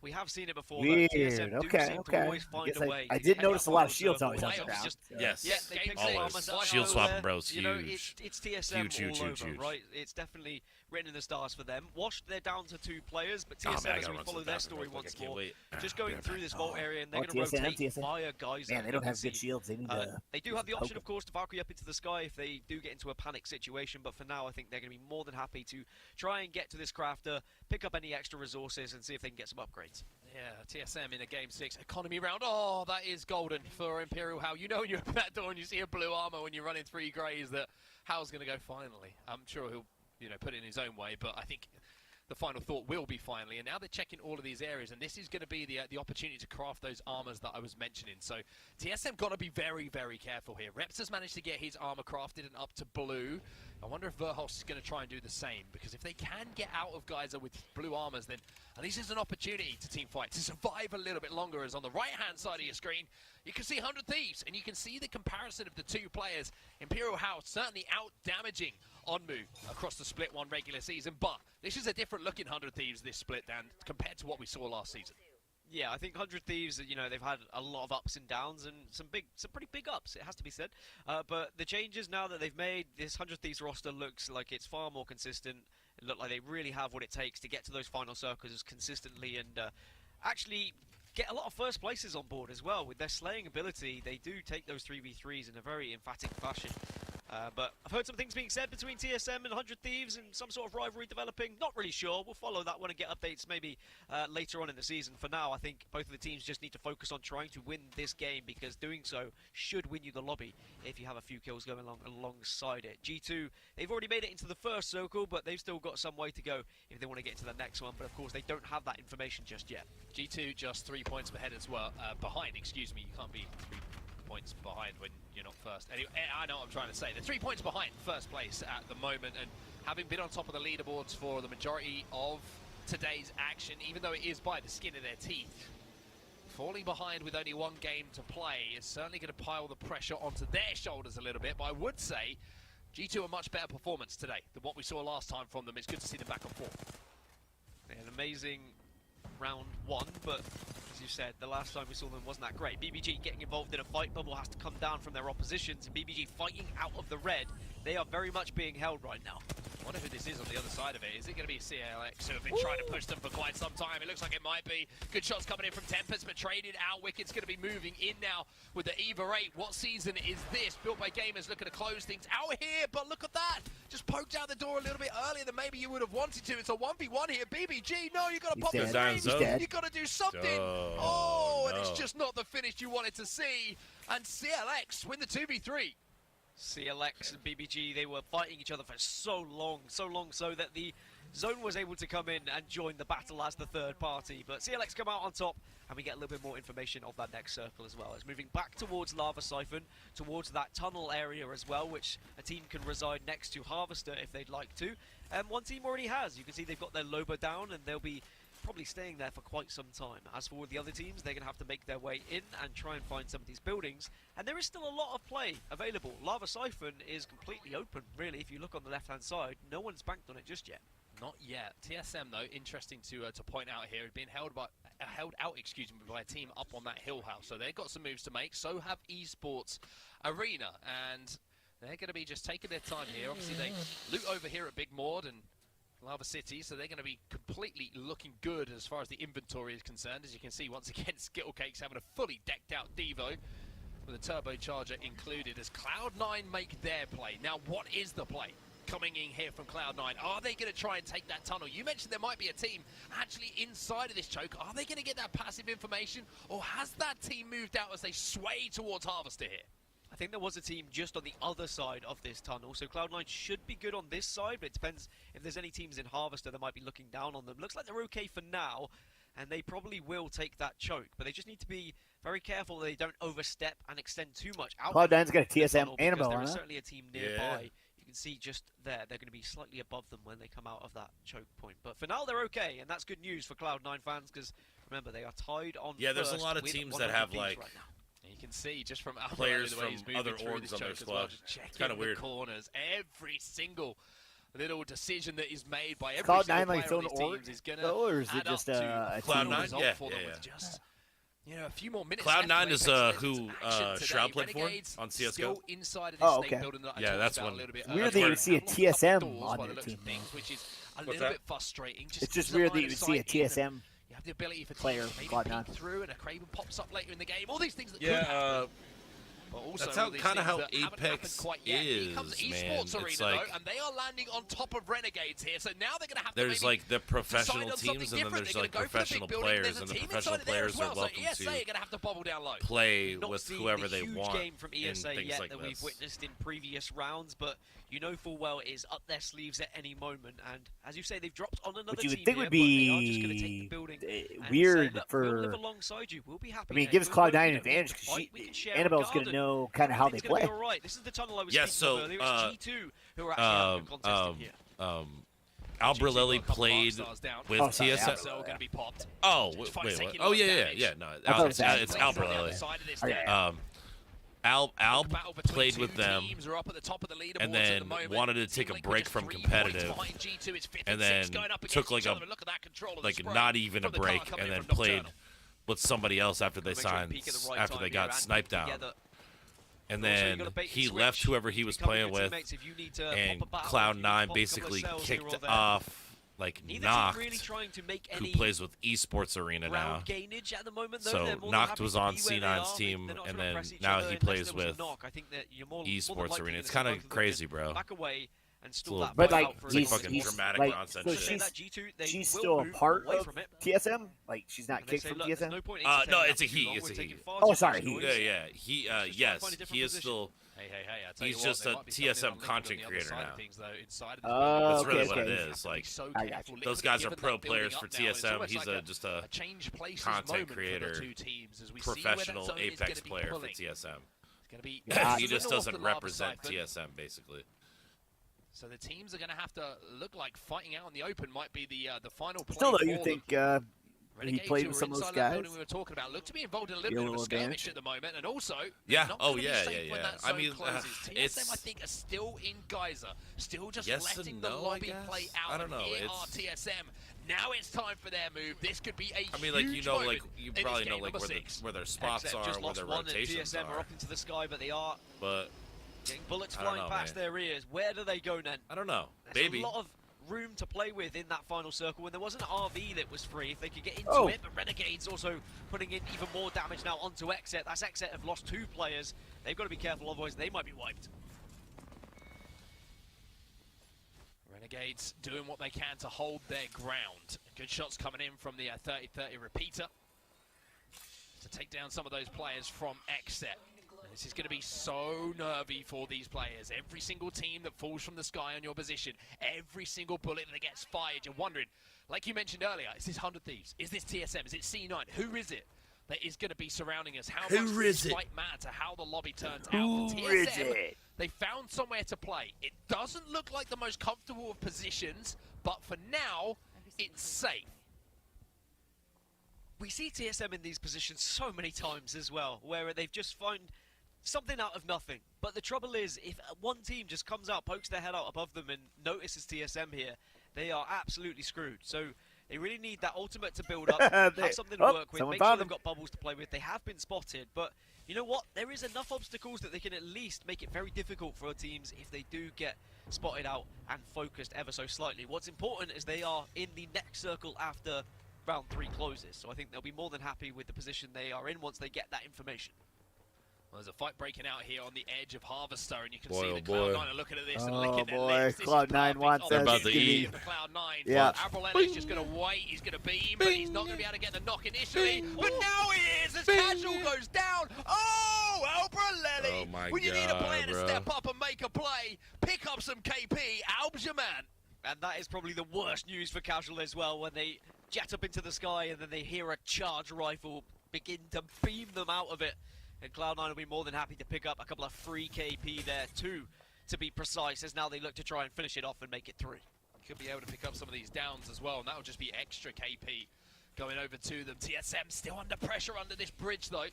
We have seen it before. Weird. Though. TSM do Okay, seem okay. to always I find guess a way. I to did head notice up a lot on of the shields circle. always on the Playoffs ground. just- Yes, Yeah, they pick always. armors up Shield over swapping, there. bros, You know, huge. it's TSM Huge, all huge, over, huge. right? It's definitely written in the stars for them. Washed, they're down to 2 players, but Oh, TSM, man, I as gotta we run follow some their bathroom story real quick. once I can't more, wait. just going through this vault area, and they're Oh, going to rotate TSM. via Geyser. Man, they don't have good shields. They need to. They do have the option, poke of course, to Valkyrie up into the sky if they do get into a panic situation, but for now I think they're going to be more than happy to try and get to this crafter, pick up any extra resources, and see if they can get some upgrades. Yeah, TSM in a Game 6 economy round. Oh, that is golden for Imperial Hal. You know when you open that door and you see a blue armor when you're running 3 greys that Hal's going to go finally. I'm sure he'll, put it in his own way, but I think the final thought will be finally. And now they're checking all of these areas, and this is going to be the opportunity to craft those armors that I was mentioning. So TSM got to be very, very careful here. Reps has managed to get his armor crafted and up to blue. I wonder if Verhulst is going to try and do the same, because if they can get out of Geyser with blue armors, then at least there's an opportunity to team fight, to survive a little bit longer. As on the right-hand side of your screen, you can see 100 Thieves, and you can see the comparison of the 2 players. Imperial House certainly out-damaging Onmu across the Split 1 regular season, but this is a different looking 100 Thieves this split, Dan, compared to what we saw last season. Yeah, I think 100 Thieves, they've had a lot of ups and downs, and some pretty big ups, it has to be said. But the changes now that they've made, this 100 Thieves roster looks like it's far more consistent. It looks like they really have what it takes to get to those final circles consistently, and actually get a lot of first places on board as well. With their slaying ability, they do take those 3v3s in a very emphatic fashion. But I've heard some things being said between TSM and 100 Thieves and some sort of rivalry developing. Not really sure. We'll follow that one and get updates maybe later on in the season. For now, I think both of the teams just need to focus on trying to win this game, because doing so should win you the lobby if you have a few kills going alongside it. G2, they've already made it into the first circle, but they've still got some way to go if they want to get to the next one. But of course, they don't have that information just yet. G2 just 3 points ahead as well, behind, excuse me. You can't be points behind when you're not first. Anyway, I know what I'm trying to say. They're 3 points behind first place at the moment, and having been on top of the leaderboards for the majority of today's action, even though it is by the skin of their teeth, falling behind with only one game to play is certainly going to pile the pressure onto their shoulders a little bit, but I would say G2 a much better performance today than what we saw last time from them. It's good to see them back on form. Yeah, an amazing round one, but as you said, the last time we saw them wasn't that great. BBG getting involved in a fight. Bubble has to come down from their oppositions, and BBG fighting out of the red. They are very much being held right now. I wonder who this is on the other side of it. Is it going to be CLX who have been trying to push them for quite some time? It looks like it might be. Good shots coming in from Tempest, but traded out. Wicked's going to be moving in now with the EVA 8. What season is this? Built by Gamers looking to close things out here, but look at that. Just poked out the door a little bit earlier than maybe you would have wanted to. It's a 1v1 here. BBG, no, you got to pop the screen. You got to do something. And it's just not the finish you wanted to see. And CLX win the 2v3. CLX and BBG, they were fighting each other for so long so that the Zone was able to come in and join the battle as the third party. But CLX come out on top, and we get a little bit more information of that next circle as well. It's moving back towards Lava Siphon, towards that tunnel area as well, which a team can reside next to Harvester if they'd like to. And one team already has. You can see they've got their Loba down, and they'll be probably staying there for quite some time. As for the other teams, they're going to have to make their way in and try and find some of these buildings. And there is still a lot of play available. Lava Siphon is completely open, really. If you look on the left-hand side, no one's banked on it just yet. Not yet. TSM, though, interesting to point out here, being held out, by a team up on that hill house. So they've got some moves to make. So have Esports Arena, and they're going to be just taking their time here. Obviously, they loot over here at Big Mord and Lava City, so they're going to be completely looking good as far as the inventory is concerned. As you can see, once again, Skittlecakes having a fully decked out Devo with a turbocharger included as Cloud9 make their play. Now, what is the play coming in here from Cloud9? Are they going to try and take that tunnel? You mentioned there might be a team actually inside of this choke. Are they going to get that passive information, or has that team moved out as they sway towards Harvester here? I think there was a team just on the other side of this tunnel, so Cloud9 should be good on this side, but it depends if there's any teams in Harvester that might be looking down on them. Looks like they're okay for now, and they probably will take that choke, but they just need to be very careful that they don't overstep and extend too much out. Cloud9's got a TSM Annabelle, there is certainly a team nearby. You can see just there, they're going to be slightly above them when they come out of that choke point. But for now, they're okay, and that's good news for Cloud9 fans, because remember, they are tied on there's a lot of teams that have, like, right now. You can see just from Alpha players the way from he's other through orgs this on their choke as squad. well, just checking Kind of weird. the corners. Every single little decision that is made by every Cloud9 single like player on its these own teams is going org, or is to it add just up to a Cloud9? result Yeah, for them with just, a few more minutes Cloud9 left is who Shroud played for Renegades on CSGO. still inside of this Oh, snake okay. building that I Yeah, talked that's about when- a little bit Weird earlier. that you would see a Haven't looked up TSM the doors on by the their looks team, of things, which is a What's little that? bit frustrating. It's just because the weird that line you of would see a sight in TSM and you have the ability for player teams to maybe Cloud9. peek through, and a Craven pops up later in the game. All these things that could happen. Yeah, But also that's how all these kind of things how that haven't happened Apex quite yet. Here comes is, Esports man. Arena, It's like though, and they are landing on top of Renegades here. So now they're going to have there's to maybe like the professional decide on something teams, and then different. there's They're like gonna go for the professional big building. players, There's a and the team professional inside of there players as well, are welcome so ESA to are going to have to bubble down low. play Not with seen whoever the they huge want game from in ESA things yet like that this. we've witnessed in previous rounds, but you know full well it is up their sleeves at any moment. And as you say, they've dropped on another Which you team would think here, would but they are just going to take the be building and weird say, look, for. we'll live alongside you. We'll be happy. I mean, it here. gives We'll work, Cloud9 you an know, advantage we can fight, we can because share Annabelle's a going to garden. know kind of how they Everything's gonna play. be all right. This is the tunnel I was Yeah, speaking of so, earlier. It's G2 who are actually having a contest here. Albrelli played with TSM. So going to be popped. Oh, Just wait, taking oh a lot of yeah, damage. no, I thought it was it's Alg. Albrelli. Alb Battle between played two with them, teams are up at the top of the leaderboards and at then the moment. wanted to take a Team break Liquid from just 3 points competitive, behind G2. It's 5th and 6th then going up took against like each other. Look at that control of the like spray not even a from the car break, coming and in then from played Nocturnal. with somebody else after they Make sure you signed peek at the right after time they here got and sniped down. together. And Also, you then gotta bait and he switch. left whoever he was Become playing good with, teammates if you need to and pop a battle, if you need to Cloud9 pop a couple of basically cells here kicked or there. off like Neither Noct, team really trying to make who any plays with Esports Arena now. ground gainage at the moment, though. So They're more than Noct happy was to on be where they C9's are. team, They're not and trying to then press each now other he unless plays there was a with knock. I think that you're more than Esports likely Arena. gonna It's see kind both of them crazy, just bro. Back away and stall Little- that But fight like, out for a it's like he's, little fucking bit. he's dramatic like, nonsense so shit. Say she's that G2, they she's will still a move part away of from it. TSM. Like she's not And they kicked say, from look, there's TSM. no point in No, entertaining it's a that for too he. long. It's We're a taking he. far Oh, too sorry, much he. noise. Yeah. He Just trying to yes, find a different he is position. still. Hey, I tell He's you what, just they a might be coming in TSM on Liquid content on the other creator side of now. things, though, inside of this Oh, building. That's okay, really what okay. it is. Like So I got careful. you. those Liquid guys have are given pro that building players up for now, and it's TSM. almost He's like just a change places content moment for creator, the two teams as we see where that professional zone is Apex gonna be player for pulling. TSM. It's going to be... He just doesn't represent TSM, basically. So the teams are going to have to look like fighting out in the open might be the final play. Still, though, you think he played with some of those guys? We were talking about look to be involved in a little bit of a skirmish at the moment, and also yeah, I mean, TSM I think are still in geyser, still just letting the lobby play out. I don't know. Here are TSM. Now it's time for their move. This could be a I mean, like huge like you probably know like where their spots are, where their rotations TSM are up into the sky, but they are. But getting bullets flying past their ears. Where do they go then? I don't know. There's a lot of room to play with in that final circle, and there was an RV that was free if they could get into it, but Renegades also putting in even more damage now onto Exet. That's Exet have lost 2 players. They've got to be careful, otherwise they might be wiped. Renegades doing what they can to hold their ground. Good shots coming in from the 30-30 repeater to take down some of those players from Exet. This is going to be so nervy for these players. Every single team that falls from the sky on your position, every single bullet that gets fired, you're wondering, like you mentioned earlier, is this 100 Thieves? Is this TSM? Is it C9? Who is it that is going to be surrounding us? How much does this fight matter to how the lobby turns out? For TSM, they found somewhere to play. It doesn't look like the most comfortable of positions, but for now, it's safe. We see TSM in these positions so many times as well, where they've just found something out of nothing. But the trouble is, if one team just comes out, pokes their head out above them and notices TSM here, they are absolutely screwed. So they really need that ultimate to build up, have something to work with, make sure they've got bubbles to play with. They have been spotted, but you know what? There is enough obstacles that they can at least make it very difficult for teams if they do get spotted out and focused ever so slightly. What's important is they are in the next circle after round 3 closes, so I think they'll be more than happy with the position they are in once they get that information. Well, there's a fight breaking out here on the edge of Harvester, and you can see the Cloud9 are looking at this and licking their lips. Cloud9 wants us to be. Cloud9. Yeah. Abreleli's just going to wait. He's going to beam, but he's not going to be able to get the knock initially. But now he is as Casual goes down. Oh, Abreleli. Oh my when you need a player God, to step up and make a play, pick up some KP. Alb's your man. And that is probably the worst news for Casual as well, when they jet up into the sky and then they hear a charge rifle begin to beam them out of it. And Cloud9 will be more than happy to pick up a couple of free KP there too, to be precise, as now they look to try and finish it off and make it 3. Could be able to pick up some of these downs as well, and that'll just be extra KP going over to them. TSM still under pressure under this bridge though.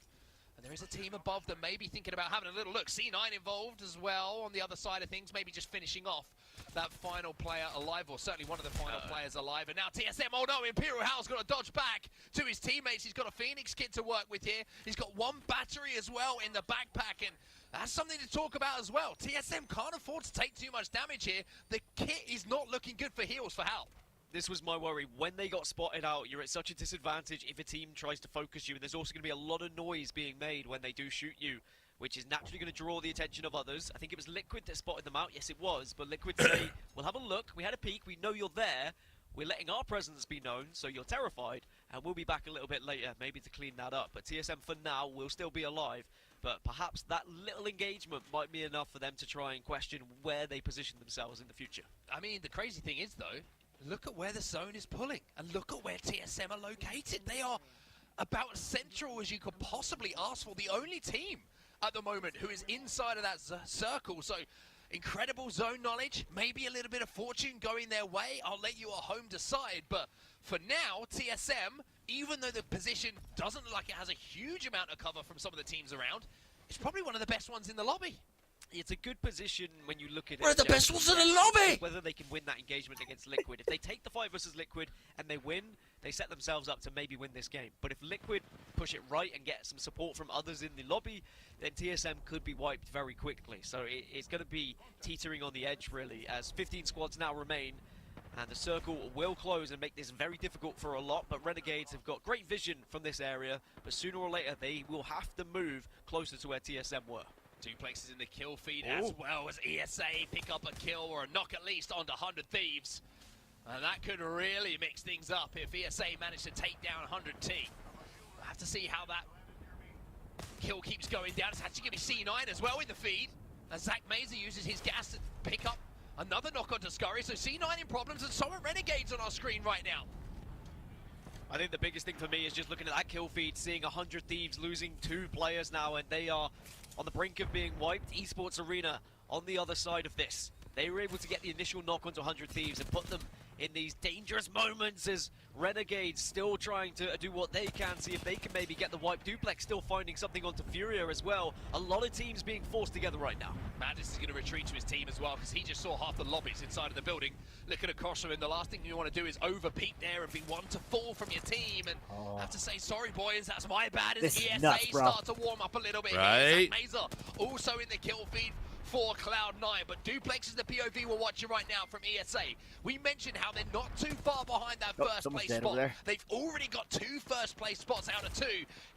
And there is a team above them, maybe thinking about having a little look. C9 involved as well on the other side of things, maybe just finishing off that final player alive, or certainly one of the final players alive. And now TSM, oh no, Imperial Hal's got to dodge back to his teammates. He's got a Phoenix kit to work with here. He's got 1 battery as well in the backpack, and that's something to talk about as well. TSM can't afford to take too much damage here. The kit is not looking good for heals for Hal. This was my worry. When they got spotted out, you're at such a disadvantage if a team tries to focus you, and there's also going to be a lot of noise being made when they do shoot you, which is naturally going to draw the attention of others. I think it was Liquid that spotted them out. Yes, it was, but Liquid say, we'll have a look. We had a peek. We know you're there. We're letting our presence be known, so you're terrified, and we'll be back a little bit later, maybe to clean that up. But TSM, for now, will still be alive, but perhaps that little engagement might be enough for them to try and question where they position themselves in the future. I mean, the crazy thing is, though, look at where the zone is pulling, and look at where TSM are located. They are about as central as you could possibly ask for. The only team at the moment who is inside of that circle. So incredible zone knowledge, maybe a little bit of fortune going their way. I'll let you at home decide. But for now, TSM, even though the position doesn't look like it has a huge amount of cover from some of the teams around, it's probably one of the best ones in the lobby. It's a good position when you look at it. One of the best ones in the lobby! Whether they can win that engagement against Liquid. If they take the fight versus Liquid and they win, they set themselves up to maybe win this game. But if Liquid push it right and get some support from others in the lobby, then TSM could be wiped very quickly. So it's going to be teetering on the edge, really, as 15 squads now remain. And the circle will close and make this very difficult for a lot. But Renegades have got great vision from this area. But sooner or later, they will have to move closer to where TSM were. 2 places in the kill feed, as well as ESA pick up a kill or a knock at least onto 100 Thieves. And that could really mix things up if ESA managed to take down 100T. We'll have to see how that kill keeps going down. It's actually going to be C9 as well in the feed, as Zach Mazer uses his gas to pick up another knock onto Scurry. So C9 in problems, and so are Renegades on our screen right now. I think the biggest thing for me is just looking at that kill feed, seeing 100 Thieves losing 2 players now, and they are on the brink of being wiped. Esports Arena on the other side of this. They were able to get the initial knock onto 100 Thieves and put them in these dangerous moments as Renegades still trying to do what they can, see if they can maybe get the wipe. Duplex still finding something onto Furia as well. A lot of teams being forced together right now. Madness is going to retreat to his team as well because he just saw half the lobbies inside of the building. Looking across him, and the last thing you want to do is over-peak there and be one to fall from your team. And I have to say, sorry boys, that's my bad as ESA nuts, start to warm up a little bit right here. Mazer also in the kill feed for Cloud9, but Duplex is the POV we're watching right now from ESA. We mentioned how they're not too far behind that first place spot. They've already got 2 first place spots out of 2.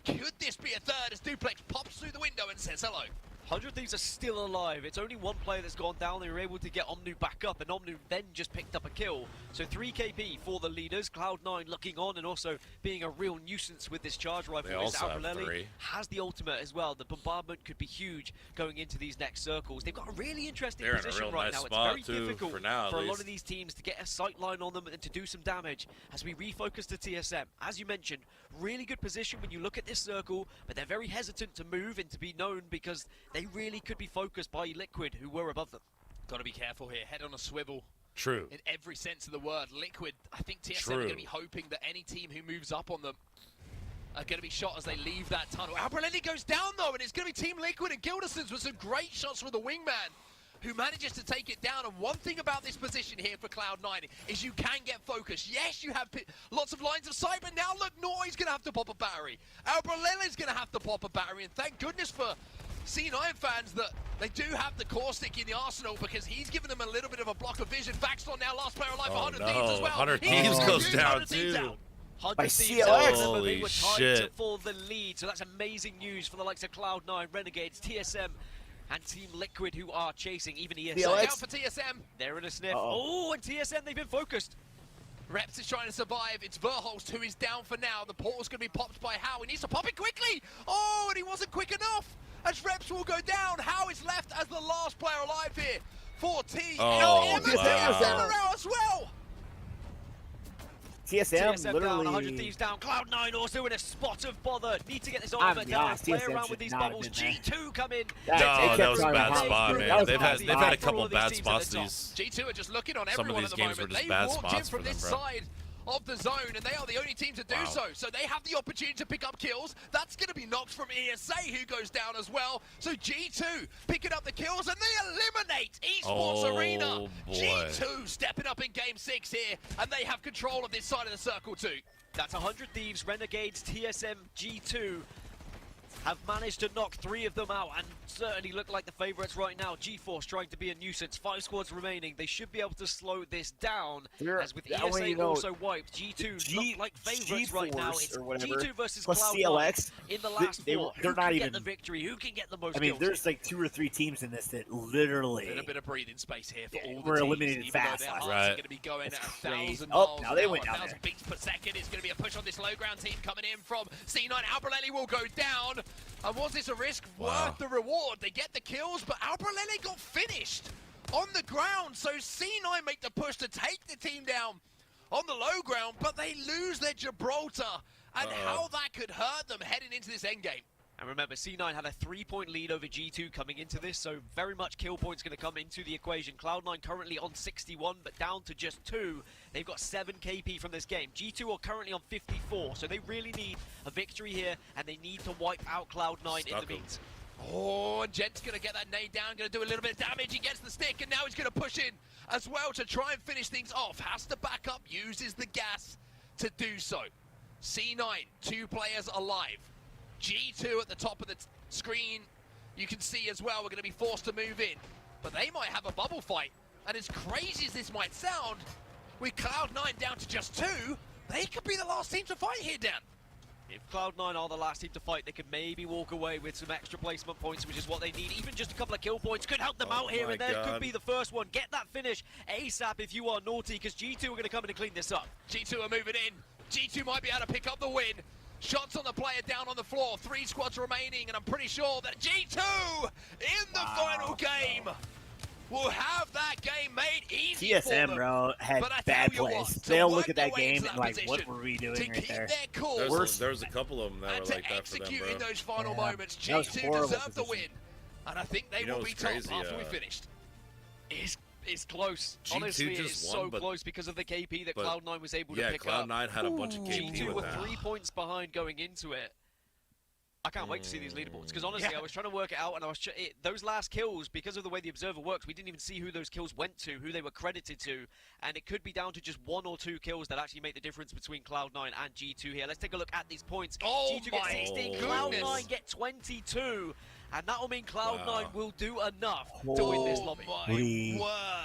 Could this be a third as Duplex pops through the window and says hello? 100 Thieves are still alive. It's only one player that's gone down. They were able to get Omnu back up, and Omnu then just picked up a kill. So 3 KP for the leaders. Cloud9 looking on and also being a real nuisance with this charge rifle. They also have Albrelli 3. has the ultimate as well. The bombardment could be huge going into these next circles. They've got a really interesting They're in a position real right nice now. spot It's very too, difficult for now, for a at lot least. of these teams to get a sight line on them and to do some damage as we refocus to TSM. As you mentioned, really good position when you look at this circle, but they're very hesitant to move and to be known because they really could be focused by Liquid, who were above them. Got to be careful here. Head on a swivel. True. In every sense of the word. Liquid, I think TSM are going to be hoping that any team who moves up on them are going to be shot as they leave that tunnel. Albrelli goes down though, and it's going to be Team Liquid and Gildersons with some great shots from the wingman, who manages to take it down. And one thing about this position here for Cloud9 is you can get focused. Yes, you have lots of lines of sight, but now look, Noi's going to have to pop a battery. Albrelli's going to have to pop a battery, and thank goodness for C9 fans that they do have the core stick in the arsenal because he's given them a little bit of a block of vision. Vaxton now last player alive for 100 Thieves as well. 100 Thieves goes down too. 100 Thieves Holy were shit. for the lead, so that's amazing news for the likes of Cloud9, Renegades, TSM, and Team Liquid, who are chasing even ESA. Out for TSM. They're in a sniff. Oh, and TSM, they've been focused. Reps is trying to survive. It's Verholst who is down for now. The portal's going to be popped by Howe. He needs to pop it quickly. Oh, and he wasn't quick enough. As Reps will go down, Howe is left as the last player alive here for TSM. Oh, wow. As well. TSM down, literally. 100 Thieves down. Cloud9 also in a spot of bother. Need to get this ultimate down. Play around with these bubbles. G2 come in. That was a bad spot, man. They've had a couple bad spots. G2 are just looking on Some of everyone these at the games moment. were just They bad walked in spots from for them, this bro. side of the zone, and they are the only team to do so. So they have the opportunity to pick up kills. That's going to be knocked from ESA, who goes down as well. So G2 picking up the kills, and they eliminate Esports Arena. Boy. G2 stepping up in Game 6 here, and they have control of this side of the circle too. That's 100 Thieves, Renegades, TSM, G2 have managed to knock 3 of them out and certainly look like the favourites right now. G-Force trying to be a nuisance. 5 squads remaining. They should be able to slow this down. As with ESA also wiped, G2 look like favourites right now. It's G2 versus Cloud9 in the last 4. They're not even get the victory. Who can get the most I mean, kills? there's like 2 or 3 teams in this that literally. And a bit of breathing space here for all the were teams, eliminated even fast. Though their hearts are going to be going at 1,000 Oh, miles now they an went hour, down 1,000 there. beats per second. It's going to be a push on this low ground team coming in from C9. Albrelli will go down. And was this a risk worth the reward? They get the kills, but Albrelli got finished on the ground. So C9 make the push to take the team down on the low ground, but they lose their Gibraltar. And how that could hurt them heading into this endgame. And remember, C9 had a 3-point lead over G2 coming into this, so very much kill points going to come into the equation. Cloud9 currently on 61, but down to just 2. They've got 7 KP from this game. G2 are currently on 54, so they really need a victory here, and they need to wipe out Cloud9 in the meet. Oh, and Gent's going to get that nade down, going to do a little bit of damage. He gets the stick, and now he's going to push in as well to try and finish things off. Has to back up, uses the gas to do so. C9, 2 players alive. G2 at the top of the screen, you can see as well, we're going to be forced to move in. But they might have a bubble fight. And as crazy as this might sound, with Cloud9 down to just 2, they could be the last team to fight here, Dan. If Cloud9 are the last team to fight, they could maybe walk away with some extra placement points, which is what they need. Even just a couple of kill points could help them out here, and there could be the first one. Get that finish ASAP if you are naughty, because G2 are going to come in and clean this up. G2 are moving in. G2 might be able to pick up the win. Shots on the player down on the floor. 3 squads remaining, and I'm pretty sure that G2 in the final game will have that game made easy for them. TSM, bro, had bad plays. They'll look at that game and like, what were we doing right there? There was a couple of them that were like that for them, bro. In those final moments, That was G2 horrible deserved the position. win. And I think they will be top after we finished. It's close. G2 Honestly, just it's won, so close because of the KP that Cloud9 was able to pick up. Yeah, Cloud9 had a bunch of KP G2 with were that. 3 points behind going into it. I can't wait to see these leaderboards because honestly, I was trying to work it out, and I was those last kills, because of the way the observer works, we didn't even see who those kills went to, who they were credited to, and it could be down to just 1 or 2 kills that actually make the difference between Cloud9 and G2 here. Let's take a look at these points. G2 get 16, Cloud9 get 22. And that'll mean Cloud9 will do enough to win this lobby. Holy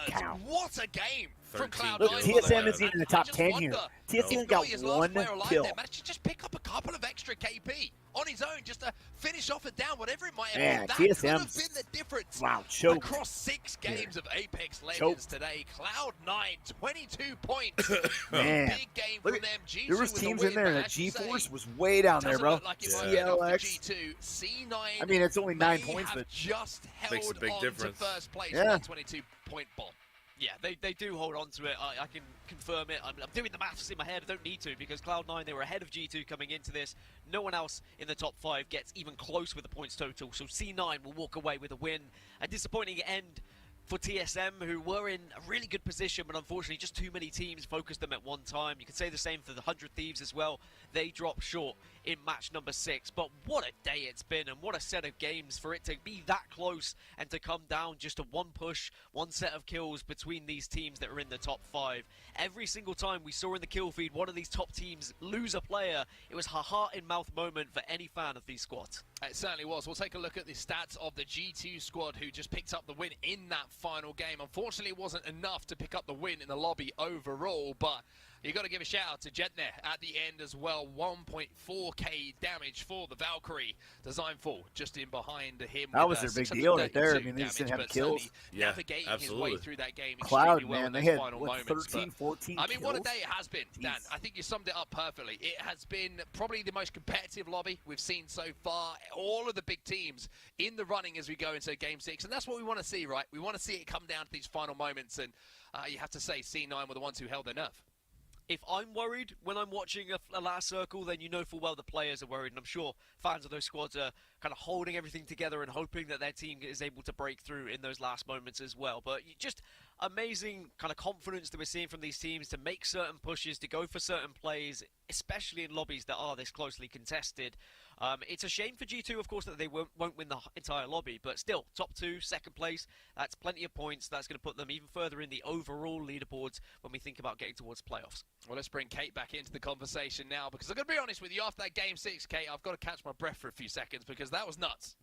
cow. What a game from Cloud9. Look, TSM isn't in the top 10 here. TSM got 1 kill. Managed to just pick up a couple of extra KP on his own just to finish off and down, whatever it might have Man, been. That TSM could have been the difference. Wow, choked. Across 6 games of Apex Legends today, Cloud9, 22 points. Man, big game from them. G2 there was teams in there that G-Force was way down there, bro. CLX. C9. I mean, it's only 9 points, but just makes a big held on difference. to first place Yeah. with that 22-point bomb. Yeah, they do hold on to it. I can confirm it. I'm doing the maths in my head. I don't need to because Cloud9, they were ahead of G2 coming into this. No one else in the top 5 gets even close with the points total. So C9 will walk away with a win. A disappointing end for TSM, who were in a really good position, but unfortunately just too many teams focused them at one time. You could say the same for the 100 Thieves as well. They dropped short in match number 6, but what a day it's been, and what a set of games for it to be that close and to come down just to 1 push, 1 set of kills between these teams that are in the top 5. Every single time we saw in the kill feed one of these top teams lose a player, it was a heart-in-mouth moment for any fan of these squads. It certainly was. We'll take a look at the stats of the G2 squad, who just picked up the win in that final game. Unfortunately, it wasn't enough to pick up the win in the lobby overall, but you got to give a shout out to Jetner at the end as well. 1.4k damage for the Valkyrie. Design full just in behind him. That was their big deal right there. I mean, they just didn't have kills. Navigating his way through that game Cloud, well man, they in had final what, moments, 13, 14 I mean, kills? what a day it has been, Dan. I think you summed it up perfectly. It has been probably the most competitive lobby we've seen so far. All of the big teams in the running as we go into Game 6, and that's what we want to see, right? We want to see it come down to these final moments, and you have to say C9 were the ones who held their nerve. If I'm worried when I'm watching a last circle, then you know full well the players are worried, and I'm sure fans of those squads are kind of holding everything together and hoping that their team is able to break through in those last moments as well. But just amazing kind of confidence that we're seeing from these teams to make certain pushes, to go for certain plays, especially in lobbies that are this closely contested. It's a shame for G2, of course, that they won't win the entire lobby, but still, top 2, second place, that's plenty of points. That's going to put them even further in the overall leaderboards when we think about getting towards playoffs. Well, let's bring Kate back into the conversation now, because I'm going to be honest with you, after that Game 6, Kate, I've got to catch my breath for a few seconds, because that was nuts.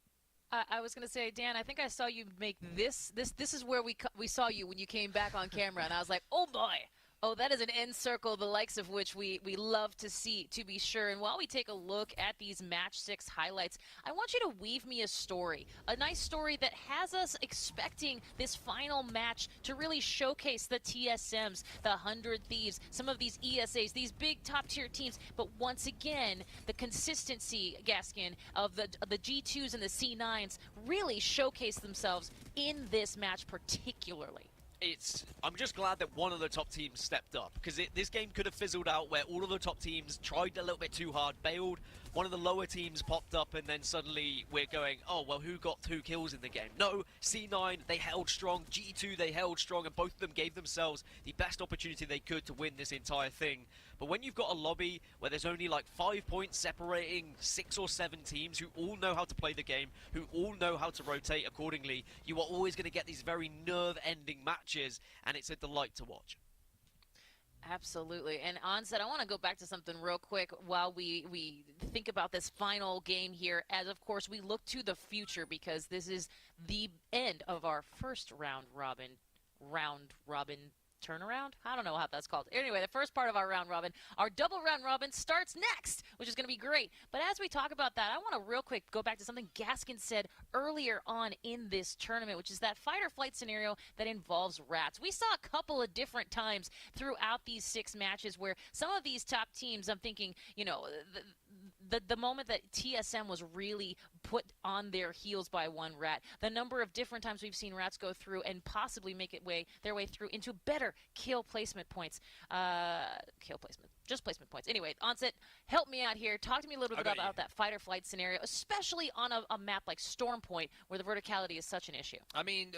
I was gonna say, Dan, I think I saw you make this is where we saw you when you came back on camera, and I was like, oh boy. Oh, that is an end circle, the likes of which we love to see, to be sure. And while we take a look at these Match 6 highlights, I want you to weave me a story. A nice story that has us expecting this final match to really showcase the TSMs, the 100 Thieves, some of these ESAs, these big top-tier teams. But once again, the consistency, Gaskin, of the G2s and the C9s really showcase themselves in this match particularly. I'm just glad that one of the top teams stepped up, because this game could have fizzled out where all of the top teams tried a little bit too hard, bailed, one of the lower teams popped up, and then suddenly we're going, oh, well, who got 2 kills in the game? No, C9, they held strong, G2, they held strong, and both of them gave themselves the best opportunity they could to win this entire thing. But when you've got a lobby where there's only like 5 points separating 6 or 7 teams who all know how to play the game, who all know how to rotate accordingly, you are always going to get these very nerve-ending matches, and it's a delight to watch. Absolutely. And Onset, I want to go back to something real quick while we think about this final game here, as of course we look to the future, because this is the end of our first round robin turnaround? I don't know how that's called. Anyway, the first part of our round robin, our double round robin, starts next, which is going to be great. But as we talk about that, I want to real quick go back to something Gaskin said earlier on in this tournament, which is that fight or flight scenario that involves rats. We saw a couple of different times throughout these 6 matches where some of these top teams, I'm thinking, you know, the moment that TSM was really put on their heels by one rat. The number of different times we've seen rats go through and possibly make their way through into better kill placement points. Just placement points. Anyway, Onset, help me out here. Talk to me a little bit about that fight or flight scenario, especially on a map like Storm Point, where the verticality is such an issue. I mean,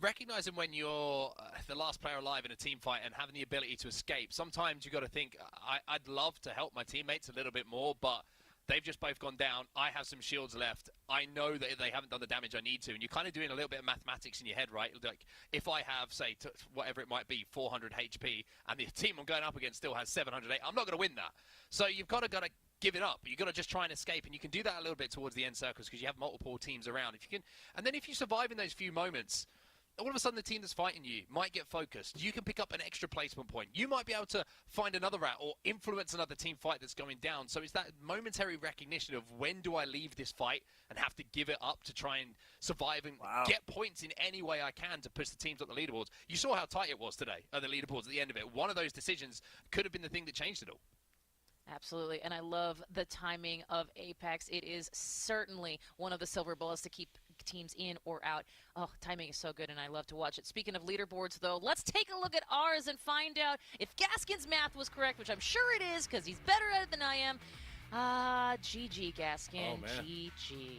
recognizing when you're the last player alive in a team fight and having the ability to escape, sometimes you got to think, I'd love to help my teammates a little bit more, but they've just both gone down. I have some shields left. I know that they haven't done the damage I need to. And you're kind of doing a little bit of mathematics in your head, right? Like, if I have, say, whatever it might be, 400 HP, and the team I'm going up against still has 708, I'm not going to win that. So you've got to give it up. You've got to just try and escape. And you can do that a little bit towards the end circles because you have multiple teams around. If you can, and then if you survive in those few moments, all of a sudden the team that's fighting you might get focused. You can pick up an extra placement point. You might be able to find another rat or influence another team fight that's going down. So it's that momentary recognition of when do I leave this fight and have to give it up to try and survive and get points in any way I can to push the teams up the leaderboards. You saw how tight it was today at the leaderboards at the end of it. One of those decisions could have been the thing that changed it all. Absolutely, and I love the timing of Apex. It is certainly one of the silver bullets to keep teams in or out. Oh, timing is so good, and I love to watch it. Speaking of leaderboards, though, let's take a look at ours and find out if Gaskin's math was correct, which I'm sure it is because he's better at it than I am. GG, Gaskin. Oh, man. GG.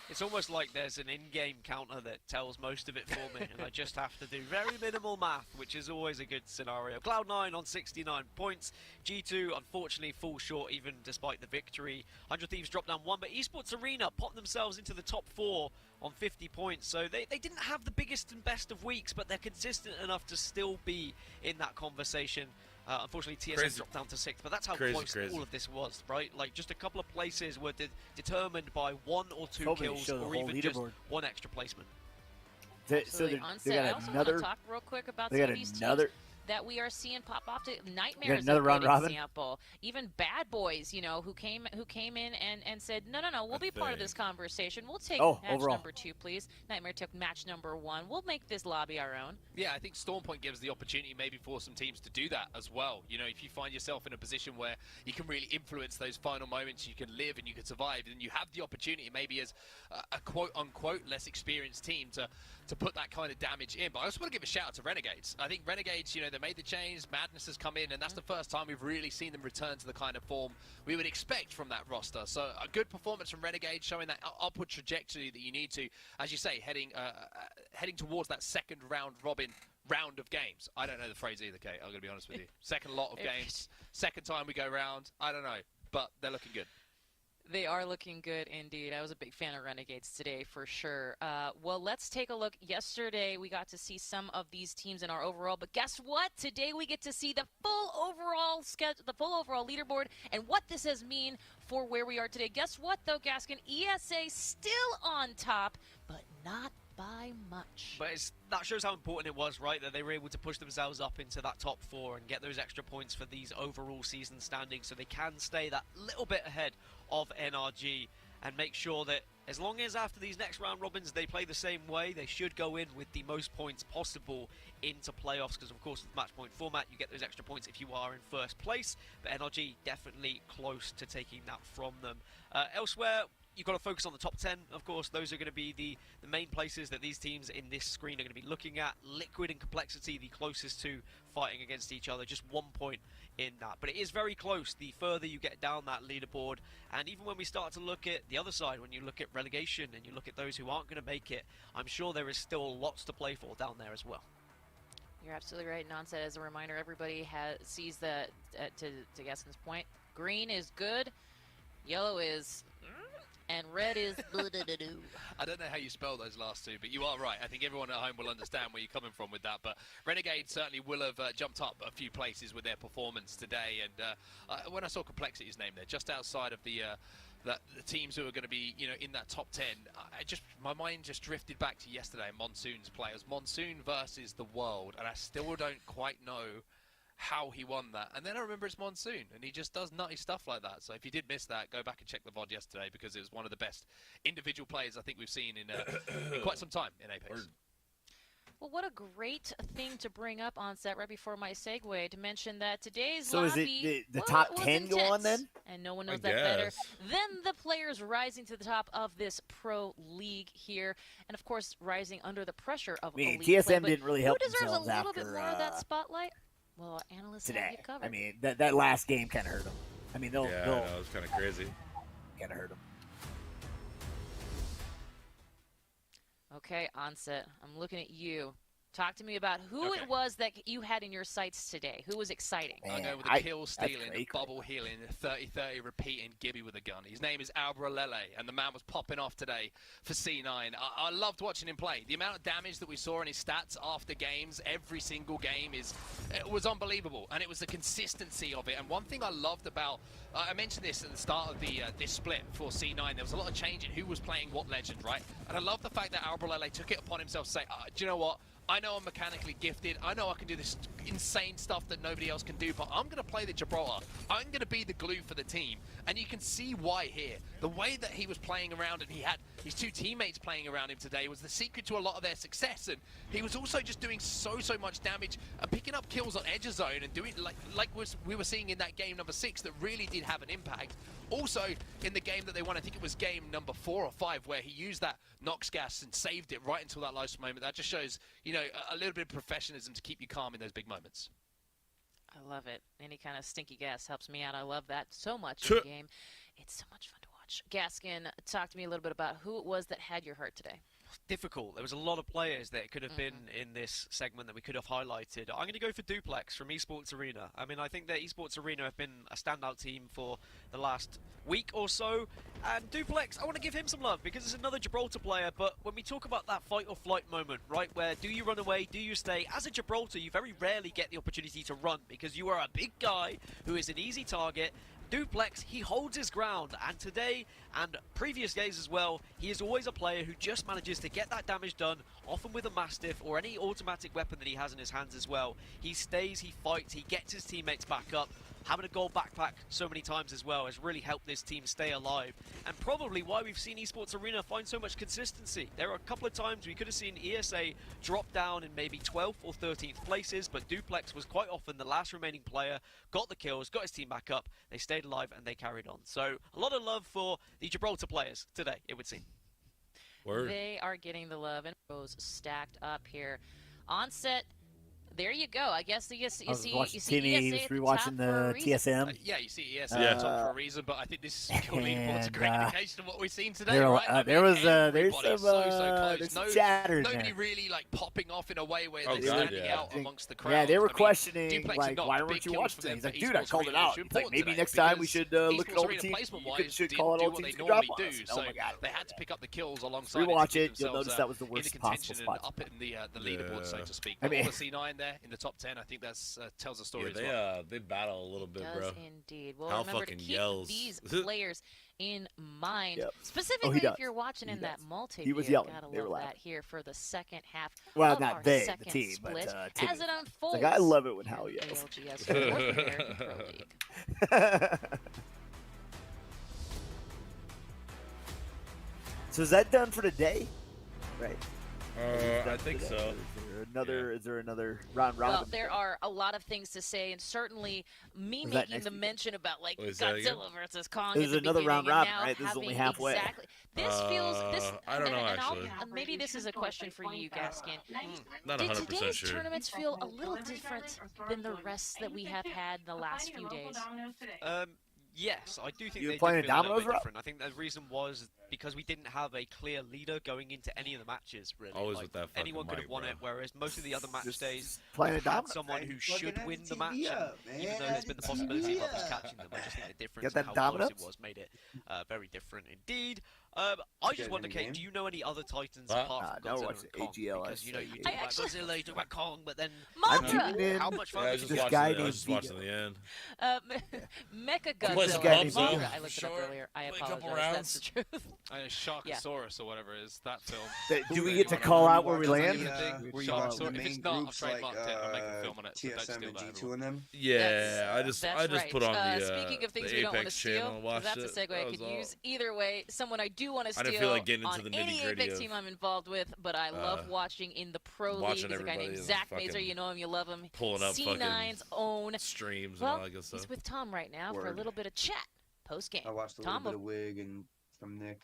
It's almost like there's an in-game counter that tells most of it for me, and I just have to do very minimal math, which is always a good scenario. Cloud9 on 69 points. G2, unfortunately, falls short even despite the victory. 100 Thieves dropped down 1, but Esports Arena popped themselves into the top 4 on 50 points. So they didn't have the biggest and best of weeks, but they're consistent enough to still be in that conversation. Unfortunately, TSM dropped down to 6th, but that's how close all of this was, right? Like, just a couple of places were determined by 1 or 2 kills, or even just one extra placement. So they got I another. want to talp real quick about They some got of these another. teams that we are seeing pop off. To Nightmare is another a good round robin? example. Even Bad Boys, you know, who came in and said, no, we'll be part of this conversation. We'll take match overall. number 2, please. Nightmare took match number 1. We'll make this lobby our own. Yeah, I think Storm Point gives the opportunity maybe for some teams to do that as well. You know, if you find yourself in a position where you can really influence those final moments, you can live and you can survive, then you have the opportunity maybe as a quote-unquote less experienced team to put that kind of damage in. But I also want to give a shout out to Renegades. I think Renegades, you know, they made the change, Madness has come in, and that's the first time we've really seen them return to the kind of form we would expect from that roster. So a good performance from Renegades, showing that upward trajectory that you need to, as you say, heading towards that second round robin round of games. I don't know the phrase either, Kate, I'm going to be honest with you. Second lot of games, second time we go round, I don't know, but they're looking good. They are looking good indeed. I was a big fan of Renegades today for sure. Well, let's take a look. Yesterday we got to see some of these teams in our overall, but guess what? Today we get to see the full overall schedule, the full overall leaderboard, and what this has mean for where we are today. Guess what though, Gaskin? ESA still on top, but not by much. But that shows how important it was, right, that they were able to push themselves up into that top 4 and get those extra points for these overall season standings so they can stay that little bit ahead of NRG and make sure that as long as after these next round robins they play the same way, they should go in with the most points possible into playoffs, because of course with match point format you get those extra points if you are in first place, but NRG definitely close to taking that from them. Elsewhere, you've got to focus on the top 10, of course. Those are going to be the main places that these teams in this screen are going to be looking at. Liquid and Complexity, the closest to fighting against each other, just 1 point in that. But it is very close the further you get down that leaderboard. And even when we start to look at the other side, when you look at relegation and you look at those who aren't going to make it, I'm sure there is still lots to play for down there as well. You're absolutely right, Nonset. As a reminder, everybody sees that, to Gaskin's point, green is good, yellow is... and red is I don't know how you spell those last two, but you are right. I think everyone at home will understand where you're coming from with that. But Renegade certainly will have jumped up a few places with their performance today. And when I saw Complexity's name there, just outside of the teams who are going to be, you know, in that top 10, my mind just drifted back to yesterday. Monsoon's play. It was Monsoon versus the World, and I still don't quite know how he won that. And then I remember it's Monsoon, and he just does nutty stuff like that. So if you did miss that, go back and check the VOD yesterday, because it was one of the best individual players I think we've seen in quite some time in Apex. Well, what a great thing to bring up on set right before my segue to mention that today's So is lobby it the was top 10 go on intense, then? and no one knows that better than the players rising to the top of this pro league here, and of course rising under the pressure of elite TSM play. But didn't really help who deserves a themselves little after, bit more of that spotlight? Well, our analysts have today. you covered. I mean, that last game kind of hurt them. I mean, they'll it was kind of crazy. Kind of hurt them. Okay, Onset, I'm looking at you. Talk to me about who it was that you had in your sights today. Who was exciting? I'll go with a kill stealing, a bubble healing, a 30-30 repeating Gibby with a gun. His name is Albralele, and the man was popping off today for C9. I loved watching him play. The amount of damage that we saw in his stats after games, every single game, it was unbelievable, and it was the consistency of it. And one thing I loved about, I mentioned this at the start of this split for C9, there was a lot of change in who was playing what legend, right? And I love the fact that Albralele took it upon himself to say, do you know what? I know I'm mechanically gifted. I know I can do this insane stuff that nobody else can do, but I'm going to play the Gibraltar. I'm going to be the glue for the team. And you can see why here. The way that he was playing around and he had his two teammates playing around him today was the secret to a lot of their success. And he was also just doing so much damage and picking up kills on edge of zone and doing like we were seeing in that game number 6 that really did have an impact. Also, in the game that they won, I think it was game number 4 or 5, where he used that Nox gas and saved it right until that last moment. That just shows, you know, a little bit of professionalism to keep you calm in those big moments. I love it. Any kind of stinky gas helps me out. I love that so much in the game. It's so much fun to watch. Gaskin, talk to me a little bit about who it was that had your heart today. Difficult. There was a lot of players that could have been in this segment that we could have highlighted. I'm going to go for Duplex from Esports Arena. I mean, I think that Esports Arena have been a standout team for the last week or so. And Duplex, I want to give him some love because it's another Gibraltar player. But when we talk about that fight or flight moment, right, where do you run away, do you stay? As a Gibraltar, you very rarely get the opportunity to run because you are a big guy who is an easy target. Duplex, he holds his ground, and today and previous days as well, he is always a player who just manages to get that damage done, often with a Mastiff or any automatic weapon that he has in his hands as well. He stays, he fights, he gets his teammates back up. Having a gold backpack so many times as well has really helped this team stay alive, and probably why we've seen Esports Arena find so much consistency. There are a couple of times we could have seen ESA drop down in maybe 12th or 13th places, but Duplex was quite often the last remaining player, got the kills, got his team back up, they stayed alive and they carried on. So a lot of love for the Gibraltar players today, it would seem. Word. They are getting the love, and rows stacked up here. Onset. There you go. I guess you see Timmy, he was rewatching the TSM. Yeah, you see ESA top for a reason, but I think this is purely a great indication of what we've seen today, right? There's some close. chatters Nobody there. really like popping off in a way where they're standing out amongst the crowd. Yeah, they were questioning, like, why weren't you watching it? He's like, dude, I called it out. He's like, maybe next time we should look at all the teams. You should call it all the teams to drop on us. Oh my god. They had to pick up the kills alongside. Rewatch it, you'll notice that was the worst possible spot. Up in the leaderboard, so to speak. I mean, all the C9 there in the top 10. I think that's tells a story as well. They battle a little bit, bro. Indeed. Well, Hal remember to fucking keep yells. these players in mind. Specifically, if you're watching in that multi, he was yelling. Gotta they were love loud. that here for the second half. Well, of not our they, the second team, split, but Timmy. as it unfolds. Like, I love it when Hal yells. ALGS North American Pro League. So is that done for today? Right. I think so. Is there another round robin? Well, there are a lot of things to say, and certainly me making the mention about like Godzilla versus Kong. This is another round robin, right? This is only halfway. Exactly. This feels I don't know actually. Maybe this is a question for you, Gaskin. Not 100% Did today's sure. tournaments feel a little different than the rest that we have had the last few days? Yes, I do think you they playing did feel a little dominoes, bit different. I think the reason was because we didn't have a clear leader going into any of the matches, really. Always like, with that fucking anyone could have won it, whereas most of the other match days had someone who should win the match, and even though there's been the possibility of others catching them, I just think the difference in how close it was made it very different indeed. I just wonder, Kate, do you know any other Titans apart from Godzilla and Kong? Because, you know, you talk about Godzilla, you talk about Kong, but then how much fun I was just watching the end. Mecha This Godzilla. I looked it up earlier. I apologize. That's the truth. Sharkosaurus or whatever it is, that film. Do we get to call out where we land? If it's not, I'll trademark it. I'll make a film on it. TSM and G2 in them. Yeah, I just put on the Speaking of things the we don't want to Apex channel steal, and watched that's a segue I could use. Either way, someone I do do want to I steal didn't feel like getting into on the any nitty-gritty Apex of, team I'm involved with, but I love watching in the pro league. watching There's a guy named everybody and Zach fucking Mazer. You know him, you love him. pulling up C9's own streams and well, all that good stuff. he's with Tom right now for a Word. little bit of chat post game. I watched a little bit of Wig and from Nick.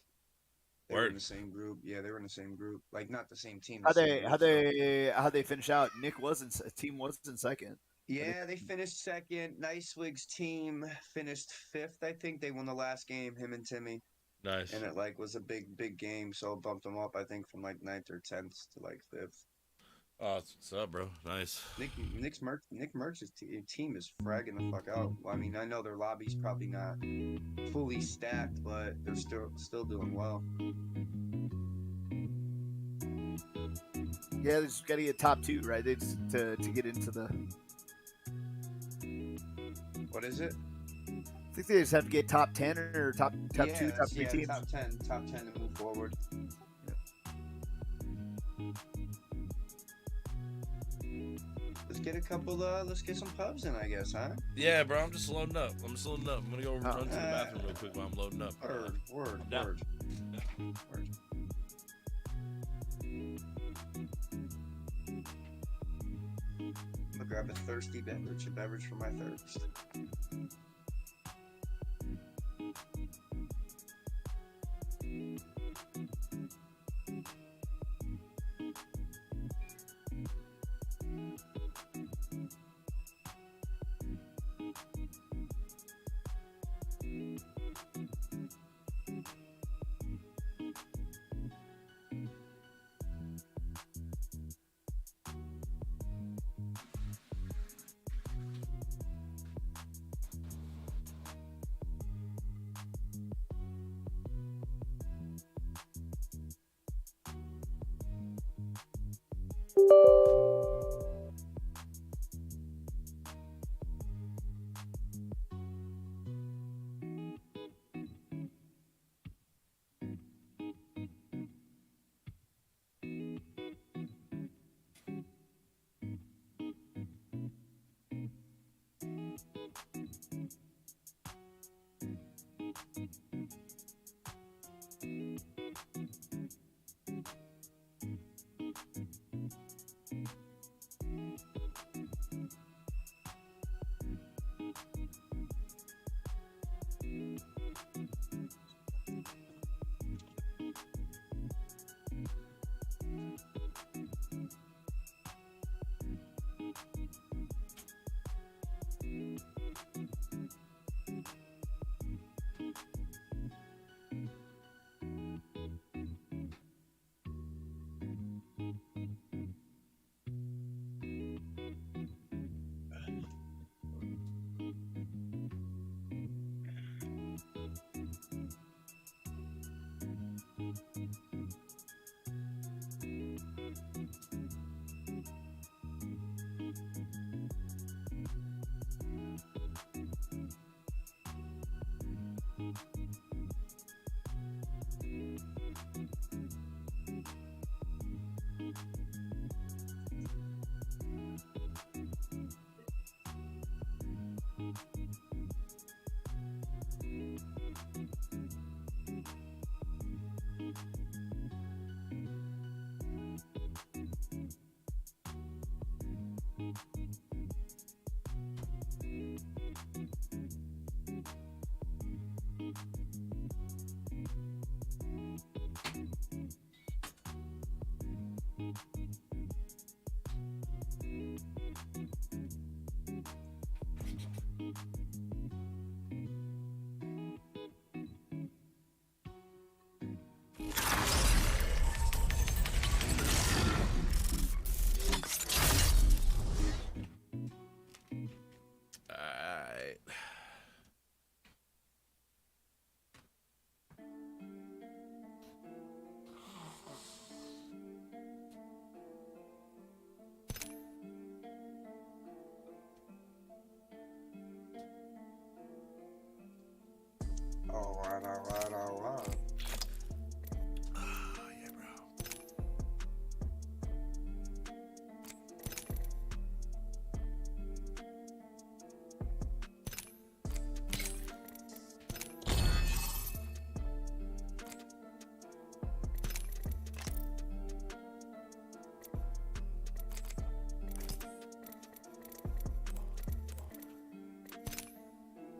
They were in the same group. Yeah, they were in the same group. Like not the same team. How the same group, they finish out? Nick wasn't team was in second. Yeah, they finished second. Nicewig's team finished fifth. I think they won the last game. Him and Timmy. Nice. And it like was a big game, so it bumped them up. I think from like 9th or 10th to like 5th. Oh, what's up, bro? Nice. Nick Merch's team is fragging the fuck out. I mean, I know their lobby's probably not fully stacked, but they're still doing well. Yeah, they just got to get top 2, right? They just, to get into the. What is it? I think they just have to get top 10 or top 2, top 3 teams. Top 10 to move forward. Let's get a couple. Let's get some pubs in, I guess, huh? Yeah, bro. I'm just loading up. I'm gonna go run to the bathroom real quick while I'm loading up. Word. I'm gonna grab a thirsty beverage for my thirst.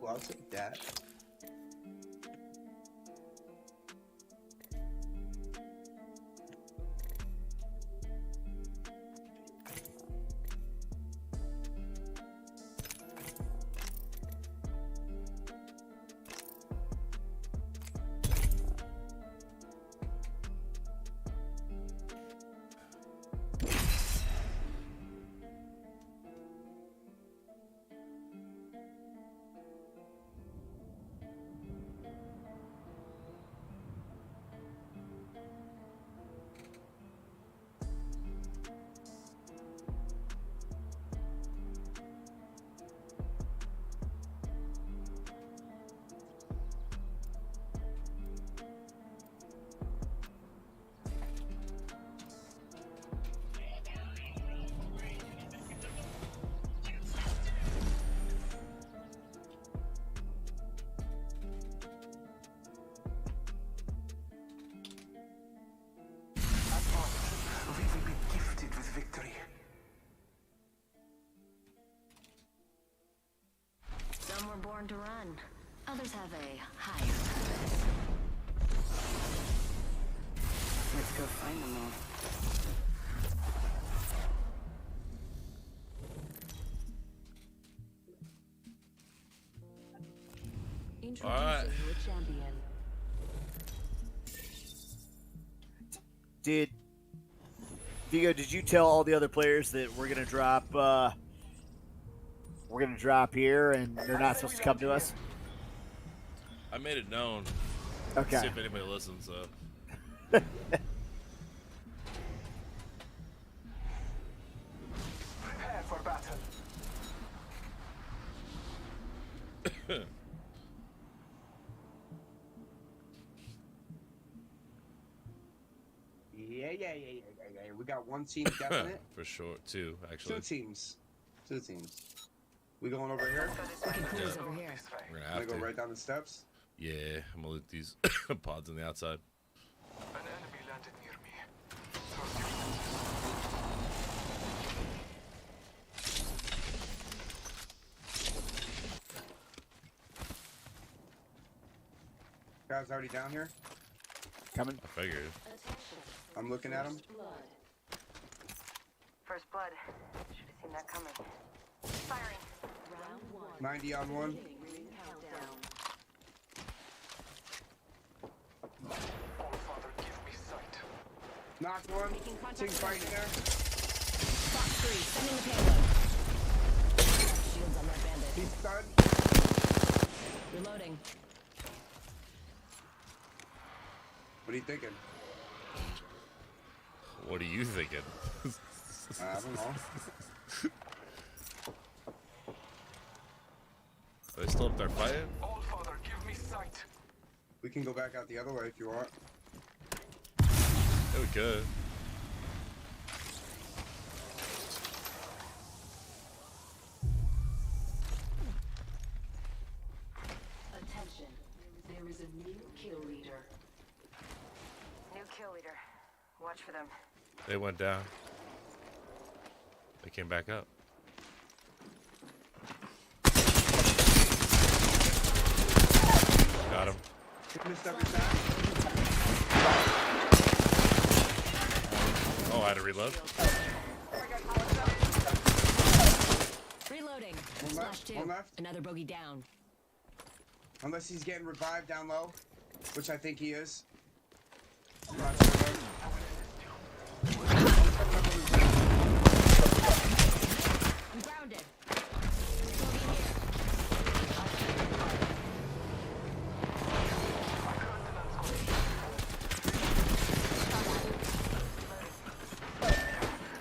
I'll take that. Some were born to run. Others have a higher purpose. Let's go find them all. Alright. Did Vigo, did you tell all the other players that we're gonna drop here and they're not supposed to come to us? I made it known. Okay. See if anybody listens. So. Prepare for battle. Yeah. We got one team definite. For sure, two actually. Two teams. We going over here? We can cruise Yeah. over here. We're gonna Gonna have go to. right down the steps. Yeah, I'm gonna loot these pods on the outside. An enemy landed near me. Guys already down here. Coming. I figured. I'm looking at him. First blood. Should have seen that coming. Firing. Round 1. 90 on one. Allfather, give me sight. Knocked one. Team fighting there. Fox 3, sending the payload. Shields on that bandit. He's stunned. Reloading. What are you thinking? What are you thinking? I don't know. Are they still up there fighting? Allfather, give me sight. We can go back out the other way if you want. Yeah, we could. Attention. There is a new kill leader. New kill leader. Watch for them. They went down. They came back up. Got him. Missed every time. Oh, I had to reload. Reloading. One Slash left. 2. One left. Another bogey down. Unless he's getting revived down low, which I think he is. I'm not sure though. I'm grounded.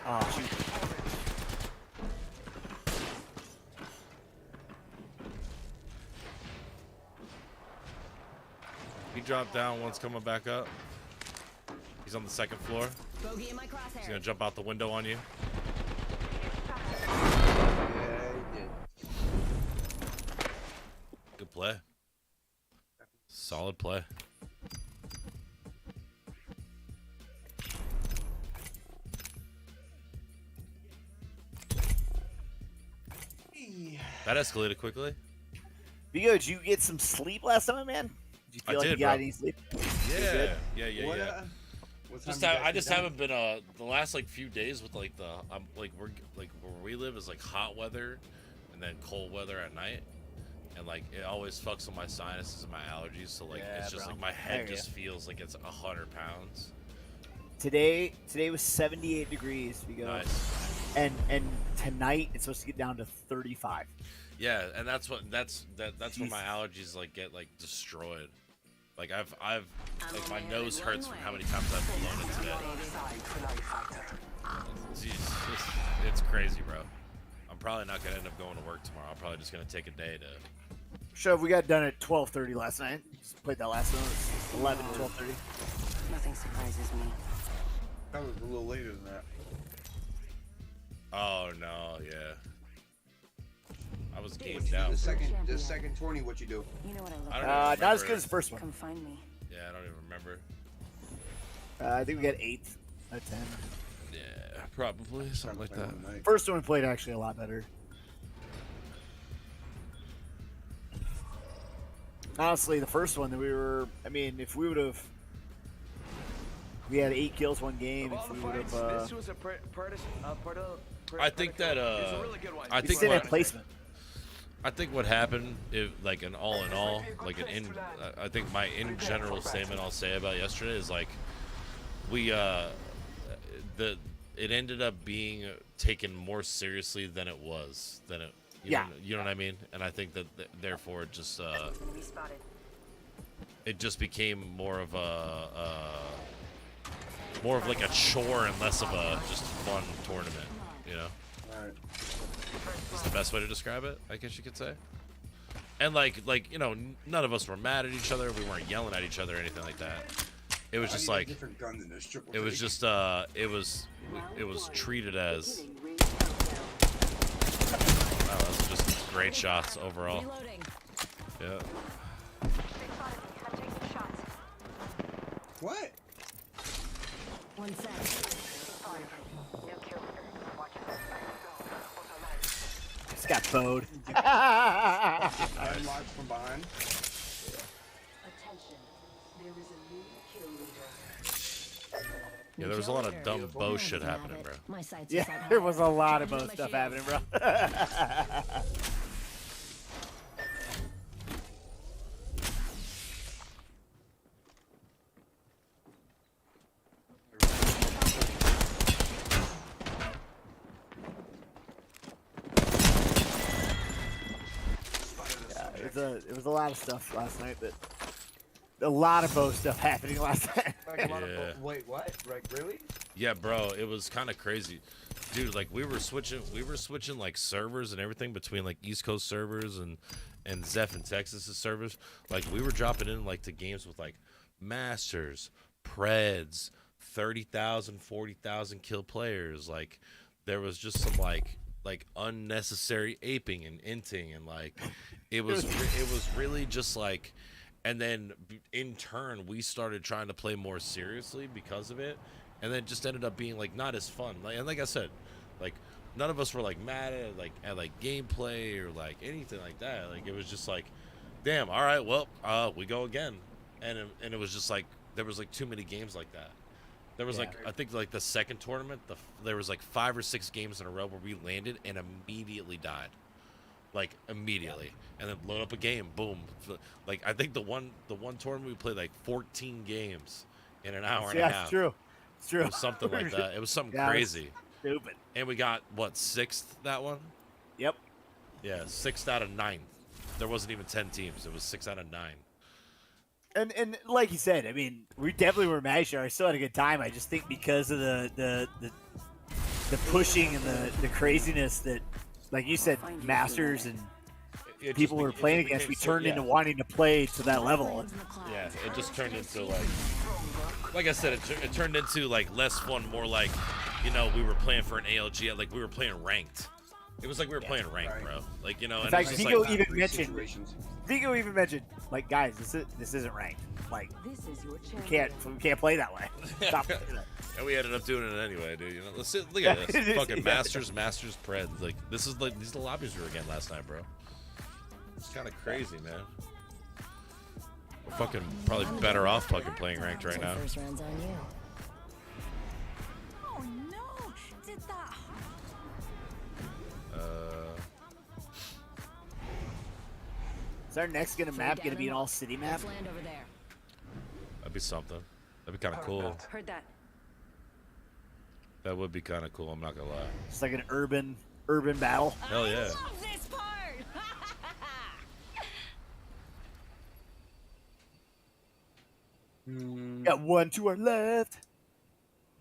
Oh shoot. He dropped down, one's coming back up. He's on the second floor. Bogey in my crosshair. He's gonna jump out the window on you. Yeah, he did. Good play. Solid play. That escalated quickly. Vigo, did you get some sleep last time, man? Did you feel like you got any sleep? Yeah. Yeah. I just down? haven't been the last like few days with like we're like where we live is like hot weather and then cold weather at night. And like it always fucks with my sinuses and my allergies, so like it's just like my head just feels like it's 100 pounds. Today was 78 degrees, Vigo. Nice. And tonight it's supposed to get down to 35. Yeah, and that's where my allergies like get like destroyed. Like I've like my nose hurts from how many times I've blown it today. Jeez, it's crazy, bro. I'm probably not gonna end up going to work tomorrow. I'm probably just gonna take a day to. Sure, we got done at 12:30 last night. Just played that last one. It was 11 to 12:30. Nothing surprises me. That was a little later than that. Oh no, yeah. I was gamed out. The second tourney, what you do? You know what I don't not remember. as good as the first one. Come find me. Yeah, I don't even remember. I think we got 8th out of 10. Yeah, probably something like that. First one we played actually a lot better. Honestly, the first one that we were, I mean, if we would have, we had 8 kills one game. If we would have, I think that I think placement. I think what happened, like in all, like I think my in general statement I'll say about yesterday is like we it ended up being taken more seriously than it was you know what I mean, and I think that therefore it just became more of like a chore and less of a just fun tournament, you know. Is the best way to describe it, I guess you could say. And like you know, none of us were mad at each other. We weren't yelling at each other or anything like that. It was just like it was just it was treated as wow, that's just great shots overall. Yeah. What? 1 sec. It's got bowed. I'm locked from behind. Attention. There is a new kill leader. Yeah, there was a lot of dumb bow shit happening, bro. Yeah, there was a lot of bow stuff happening, bro. It was a lot of stuff last night, but a lot of bow stuff happening last night. Wait, what? Like really? Yeah, bro, it was kind of crazy, dude. Like we were switching like servers and everything between like East Coast servers and Zeph and Texas's servers. Like we were dropping in like to games with like Masters, Preds, 30,000, 40,000 kill players. Like there was just some like unnecessary aping and inting, and like it was really just like, and then in turn we started trying to play more seriously because of it, and then it just ended up being like not as fun. And like I said, like none of us were like mad at gameplay or like anything like that. Like it was just like, damn, all right, well, we go again, and it was just like there was like too many games like that. There was like, I think like the second tournament, there was like 5 or 6 games in a row where we landed and immediately died. Like immediately. And then load up a game, boom. Like I think the one tournament we played like 14 games in an hour and a half. Yeah, it's true. It's true. It was something like that. It was something crazy. Stupid. And we got what, 6th that one? Yep. Yeah, 6th out of 9. There wasn't even 10 teams. It was 6 out of 9. And like you said, I mean, we definitely were mad. I still had a good time. I just think because of the pushing and the craziness that, like you said, Masters and people were playing against, we turned into wanting to play to that level. Yeah, it just turned into like I said, it turned into like less fun, more like, you know, we were playing for an ALG, like we were playing ranked. It was like we were playing ranked, bro. Like, you know, in fact, Vigo even mentioned, like, guys, this isn't ranked. Like, we can't play that way. Stop playing that. And we ended up doing it anyway, dude. You know, look at this, fucking Masters, Preds. Like, these are the lobbies we were getting last night, bro. It's kind of crazy, man. We're fucking probably better off fucking playing ranked right now. First round's on you. Oh no! Did that? Is our next map gonna be an all city map? Land over there. That'd be something. That'd be kind of cool. Heard that. That would be kind of cool. I'm not gonna lie. It's like an urban battle. Hell yeah. I love this part. Got one to our left.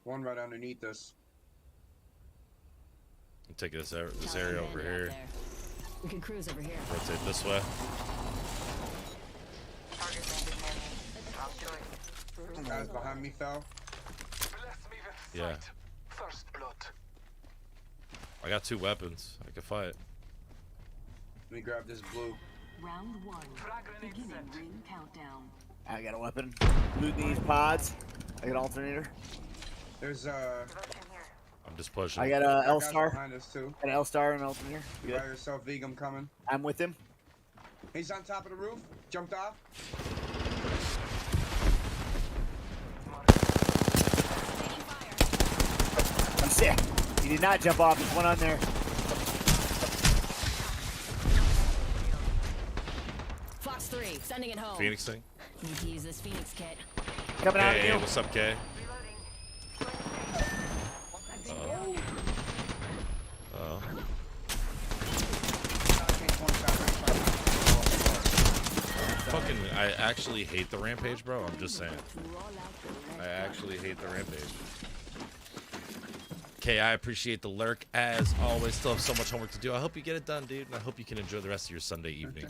One right underneath us. I'm taking this area over here. We can cruise over here. Rotate this way. Guys behind me fell. Yeah. First blood. I got 2 weapons. I can fight. Let me grab this blue. Round 1. Beginning ring countdown. I got a weapon. Loot these pods. I got an alternator. There's I'm just pushing. I got a L star. Behind us too. Got an L star and an alternator. You by yourself, Vig. I'm coming. I'm with him. He's on top of the roof. Jumped off. I'm sick. He did not jump off. There's one on there. Fox 3, sending it home. Phoenix thing. Need to use this Phoenix kit. Coming out of Hey, you. what's up, Kay? Fucking, I actually hate the rampage, bro. I'm just saying. I actually hate the rampage. Okay, I appreciate the lurk as always. Still have so much homework to do. I hope you get it done, dude, and I hope you can enjoy the rest of your Sunday evening.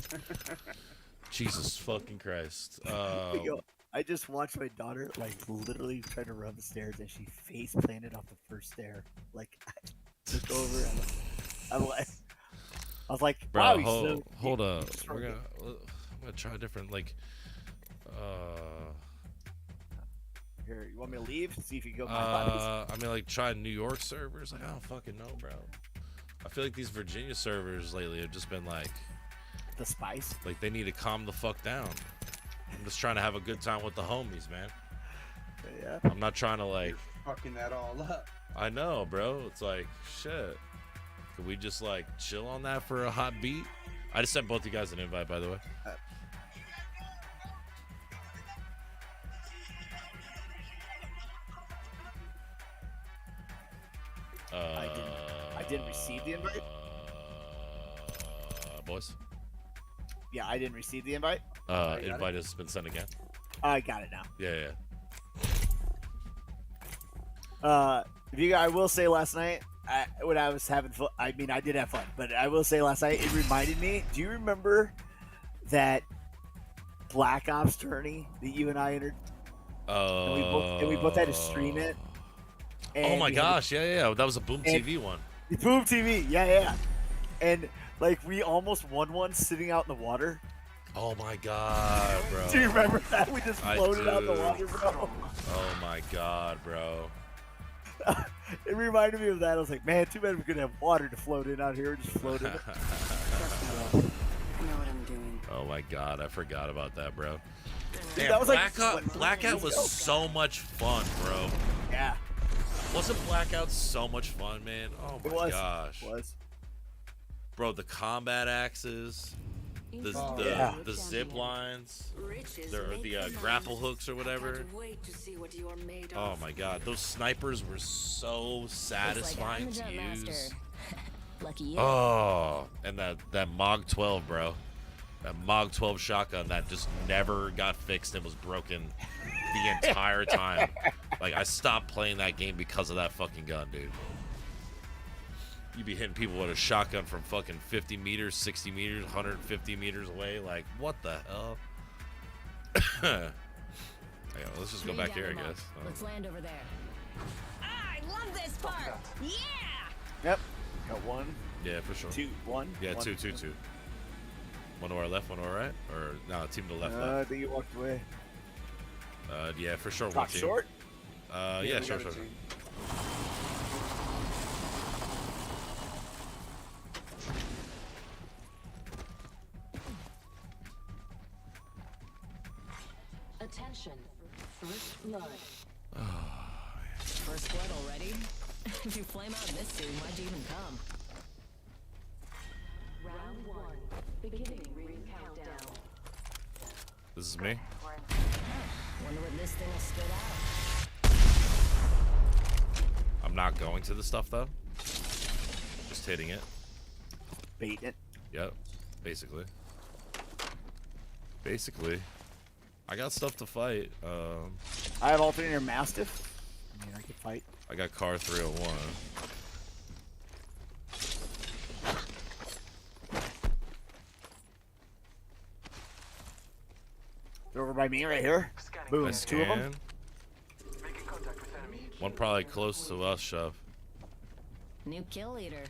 Jesus fucking Christ. Yo, I just watched my daughter like literally try to run the stairs and she face planted off the first stair. Like I look over and I was like, bro, wow, hold up. I'm gonna try a different Here, you want me to leave? See if you go my bodies. I mean, like, try New York servers. Like, I don't fucking know, bro. I feel like these Virginia servers lately have just been like the spice. Like, they need to calm the fuck down. I'm just trying to have a good time with the homies, man. Yeah. I'm not trying to like fucking that all up. I know, bro. It's like shit. Could we just like chill on that for a hot beat? I just sent both you guys an invite, by the way. I didn't receive the invite. Boys. Yeah, I didn't receive the invite. Invite has been sent again. I got it now. Yeah. I will say last night, when I was having fun, I mean, I did have fun, but I will say last night, it reminded me, do you remember that Black Ops tourney that you and I entered? And we both had to stream it. Oh my gosh, yeah. That was a Boom TV one. Boom TV, yeah. And like we almost won one sitting out in the water. Oh my god, bro. Do you remember that? We just floated out in the water, bro. Oh my god, bro. It reminded me of that. I was like, man, too bad we couldn't have water to float in out here. Just float in. I know what I'm doing. Oh my god, I forgot about that, bro. Dude, Damn, that was Blackout was so much fun, bro. Yeah. Wasn't Blackout so much fun, man? Oh my gosh. It was. Bro, the combat axes, the zip lines, the grapple hooks or whatever. Oh my god, those snipers were so satisfying to use. Lucky you. Oh, and that Mog 12, bro. That Mog 12 shotgun that just never got fixed and was broken the entire time. Like, I stopped playing that game because of that fucking gun, dude. You be hitting people with a shotgun from fucking 50 meters, 60 meters, 150 meters away. Like, what the hell? Yeah, let's just go back here, I guess. Let's land over there. I love this part. Yeah. Yep. Got one. Yeah, for sure. One. Yeah, one. two. One to our left, one to our right, or no, team to the left. I think you walked away. Yeah, for sure. Talk short. Yeah, sure. Attention. First blood. First blood already? If you flame out this soon, why'd you even come? Round 1. Beginning ring countdown. This is me. Wonder what this thing will spit out. I'm not going to the stuff though. Just hitting it. Baiting it. Yep. Basically. I got stuff to fight. I have alternator mastiff. I mean, I could fight. I got car 301. They're over by me right here. Boom. Nice 2 of them. One probably close to us, Shove. New kill leader.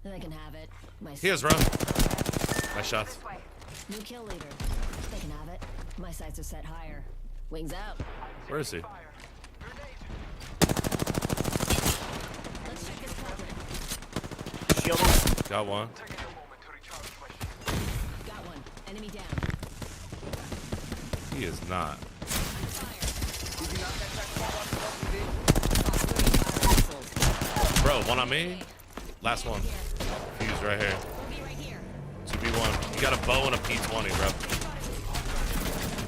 They can have it. He is, bro. Nice shots. New kill leader. They can have it. My sights are set higher. Wings up. Where is he? Let's check this quadrant. Shield. Got one. Got one. Enemy down. He is not. Bro, one on me. Last one. Fuse right here. 2v1. You got a bow and a P20, bro.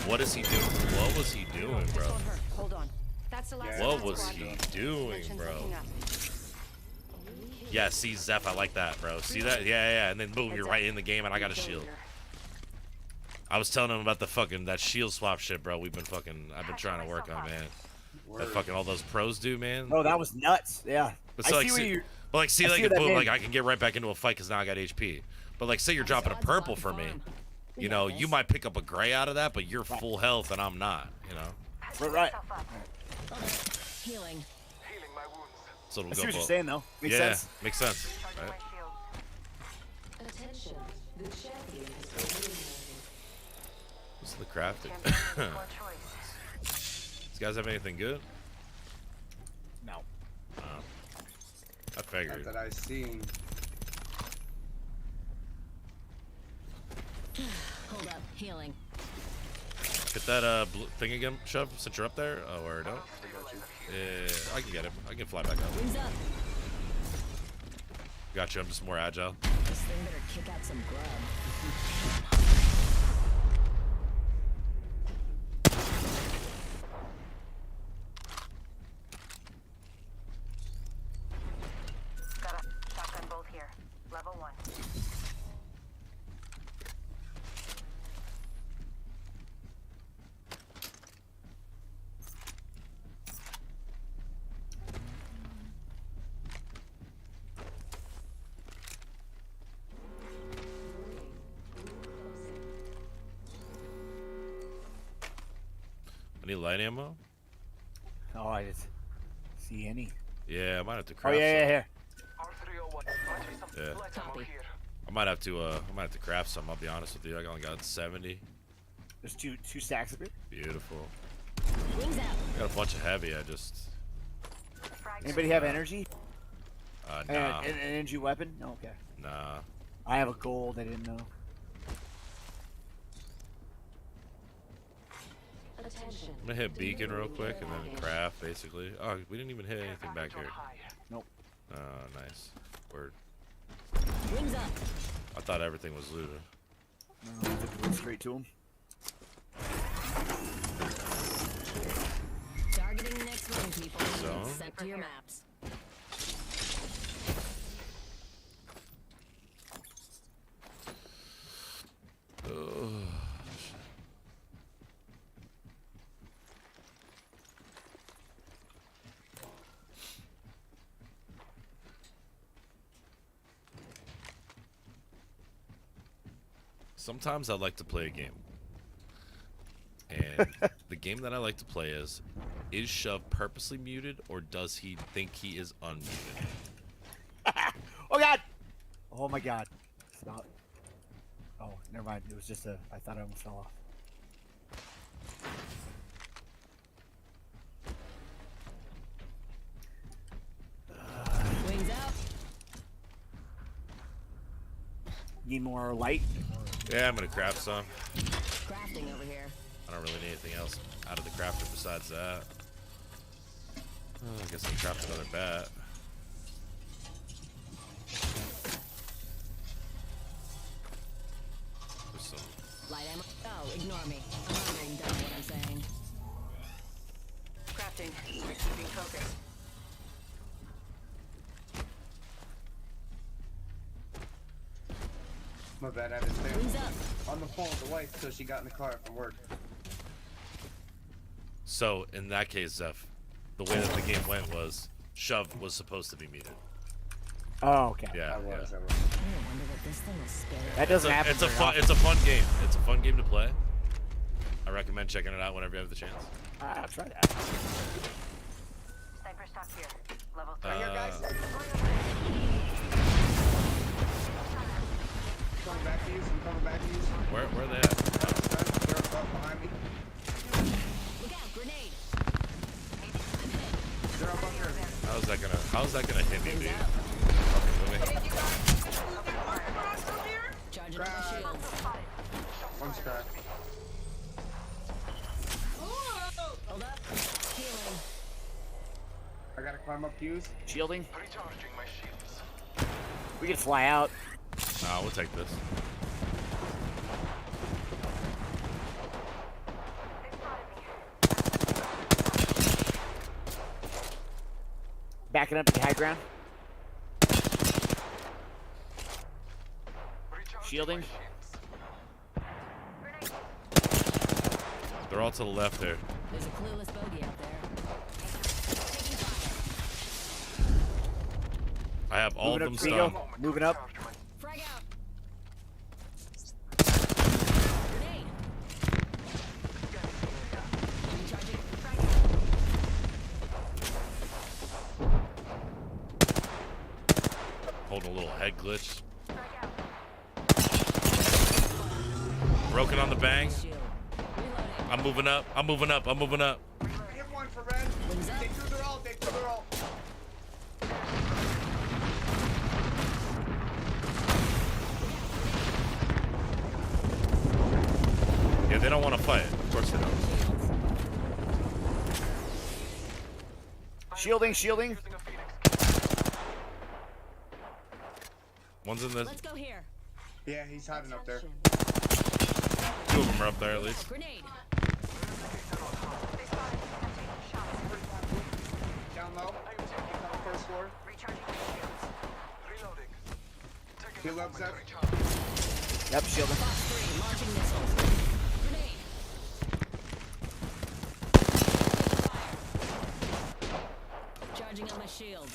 What is he doing? What was he doing, bro? Hold on. That's the last What was he doing, bro? Yeah, see, Zeph, I like that, bro. See that? Yeah. And then boom, you're right in the game, and I got a shield. I was telling him about the that shield swap shit, bro. I've been trying to work on, man. That fucking all those pros do, man. Oh, that was nuts. Yeah. But so, boom, like I can get right back into a fight because now I got HP. But like, say you're dropping a purple for me, you know, you might pick up a gray out of that, but you're full health and I'm not, you know. Right. Healing. So it'll I go see what you're both. saying, though. Makes sense. Makes sense. Right? Attention. The champion has been eliminated. What's the crafting? These guys have anything good? No. I figured. Not that I seen. Hold up. Healing. Get that blue thing again, Shove, since you're up there. Oh, or no? Yeah, I can get him. I can fly back up. Wings up. Gotcha, I'm just more agile. This thing better kick out some grub. Got a shotgun bolt here. Level 1. Any light ammo? Oh, I didn't see any. Yeah, I might have to Oh, craft yeah. some. Yeah. I might have to craft some, I'll be honest with you. I only got 70. There's two stacks of it. Beautiful. Wings out. I got a bunch of heavy, I just... Anybody have energy? Nah. An energy weapon? No, okay. Nah. I have a gold, I didn't know. Attention. I'm gonna hit beacon real quick and then craft, basically. Oh, we didn't even hit anything back here. Nope. Nice. Word. Wings up. I thought everything was looted. No, I took it straight to him. Targeting next ring, people. Zone? Set to your maps. Sometimes I like to play a game. And the game that I like to play is Shove purposely muted or does he think he is unmuted? Oh, God! Oh, my God. Stop. Oh, never mind. It was just a... I thought I almost fell off. Wings out. Need more light? Yeah, I'm gonna craft some. Crafting over here. I don't really need anything else out of the crafter besides that. I guess I'll craft another bat. There's some... Light ammo. Oh, ignore me. I'm not even done what I'm saying. Crafting. Keeping focus. My bad, I had to stay on the phone with the wife till she got in the car from work. So, in that case, Zeph, the way that the game went was shove was supposed to be muted. Oh, okay. Yeah. That doesn't happen. It's a fun game. It's a fun game to play. I recommend checking it out whenever you have the chance. I'll try that. Sniper stock here. Level 3. Right here, guys. Coming back to you. I'm coming back to you. Where are they at? They're up behind me. Look out, grenade. They're up here. How's that gonna hit me, dude? Charging up my shield. One's cracked. Hold up. Healing. I gotta climb up fuse. Shielding. Recharging my shields. We can fly out. Nah, we'll take this. Backing up to the high ground. Shielding. They're all to the left there. There's a clueless bogey out there. I have all of them stunned. stunned. Moving up. Frag out. Holding a little head glitch. Broken on the bang. I'm moving up. I'm moving up. I'm moving up. Hit one for red. They threw their ult. They threw their ult. Yeah, they don't want to fight. Of course they don't. Shielding, shielding. One's in this. Let's go here. Yeah, he's hiding up there. Two of them are up there at least. Grenade. Down low. On the first floor. Reloading. Heal up, Zeph. Yep, shielding. Box 3, launching missiles. Grenade. Charging on my shield.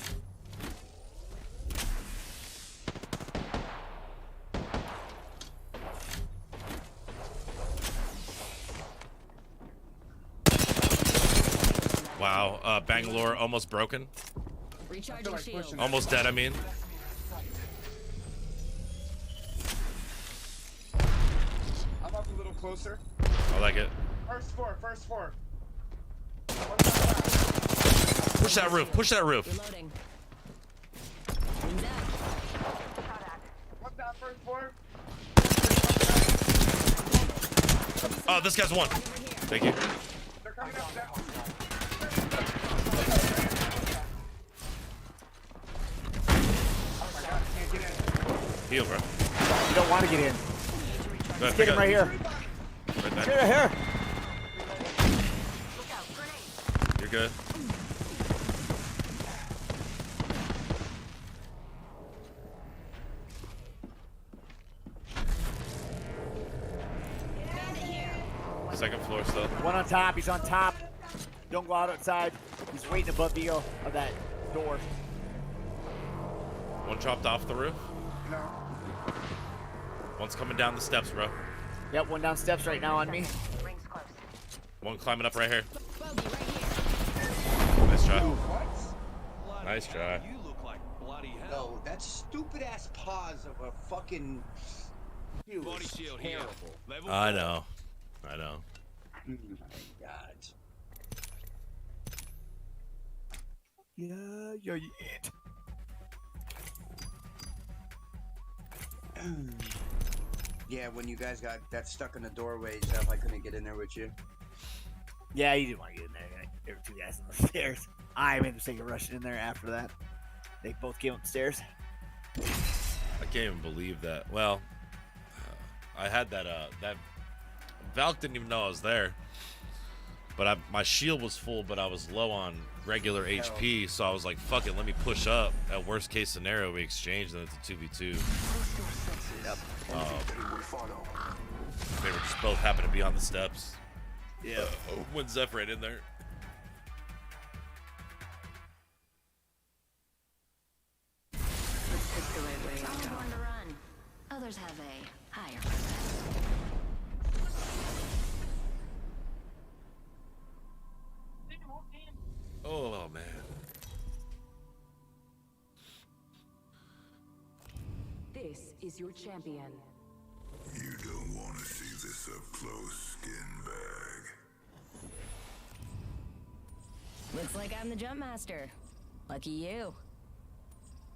Wow, Bangalore almost broken. Recharging shield. Almost dead, I mean. I'm up a little closer. I like it. First floor, first floor. Push that roof, push that roof. Reloading. One down first floor. Oh, this guy's one. Thank you. They're coming up, Zeph. Oh my god, can't get in. Heal, bro. You don't want to get in. Let's get him right here. Right there. Here. You're good. Second floor still. One on top. He's on top. Don't go outside. He's waiting above the of that door. One dropped off the roof. No. One's coming down the steps, bro. Yep, one down steps right now on me. One climbing up right here. Bogey right here. Nice try. What? Nice try. You look like bloody hell. No, that stupid ass pause of a fucking. Body shield here. Level I 4. know. I know. Oh my god. Yeah. Yeah, when you guys got stuck in the doorway, Zeph, I couldn't get in there with you. Yeah, you didn't want to get in there. There were two guys on the stairs. I made the mistake of rushing in there after that. They both came up the stairs. I can't even believe that. Well, I had that Valk didn't even know I was there. But my shield was full, but I was low on regular HP, so I was like, fuck it, let me push up. At worst case scenario, we exchange, and it's a 2v2. Yep. They were just both happened to be on the steps. Yeah. When Zeph ran in there. Some want to run. Others have a higher purpose. Oh, man. This is your champion. You don't want to see this up close, skin bag. Looks like I'm the jump master. Lucky you.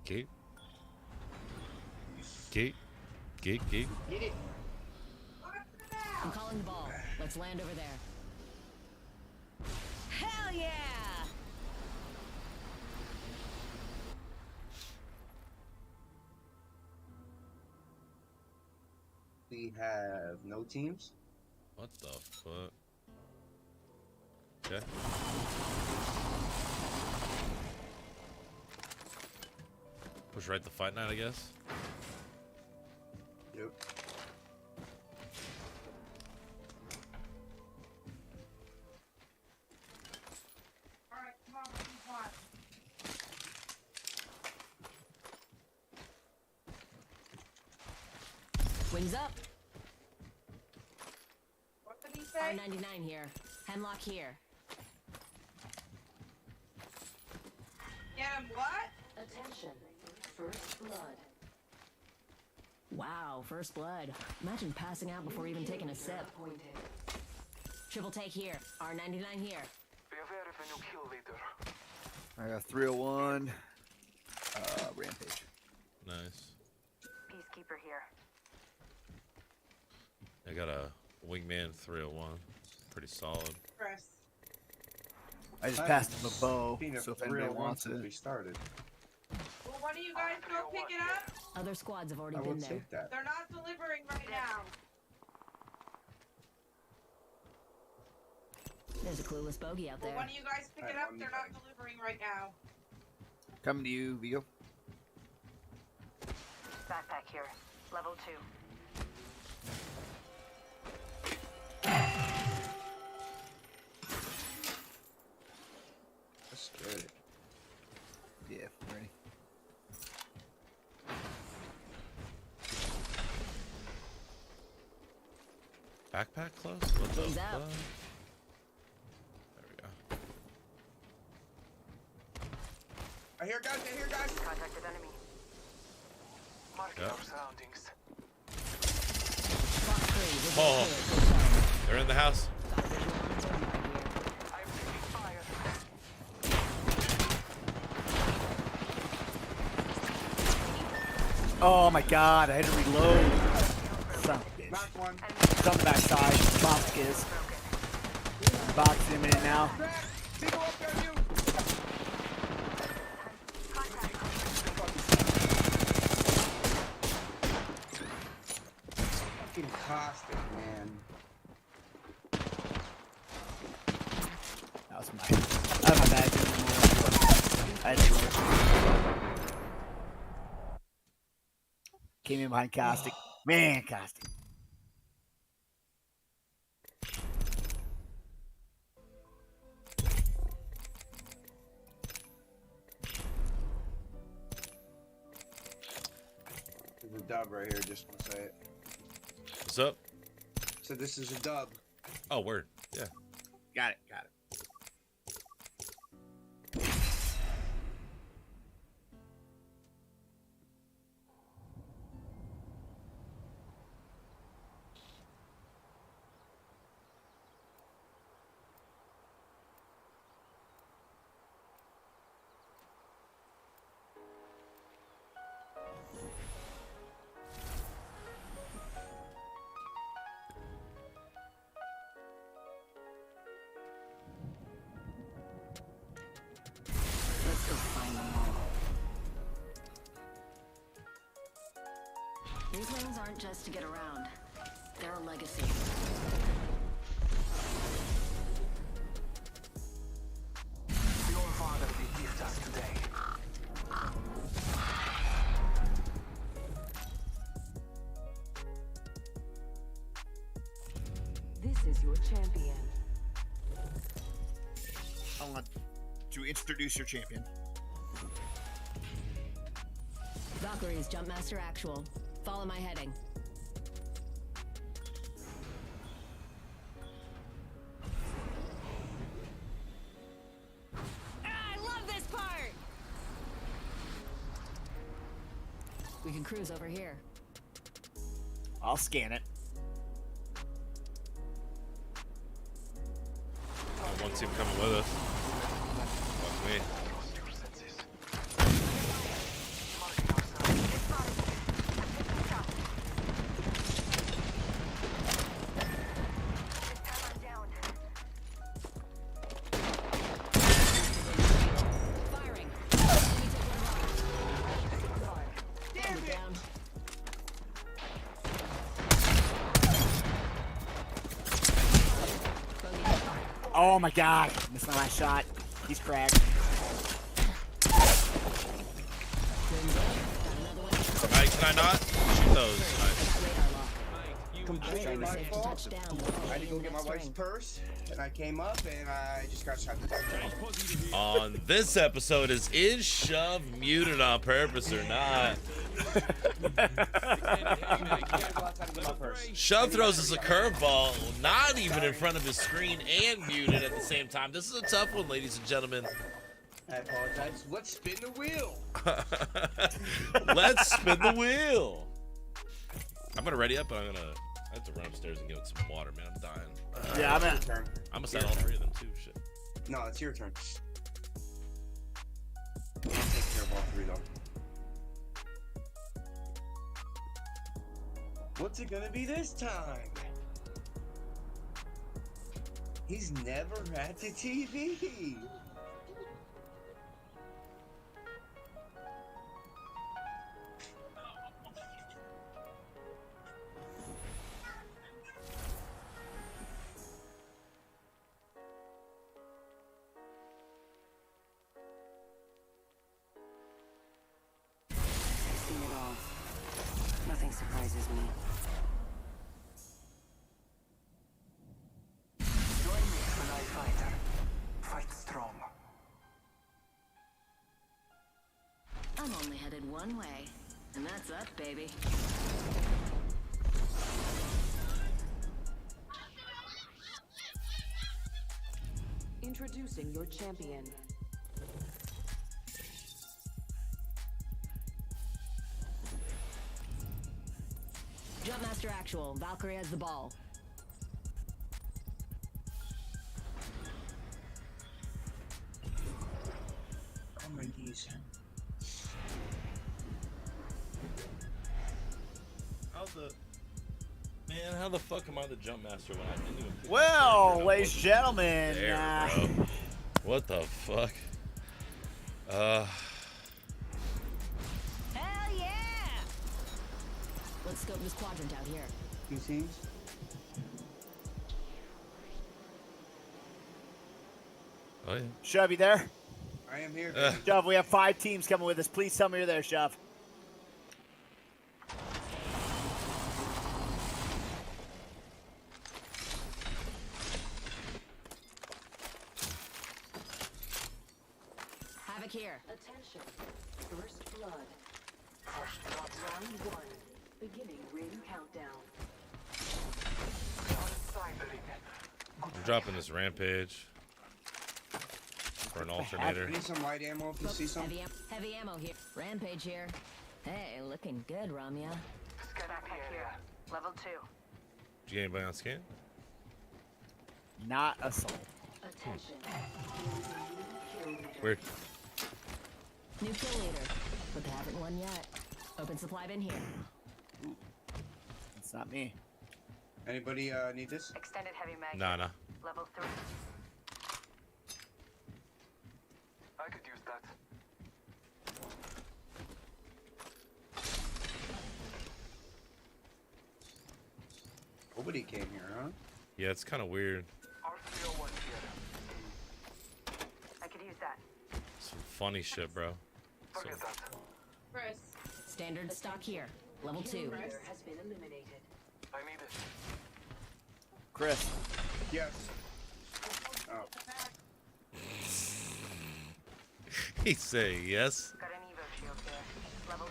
Keep. Get it. I'm calling the ball. Let's land over there. Hell yeah! We have no teams. What the fuck? Okay. Push right to fight night, I guess. Yep. Wings up. What did he say? R99 here. Hemlock here. Get him what? Attention. First blood. Wow, first blood. Imagine passing out before even taking a sip. Triple take here. R99 here. I got 301. Rampage. Nice. Peacekeeper here. I got a wingman 301. Pretty solid. Chris. I just passed him a bow, so if anybody wants it. We started. Well, one of you guys go pick it up. Other squads have already I been would there. take that. They're not delivering right now. There's a clueless bogey out Well, there. one of you guys pick it up. They're not delivering right now. Coming to you, Vigo. Backpack here. Level 2. That's good. Yeah, ready. Backpack close? What the Wings fuck? up. There we go. I hear guys. Contacted enemy. Marking Yep. our surroundings. Box 3, this is Oh. clear. Good shot. They're in the house. Got a visual on the turnpike here. I'm taking fire. Oh my god, I had to reload. Son of a bitch. Knock one. It's on the backside. Box is. Box in a minute now. People up there, you. Fucking caustic, man. That was my bad. I had to reload. Came in behind Caustic. Man, Caustic. There's a dub right here, just want to say it. What's up? So this is a dub. Oh, word. Yeah. Got it. These rings aren't just to get around. They're a legacy. Your father did gift us today. This is your champion. I want to introduce your champion. Valkyrie's Jumpmaster Actual. Follow my heading. I love this part! We can cruise over here. I'll scan it. One team coming with us. Fuck me. Firing. Damn it! Down. Oh my god. Missed my last shot. He's cracked. Mike, can I not? Shoot those. Completely my fault. I had to go get my wife's purse, and I came up and I just got shot in the back. On this episode is Shove muted on purpose or not? Shove throws us a curveball, not even in front of his screen and muted at the same time. This is a tough one, ladies and gentlemen. I apologize. Let's spin the wheel. Let's spin the wheel. I'm gonna ready up, but I have to run upstairs and get some water, man. I'm dying. Yeah, I'm Your at. turn. I'm gonna set all three of them too. Shit. No, it's your turn. I'll take care of all three though. What's it gonna be this time? He's never had the TV. I've seen it all. Nothing surprises me. Join me when I fight. Fight strong. I'm only headed one way, and that's up, baby. Introducing your champion. Jumpmaster Actual. Valkyrie has the ball. Oh my knees. How the fuck am I the jump master when I didn't even pick Well, ladies and gentlemen. there, bro. What the fuck? Hell yeah! Let's scope this quadrant out here. Two teams. Oh yeah. Shove, you there? I am here. Shove, we have 5 teams coming with us. Please tell me you're there, Shove. Havoc here. Attention. First blood. Round 1. Beginning ring countdown. I'm dropping this rampage for an alternator. I need some light ammo if you see some. Heavy ammo here. Rampage here. Hey, looking good, Ramya. Backpack here. Level 2. Did you get anybody on scan? Not a soul. Attention. Weird. New kill leader, but they haven't won yet. Open supply bin here. It's not me. Anybody need this? Extended heavy mag. Nah. Level 3. I could use that. Nobody came here, huh? Yeah, it's kind of weird. I could use that. Some funny shit, bro. Chris. Standard stock here. Level 2. Has been eliminated. I need it. Chris. Yes. Oh. He's saying yes. Got an Evo shield here. Level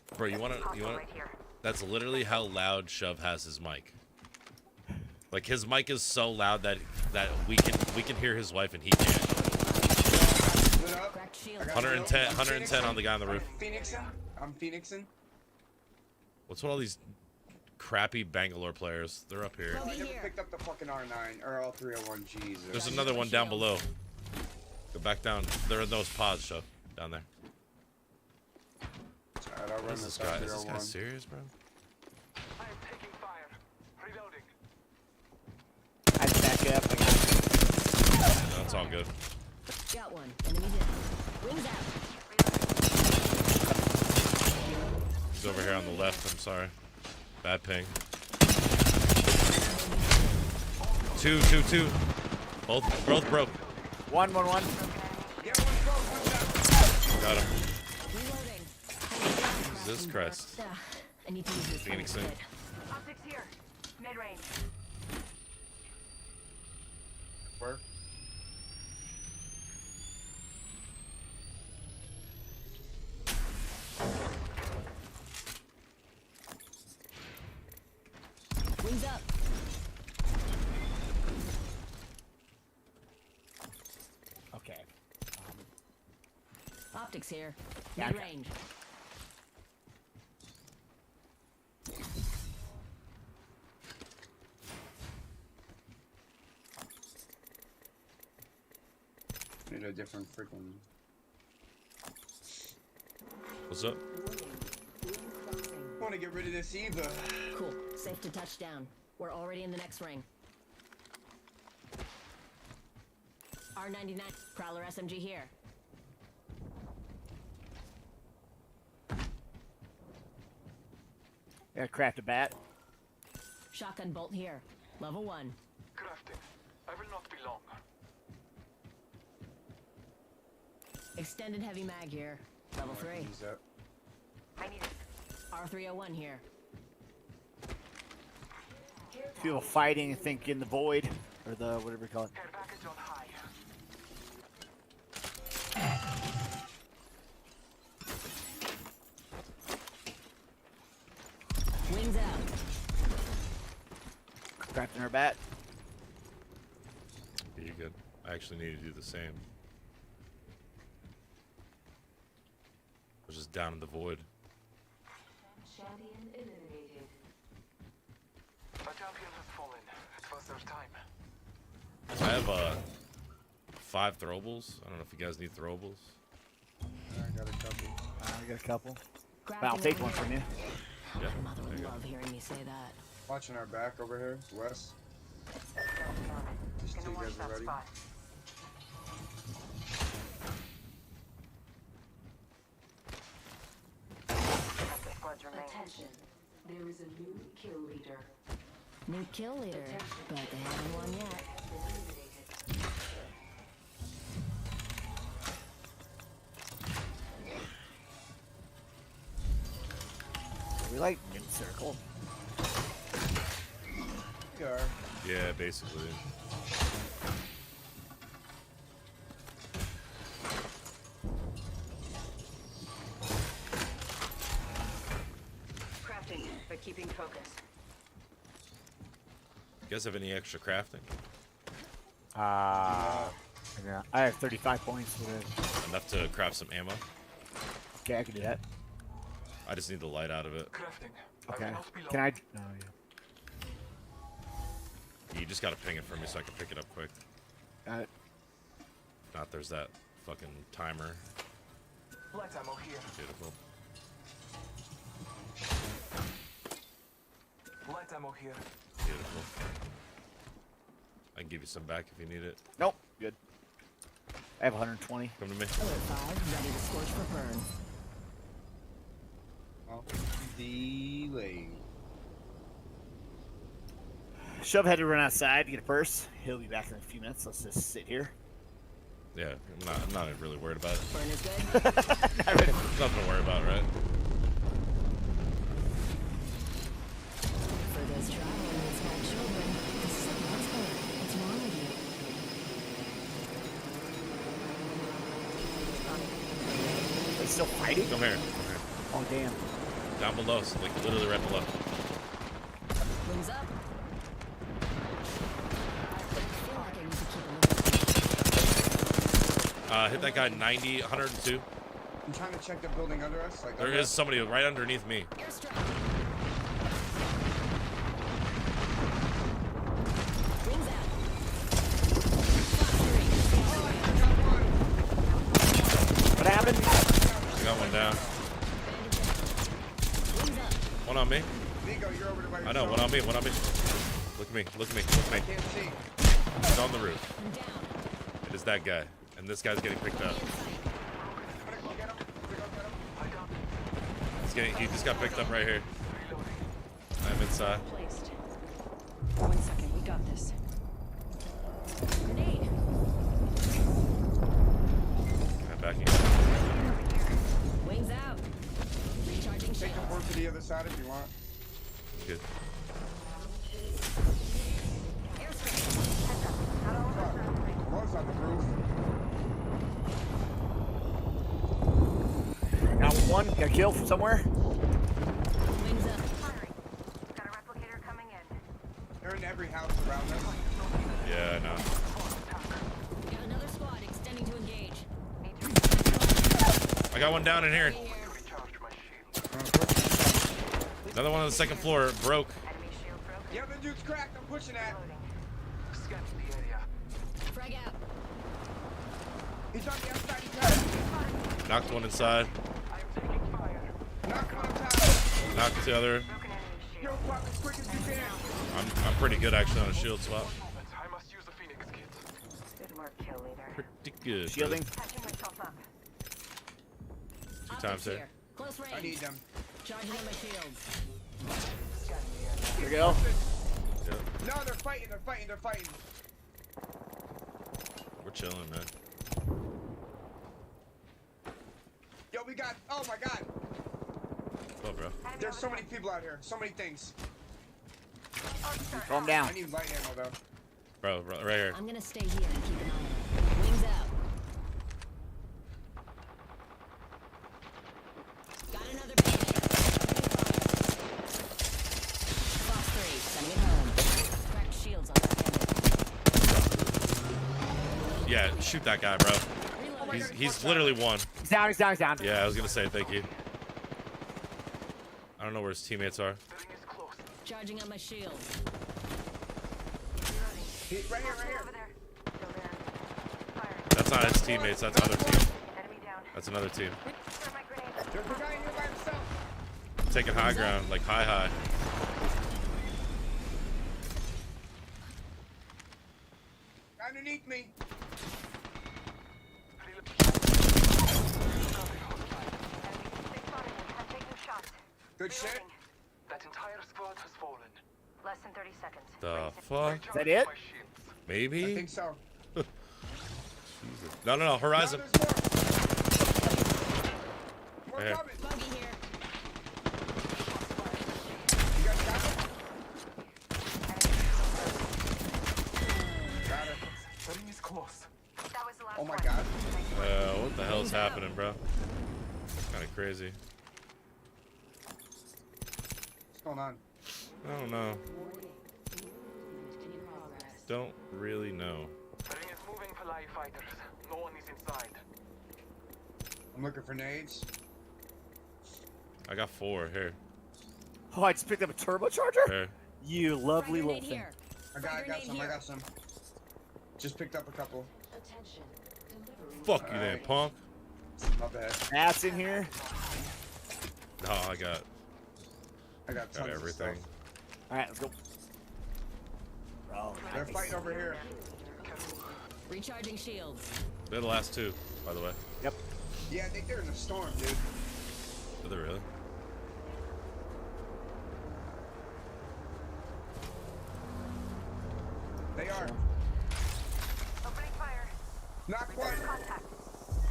2. Bro, you wanna? Right here. That's literally how loud Shove has his mic. Like his mic is so loud that we can hear his wife and he can't. 110 on the guy on the roof. I'm Phoenixing. What's with all these crappy Bangalore players? They're up here. I never picked up the fucking R9 or L301. Jesus. There's another one down below. Go back down. There are those pods, Shove, down there. Alright, I'll run Is this guy serious, bro? I am taking fire. Reloading. I back up. No, it's all good. Got one. Enemy down. Wings out. He's over here on the left. I'm sorry. Bad ping. Two. Both broke. One. Got him. Jesus Christ. I need to use this. Phoenix thing. Optics here. Mid-range. Where? Wings up. Okay. Optics here. Yeah, Mid okay. range. Need a different freaking. What's up? I want to get rid of this Eva. Cool. Safe to touch down. We're already in the next ring. R99. Prowler SMG here. Craft a bat. Shotgun bolt here. Level 1. Crafting. I will not be long. Extended heavy mag here. Level 3. Use that. I need it. R301 here. People fighting and think in the void, or the whatever you call it. Care package on high. Wings out. Crafting her bat. You're good. I actually need to do the same. I was just down in the void. Champion eliminated. A champion has fallen. It was their time. I have 5 throwables. I don't know if you guys need throwables. I got a couple. I got a couple. I'll take one from you. Yeah. Mother there would you go. love hearing me say that. Watching our back over here, Wes. Just so you guys are ready. Attention. There is a new kill leader. New kill leader, but they haven't won yet. We like mid circle. We are. Yeah, basically. Crafting, but keeping focus. You guys have any extra crafting? Yeah. I have 35 points with it. Enough to craft some ammo? Okay, I can do that. I just need the light out of it. Crafting. Okay. Can I? Oh, yeah. You just gotta ping it for me so I can pick it up quick. Got it. If not, there's that fucking timer. Light ammo here. Beautiful. Light ammo here. Beautiful. I can give you some back if you need it. Nope. Good. I have 120. Come to me. Alert 5, ready to scorch for burn. Oh, delay. Shove had to run outside to get a purse. He'll be back in a few minutes. Let's just sit here. Yeah, I'm not really worried about it. Burn is good. Nothing to worry about, right? For those traveling with small children, this is like what's wrong with you? They're still fighting? Come here. Oh, damn. Down below, so like literally right below. Wings up. Hit that guy 90, 102. I'm trying to check the building under us. Like There is somebody right underneath me. What happened? I got one down. One on me. Nico, you're over there by I know, one on me, one on me. Look at me, look at me, look at me. I can't see. He's on the roof. It is that guy. And this guy's getting picked up. He just got picked up right here. I'm inside. Placed. 1 second, we got this. Grenade. I'm backing. Wings out. Recharging Take shield. a board to the other side if you want. Good. Was on the roof. Got one. Got a kill from somewhere. Wings up. Got a replicator coming in. They're in every house around us. Yeah, I know. Got another squad extending to engage. I got one down in here. Another one on the second floor broke. Yeah, the dude's cracked. I'm pushing that. Scanning the area. Frag out. He's on the outside. He's got it. Knocked one inside. I'm taking fire. Knock one on top. Knocked the other. Yo, pop as quick as you can. I'm pretty good actually on a shield swap. I must use the Phoenix kit. Good work, kill leader. Pretty good. Shielding. Patching myself up. Two times there. Close range. I need them. Charging on my shields. Here we go. Yep. No, they're fighting. They're fighting. They're fighting. We're chilling, man. Yo, we got. Oh my God. Oh, bro. There's so many people out here. So many things. Calm down. I need light ammo though. Bro, right here. I'm gonna stay here and keep an eye on it. Wings out. Got another payday. Boss 3, sending it home. Cracked shields on that bandit. Yeah, shoot that guy, bro. He's literally one. He's down, he's down, he's down. Yeah, I was gonna say thank you. I don't know where his teammates are. Charging on my shields. Right here, right here. That's not his teammates, that's other team. Enemy down. That's another team. Throw my grenade. There's a guy in here by himself. Taking high ground, like high. Underneath me. I'm taking shots. Good shit. That entire squad has fallen. Less than 30 seconds. The fuck? Is that it? Maybe? I think so. Jesus. No, Horizon. No, there's more. More Right here. coming. Bogey here. You guys got it? Got it. The ring is close. That was the last Oh my one. God. What the hell's happening, bro? Kind of crazy. What's going on? I don't know. Don't really know. The ring is moving for live fighters. No one is inside. I'm looking for nades. I got 4 here. Oh, I just picked up a turbocharger? Here. You lovely Grenade little thing. here. I got some. Just picked up a couple. Attention. Fuck you then, Alright. punk. My bad. That's in here. No, I got Tons of everything. stuff. Alright, let's go. Oh, They're nice. fighting over here. Recharging shields. They're the last 2, by the way. Yep. Yeah, I think they're in the storm, dude. Are they really? fire. Opening fire. Not quite. Contact.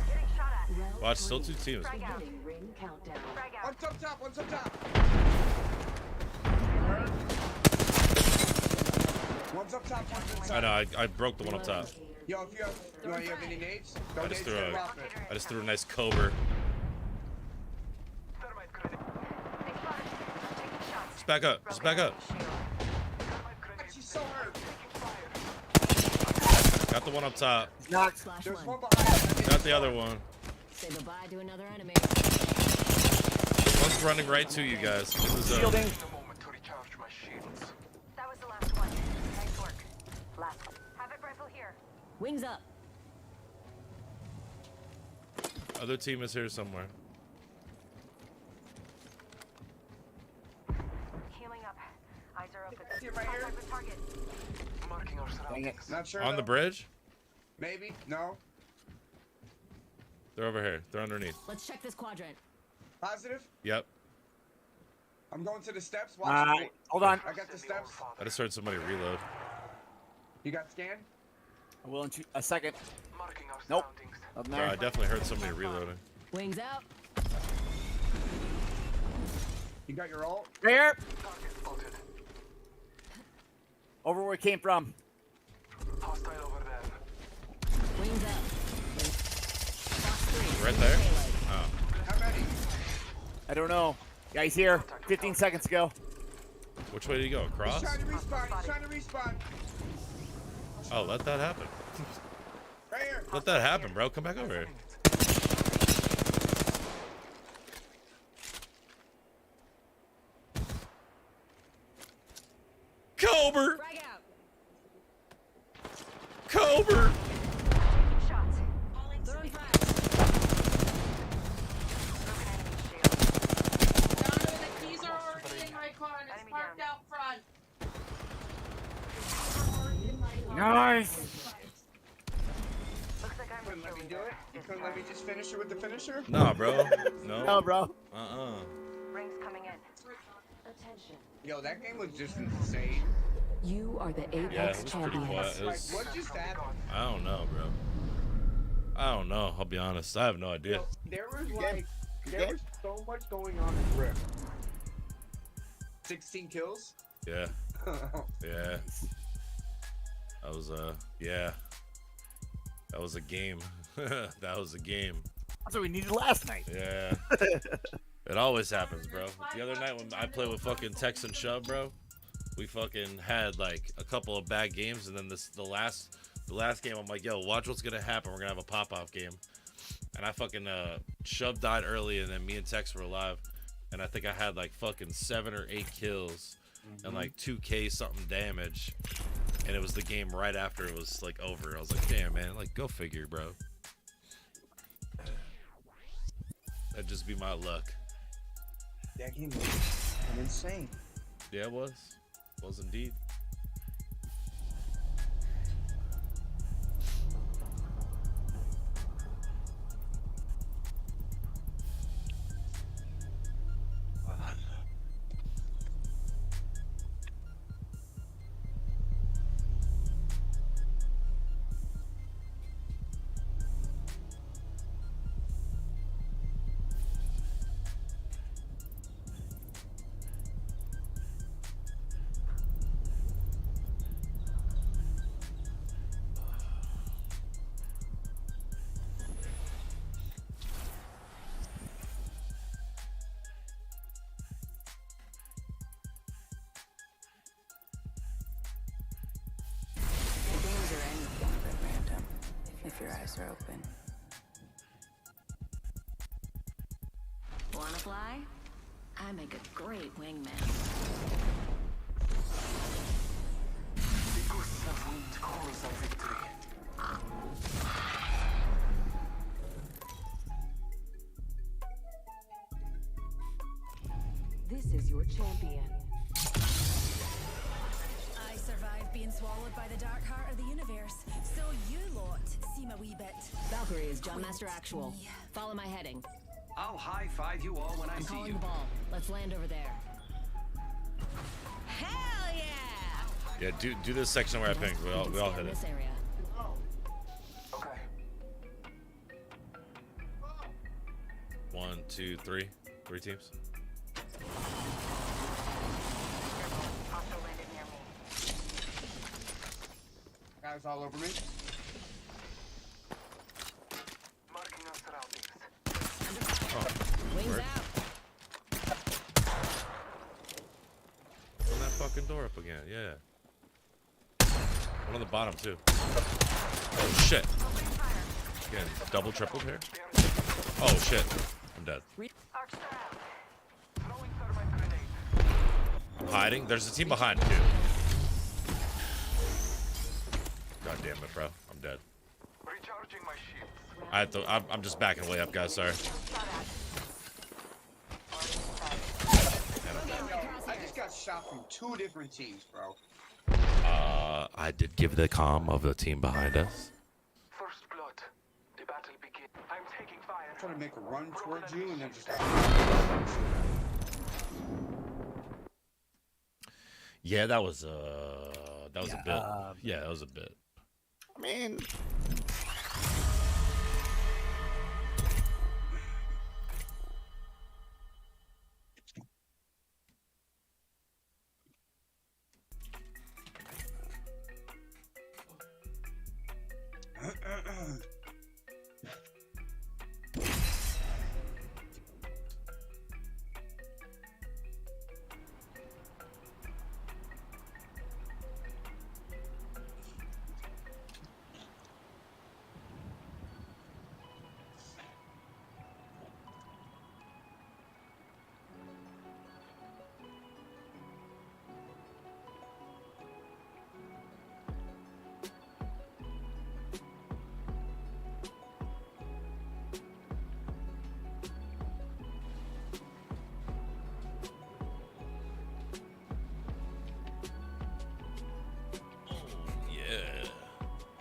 Getting shot at. Watch, still 2 teams. Frag out. Ring countdown. Frag out. One's up top, one's up top. One's up top, one's inside. I know, I broke the one up top. Yo, if you have any nades? I just threw a nice Cobra. Just back up. Just back up. She's so hurt. Got the one up top. Knocked. There's one behind. Got the other one. Say goodbye to another enemy. One's running right to you guys. Shielding. That was the last one. Nice work. Last one. Havoc rifle here. Wings up. Other team is here somewhere. Healing up. Eyes are open. See it right here? Contact with target. Marking our surroundings. Not sure. On the though. bridge? Maybe. No. They're over here. They're underneath. Let's check this quadrant. Positive. Yep. I'm going to the steps. Watch it. Hold on. I got the steps. I just heard somebody reload. You got scan? I will in a second. Marking our Nope. surroundings. Up Bro, there. I definitely heard somebody reloading. Wings out. You got your ult? Right here. Target spotted. Over where it came from. Hostile over there. Wings out. Box 3. Right there? Oh. How many? I don't know. Yeah, he's here. 15 seconds ago. Which way did he go? Across? He's trying to respawn. He's trying to respawn. Oh, let that happen. Right here. Let that happen, bro. Come back over here. Cobra! Frag out. Cobra! Taking shots. Throwing frag. Broken enemy shield. Donovan, the keys are already in my car and it's Enemy parked down. out front. Nice. Looks like I'm Couldn't let me do it? You couldn't let me just finish it with the finisher? Nah, bro. No. No, bro. Rings coming in. Attention. Yo, that game was just insane. You are the Yeah, Apex it was pretty quiet. champions. It was, What just happened? I don't know, bro. I don't know. I'll be honest. I have no idea. Yo, there was so much going on in Rift. 16 kills? Yeah. Yeah. That was yeah. That was a game. That was a game. That's what we needed last night. Yeah. It always happens, bro. The other night when I played with fucking Tex and Shove, bro, we fucking had like a couple of bad games, and then the last game, I'm like, yo, watch what's gonna happen. We're gonna have a pop-off game, and I fucking Shove died early, and then me and Tex were alive, and I think I had like fucking 7 or 8 kills and like 2K something damage, and it was the game right after it was like over. I was like, damn, man, like go figure, bro. That'd just be my luck. That game was insane. Yeah, it was. It was indeed. The games are anything but random, if your eyes are open. Wanna fly? I make a great wingman. The ghosts of wind calls our victory. This is your champion. I survived being swallowed by the dark heart of the universe, so you lot seem a wee bit. Valkyrie is Jumpmaster Actual. Follow my heading. I'll high-five you all when I I'm see calling you. the ball. Let's land over there. Hell yeah! Yeah, do this section where I pinged. We all hit it. Okay. 1, 2, 3. 3 teams. Guys all over me. Marking our surroundings. Wings out. Open that fucking door up again. Yeah. One on the bottom too. Oh shit. Again, double tripled here. Oh shit. I'm dead. I'm hiding. There's a team behind too. God damn it, bro. I'm dead. Recharging my shields. I have to. I'm just backing way up, guys. Sorry. I just got shot from 2 different teams, bro. I did give the comm of the team behind us. First blood. The battle begins. I'm taking fire. I'm trying to make a run towards you and then just. Yeah, that was a bit. Yeah, that was a bit. I mean,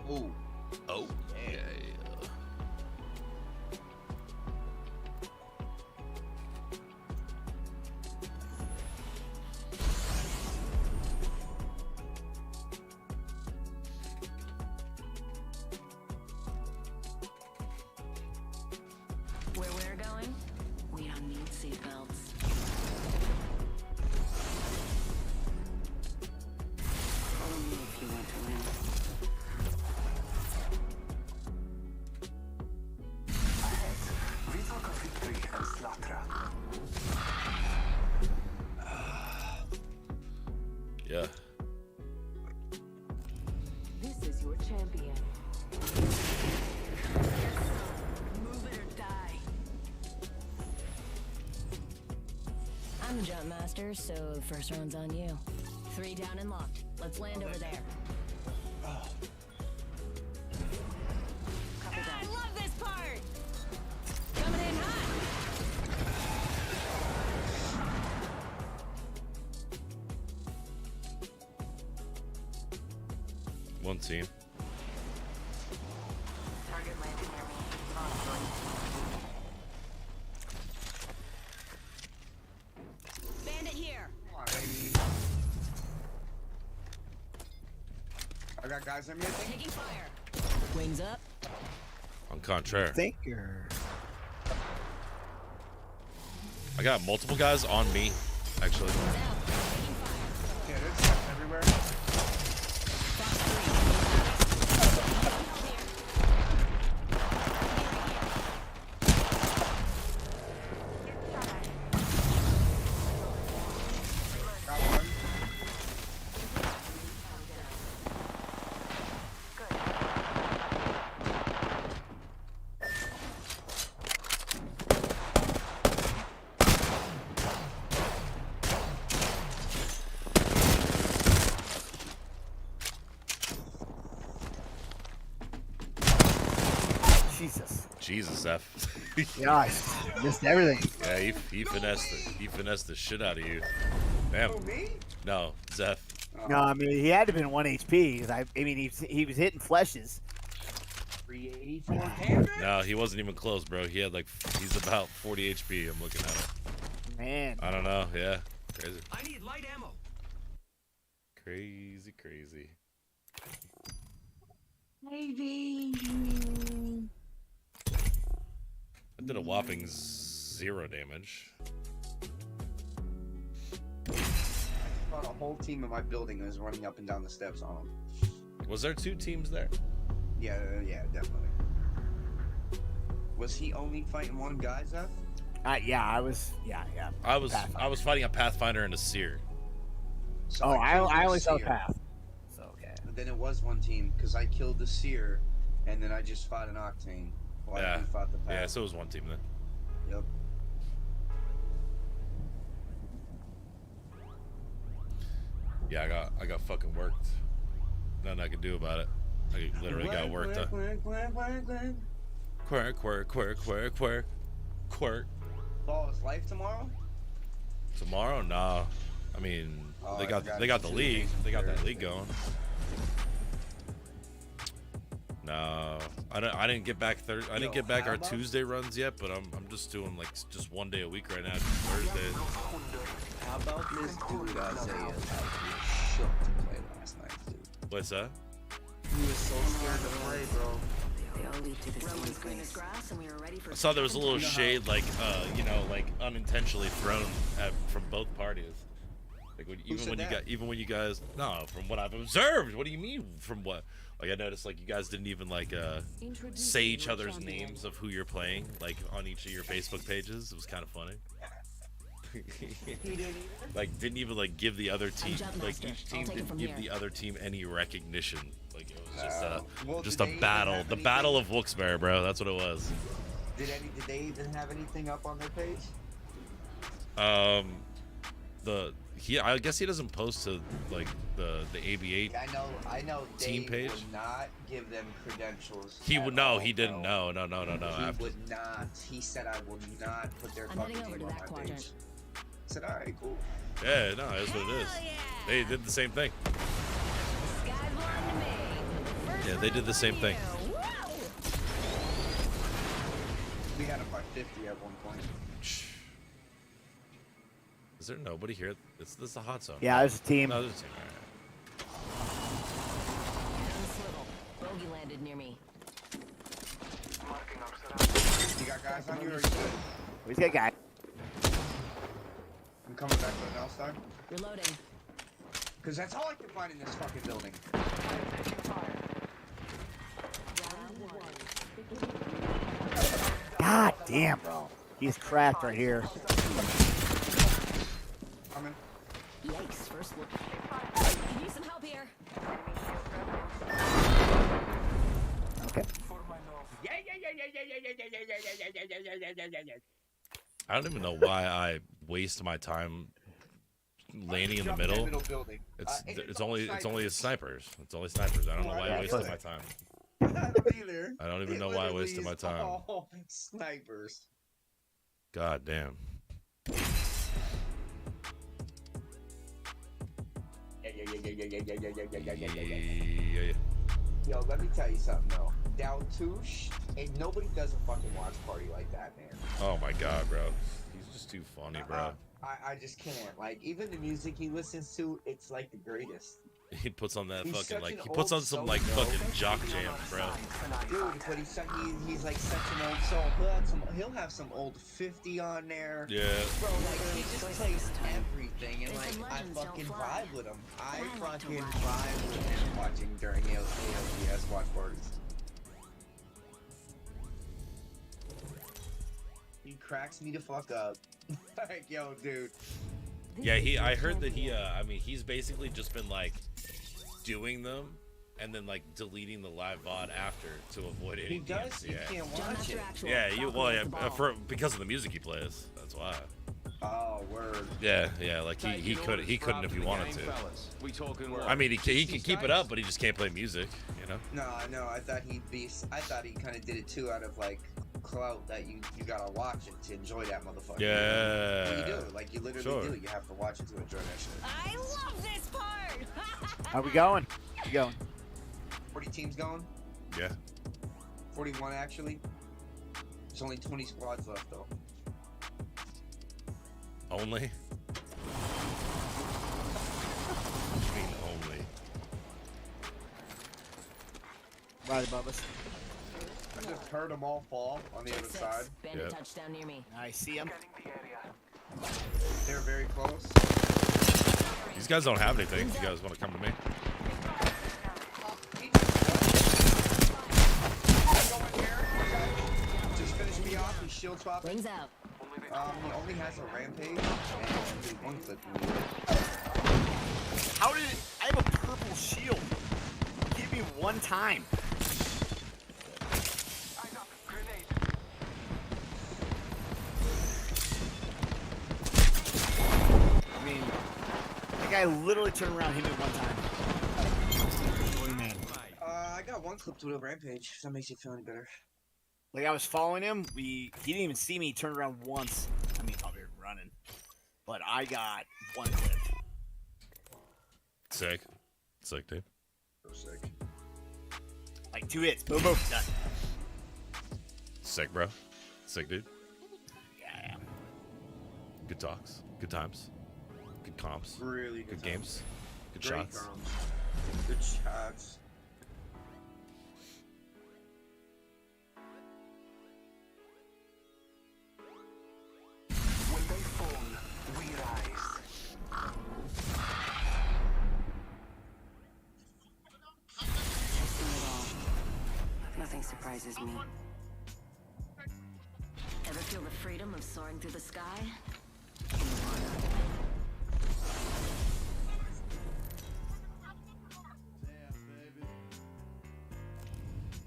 Oh, oh, yeah. Where we're going, we don't need seatbelts. Only if you want to win. We talk of victory and slaughter. Yeah. This is your champion. Move it or die. I'm the jump master, so the first round's on you. 3 down and locked. Let's land over there. I love this part. Coming in hot. One team. Target landing near me. Bandit here. Come on, baby. I got guys on me. Taking fire. Wings up. On contraire. Thinker. I got multiple guys on me, actually. Yeah, there's stuff everywhere. Got one. Jesus. Jesus, F. Yeah, I missed everything. Yeah, he finessed the shit out of you. Damn. Oh, me? No, Zeph. No, I mean he had to have been 1 HP. 'Cause I mean he was hitting fleshes. 384 cannon? No, he wasn't even close, bro. He had he's about 40 HP. I'm looking at him. Man. I don't know. Yeah, crazy. I need light ammo. Crazy, crazy. Maybe. I did a whopping 0 damage. I thought a whole team in my building was running up and down the steps on him. Was there 2 teams there? Yeah, definitely. Was he only fighting one guy, Zeph? Yeah, I was. Yeah. I was fighting a Pathfinder and a Seer. So I only saw Path. So okay. And then it was one team because I killed the Seer, and then I just fought an Octane while he fought the Path. Yeah, so it was one team then. Yep. Yeah, I got fucking worked. Nothing I could do about it. I literally got worked up. Quirk. Ball is life tomorrow? Tomorrow? Nah. I mean, they got the league. They got that league going. No, I didn't get back I didn't get back our Tuesday runs yet, but I'm just doing like just 1 day a week right now, just Thursdays. How about this dude Isaiah? Shook to play last night, dude. What's that? He was so scared to play, bro. I saw there was a little shade, like like unintentionally thrown from both parties. Like even when you guys from what I've observed. What do you mean from what? Like I noticed like you guys didn't even like say each other's names of who you're playing like on each of your Facebook pages. It was kind of funny. Like didn't even like give the other team like each team didn't give the other team any recognition. Like it was just a battle, the battle of Wilkes-Barre, bro. That's what it was. Did they even have anything up on their page? I guess he doesn't post to like the ABA I know team page. Would not give them credentials. He would no, he didn't. No. He would not. He said I will not put their fucking team on my page. I said, all right, cool. Yeah, no, that's what it is. They did the same thing. Yeah, they did the same thing. We had him by 50 at one point. Is there nobody here? This is a hot zone. Yeah, there's a team. No, there's a team. All right. Bogey landed near me. You got guys on you or you good? Where's that guy? I'm coming back to the north side. Reloading. Because that's all I can find in this fucking building. God damn, bro. He's cracked right here. Coming. Yikes, first look. Need some help here. Okay. I don't even know why I waste my time landing in the middle. It's only snipers. It's only snipers. I don't know why I wasted my time. I don't even know why I wasted my time. Oh, snipers. God damn. Yo, let me tell you something though. Down Touche, and nobody does a fucking watch party like that, man. Oh my god, bro. He's just too funny, bro. I just can't. Like, even the music he listens to, it's like the greatest. He puts on that fucking like he puts on some like fucking jock jam, bro. Dude, but he's like such an old soul. He'll have some old 50 on there. Yeah. Bro, like he just plays everything, and like I fucking vibe with him. I fucking vibe with him watching during ALCS watch parties. He cracks me the fuck up. Like, yo, dude. Yeah, I heard that I mean, he's basically just been like doing them and then like deleting the live VOD after to avoid any DMCA. You can't watch it. Yeah, because of the music he plays. That's why. Oh, word. Yeah, like he couldn't if he wanted to. I mean, he can keep it up, but he just can't play music, you know? No, I thought he kind of did it too out of like clout that you gotta watch it to enjoy that motherfucker. Yeah. You do. Like, you literally do. You have to watch it to enjoy that shit. I love this part. How we going? 40 teams going? Yeah. 41 actually. There's only 20 squads left though. Only? What do you mean only? Right above us. I just heard them all fall on the other side. Bandit touchdown near me. I see him. They're very close. These guys don't have anything. You guys want to come to me? Just finish me off. He's shield swapping. Wings out. He only has a rampage and one clip. How did I have a purple shield? Give me one time. I mean, the guy literally turned around and hit me one time. Man. I got one clip to the rampage. If that makes you feel any better. Like I was following him. He didn't even see me. He turned around once. I mean, probably running, but I got one clip. Sick, sick, dude. So sick. Like 2 hits. Boom, boom, done. Sick, bro. Sick, dude. Yeah. Good talks. Good times. Good comps. Really good good games. Good Great shots. comps. Good shots. When they fall, we rise. I've seen it all. Nothing surprises me. Ever feel the freedom of soaring through the sky?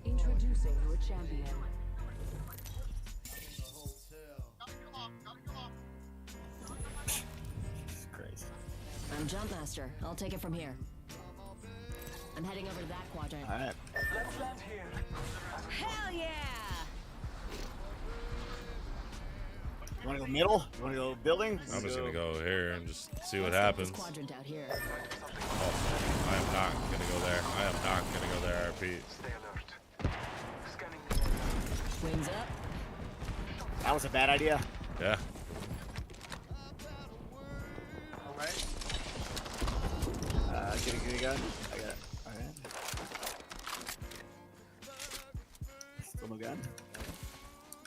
Introducing your champion. Crazy. I'm Jump Master. I'll take it from here. I'm heading over to that quadrant. All right. Let's land here. Hell yeah! You want to go middle? You want to go building? I'm just gonna go here and just see what happens. Quadrant out here. Oh, I am not gonna go there. I am not gonna go there. I repeat. Stay alert. Scanning the area. Wings up. That was a bad idea. Yeah. Alright. Get a gun. I got it. Alright. Still no gun.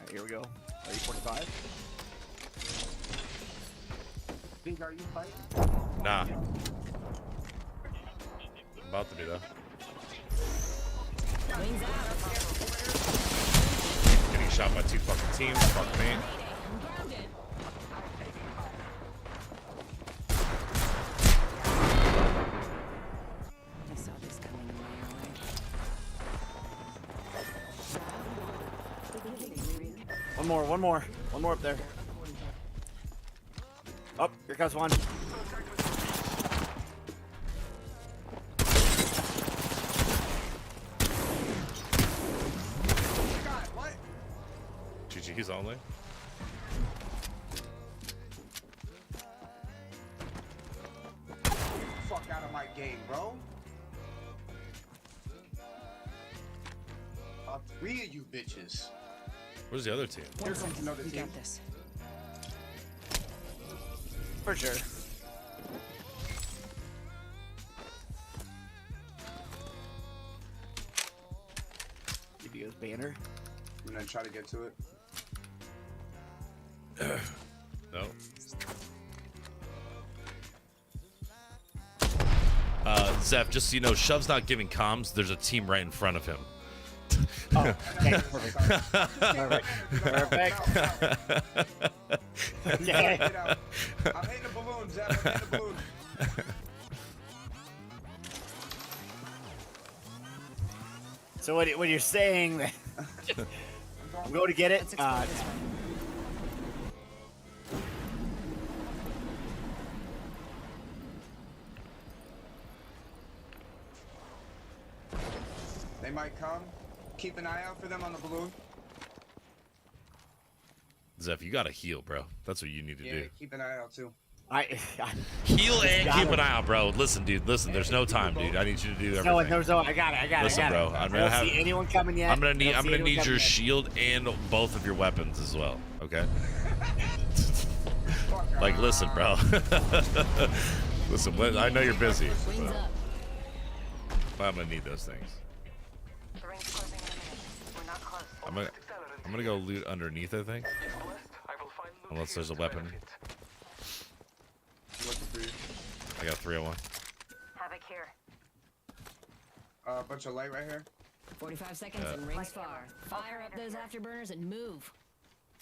Alright, here we go. Are you 45? Think, are you fighting? Nah. About to be though. Wings out. Getting shot by 2 fucking teams. Fuck me. I saw this coming a mile away. One more up there. Oh, here comes one. God, what? GG's only. Fuck out of my game, bro. 3 of you bitches. Where's the other team? Here comes another We team. got this. For sure. Give you his banner. I'm gonna try to get to it. No. Zeph, just so you know, Shov's not giving comms. There's a team right in front of him. Oh, okay, perfect. Perfect. Okay. I'm hitting the balloon, Zeph. I'm hitting the balloon. So what you're saying that I'm going to get it? They might come. Keep an eye out for them on the balloon. Zeph, you gotta heal, bro. That's what you need to Yeah, do. keep an eye out too. Heal and keep an eye out, bro. Listen, dude. Listen, there's no time, dude. I need you to do everything. There's no. I got it. Listen, bro. I don't see anyone coming yet. I'm gonna need your shield and both of your weapons as well. Okay. Like, listen, bro. Listen, I know you're busy. But I'm gonna need those things. The ring's closing in a minute. We're not close. I'm gonna go loot underneath, I think. Unless there's a weapon. I got 301. Havoc here. A bunch of light right here. 45 seconds and rings far. Fire up those afterburners and move.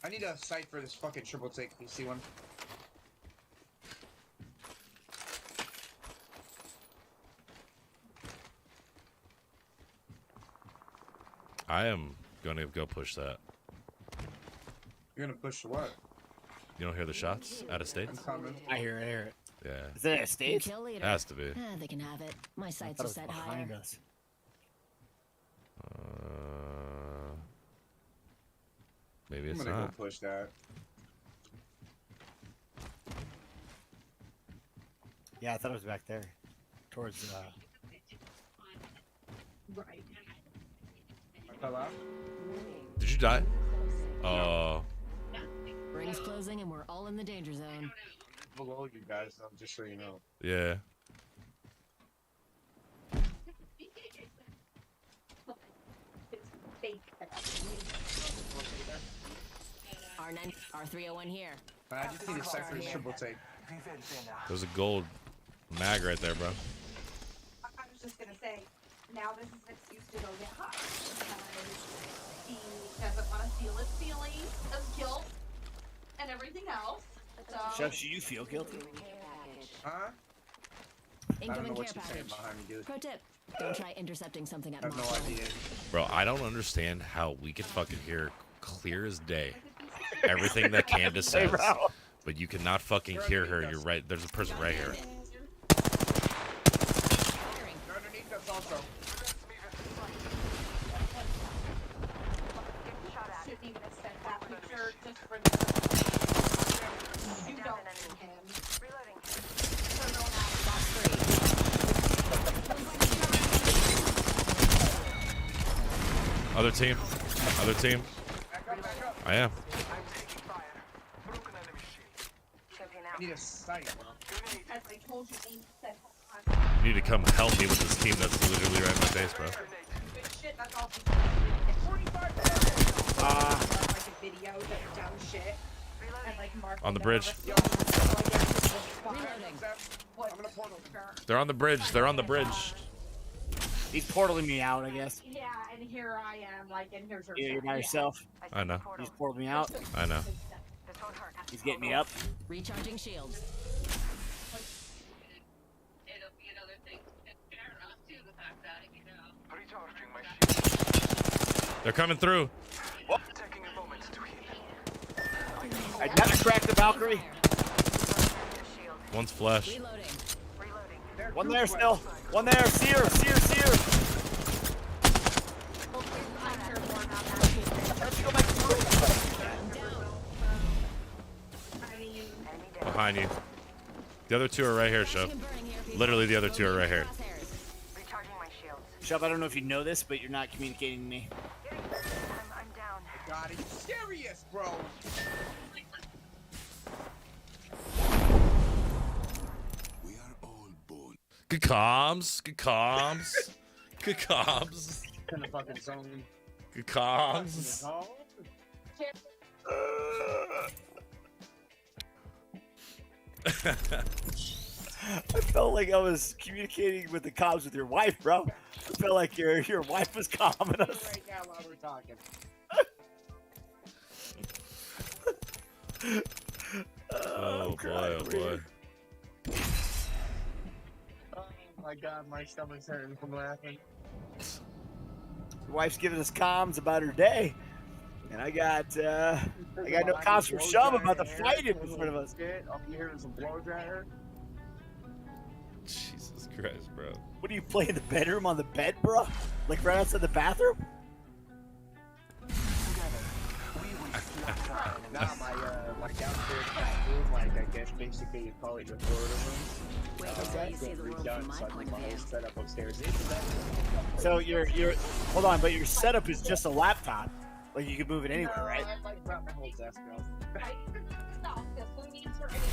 I need a sight for this fucking triple take. You see one? I am gonna go push that. You're gonna push what? You don't hear the shots out of state? I hear it. Yeah. Is it a state? It has to be. They can have it. My sights are set higher. Us. Maybe it's I'm gonna not. go push that. Yeah, I thought it was back there. Towards, Right. I fell out. Did you die? Oh. Rings closing and we're all in the danger zone. Below you guys, just so you know. Yeah. R301 here. I just need a sight for this triple take. There's a gold mag right there, bro. I was just gonna say, now this is an excuse to go get high. He doesn't want to feel his feelings of guilt and everything else. So Chef, should you feel guilty? Huh? Incoming care what you're saying package. behind me, dude. Pro tip: don't try intercepting something at I have no idea. Bro, I don't understand how we can fucking hear clear as day everything that Candace says, but you cannot fucking hear her. You're right. There's a person right here. They're underneath us also. shouldn't even have sent that picture just for the. You don't need him. Other team. Other team. I am. I need a sight, bro. As I told you, he said, You need to come help me with this team that's literally right in my face, bro. good shit, that's all. 45 minutes. Like a video that's dumb shit. And like Mark On the bridge. I'm gonna portal. They're on the bridge. They're on the bridge. He's portaling me out, I guess. Yeah, and here I am, like, and here's your. Yeah, you're by yourself. I know. He's portaled me out. I know. He's getting me up. Recharging shields. They're coming through. I never cracked the Valkyrie. One's flesh. One there still. One there. Seer. Behind you. The other two are right here, Shove. Literally, the other two are right here. Shove, I don't know if you know this, but you're not communicating with me. I'm down. God, are you serious, bro? Good comms. Good comms. Good comms. In the fucking zone. Good comms. I felt like I was communicating with the comms with your wife, bro. I felt like your wife was calming us. Right now while we're talking. Oh boy, oh boy. Oh my god, my stomach's hurting from laughing. Your wife's giving us comms about her day. And I got no comms from Shove about the fight in front of us. All you hear is a blow dryer. Jesus Christ, bro. What do you play in the bedroom on the bed, bro? Like right outside the bathroom? Nah, my downstairs bathroom, like I guess basically you call it your Florida room. Redone, so I think my whole setup upstairs is that. So you're hold on, but your setup is just a laptop. Like you can move it anywhere, right? I like brought my whole desk, bro. Stop this. Who needs her anything?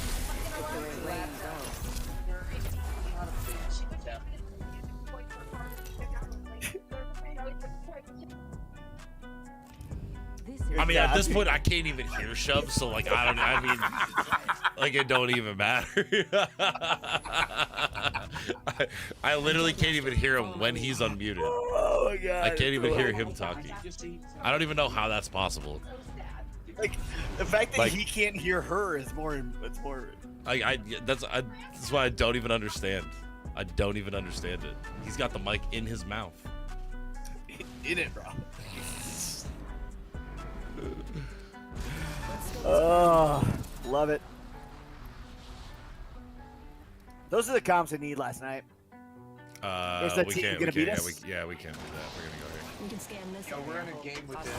I mean, at this point, I can't even hear Shove, so like I mean, like it don't even matter. I literally can't even hear him when he's unmuted. Oh my god! I can't even hear him talking. I don't even know how that's possible. Like the fact that he can't hear her is more. It's more. That's why I don't even understand. I don't even understand it. He's got the mic in his mouth. In it, bro. Oh, love it. Those are the comps I need last night. We can't. We can't do that. We're gonna go here. We can scan this. Yo, we're in a game with the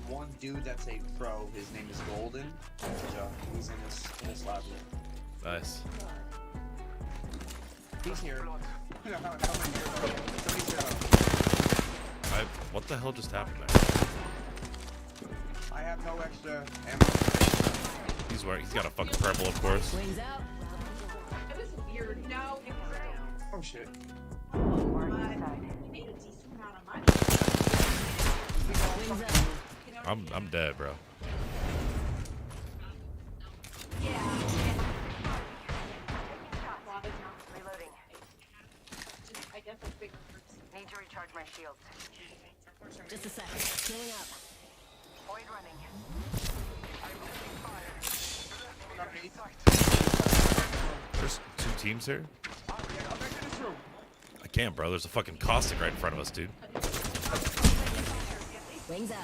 one dude that's a pro. His name is Golden. So he's in this lobby. Nice. He's here. What the hell just happened there? I have no extra ammo. He's got a fucking purple, of course. Wings out. It was weird. No. Oh shit. We made a decent amount of money. Wings out. I'm dead, bro. Reloading. I guess it's bigger. Need to recharge my shields. Just a sec. Healing up. Void running. There's 2 teams here? I can't, bro. There's a fucking caustic right in front of us, dude. Wings out.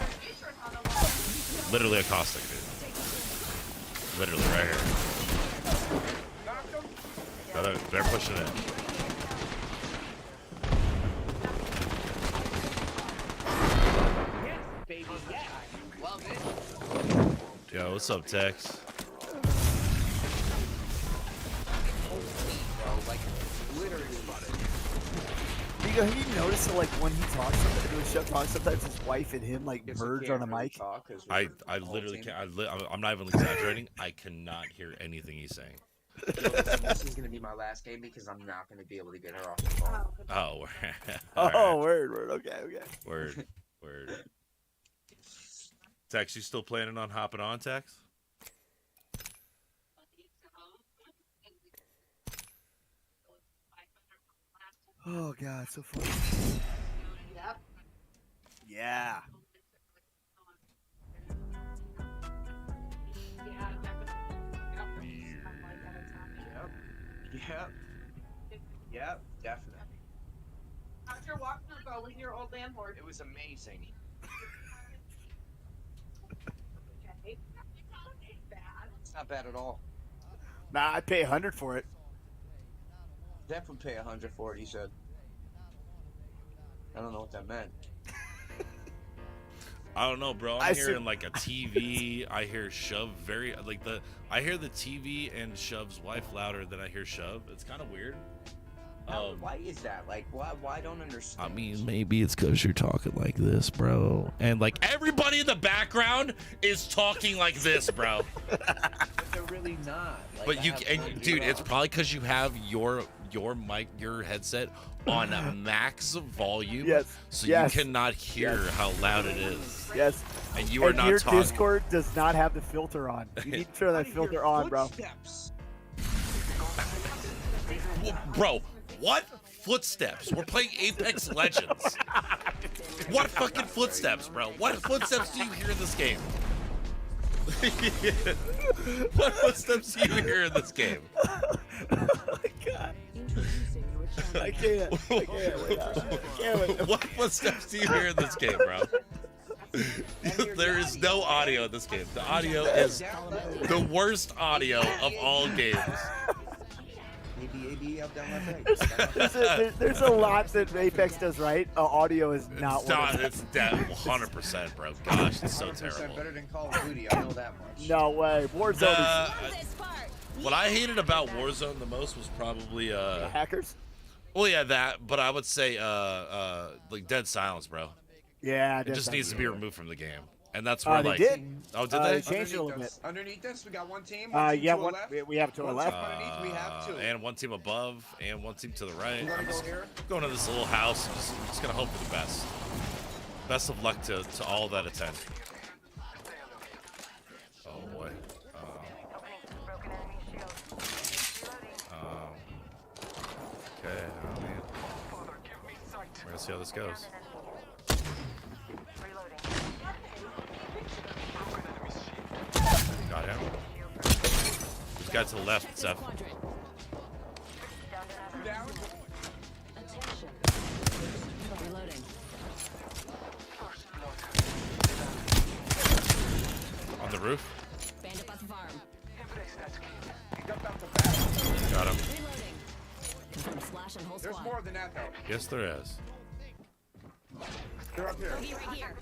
Literally a caustic, dude. Literally right here. They're pushing it. Baby, yeah. Love it. Yo, what's up, Tex? Like literally. Have you noticed that, like, when he talks, sometimes his wife and him like merge on a mic? I literally can't. I'm not even exaggerating. I cannot hear anything he's saying. This is gonna be my last game because I'm not gonna be able to get her off the phone. Oh. Oh, word. Okay. Word. Tex, you still planning on hopping on, Tex? Oh god, so fun. Yep. Yeah. Yep, definitely. How's your walkthrough go with your old landlord? It was amazing. Okay. Bad. It's not bad at all. Nah, I'd pay 100 for it. Definitely pay 100 for it, he said. I don't know what that meant. I don't know, bro. I'm hearing like a TV. I hear Shove I hear the TV and Shove's wife louder than I hear Shove. It's kind of weird. Why is that? Like, why don't understand? I mean, maybe it's because you're talking like this, bro. And like everybody in the background is talking like this, bro. But they're really not. Like, but dude, it's probably because you have your mic, your headset on max volume, so you cannot hear how loud it is. Yes. And you are not your talking. Discord does not have the filter on. You need to turn that filter on, bro. Bro, what footsteps? We're playing Apex Legends. What fucking footsteps, bro? What footsteps do you hear in this game? What footsteps do you hear in this game? Oh my god. I can't. What footsteps do you hear in this game, bro? There is no audio in this game. The audio is the worst audio of all games. There's a lot that Apex does right. Audio is not one of them. It's dead 100%, bro. Gosh, it's so terrible. Better than Call of Duty, I know that much. No way. Warzone. What I hated about Warzone the most was probably hackers. Well, yeah, that. But I would say like dead silence, bro. Yeah, it just needs to be removed from the game. And that's where like, did. Oh, did they? They changed it a little bit. Underneath us, we got one team. Yeah, we have to our left. Underneath, we have two. And one team above, and one team to the right. You wanna I'm just go here? going to this little house. I'm just gonna hope for the best. Best of luck to all that attend. Oh boy. Okay. Oh man. We're gonna see how this goes. Got him. This guy to the left, Seth. On the roof. Got him. There's more than that, though. Yes, there is. They're up here. Right here.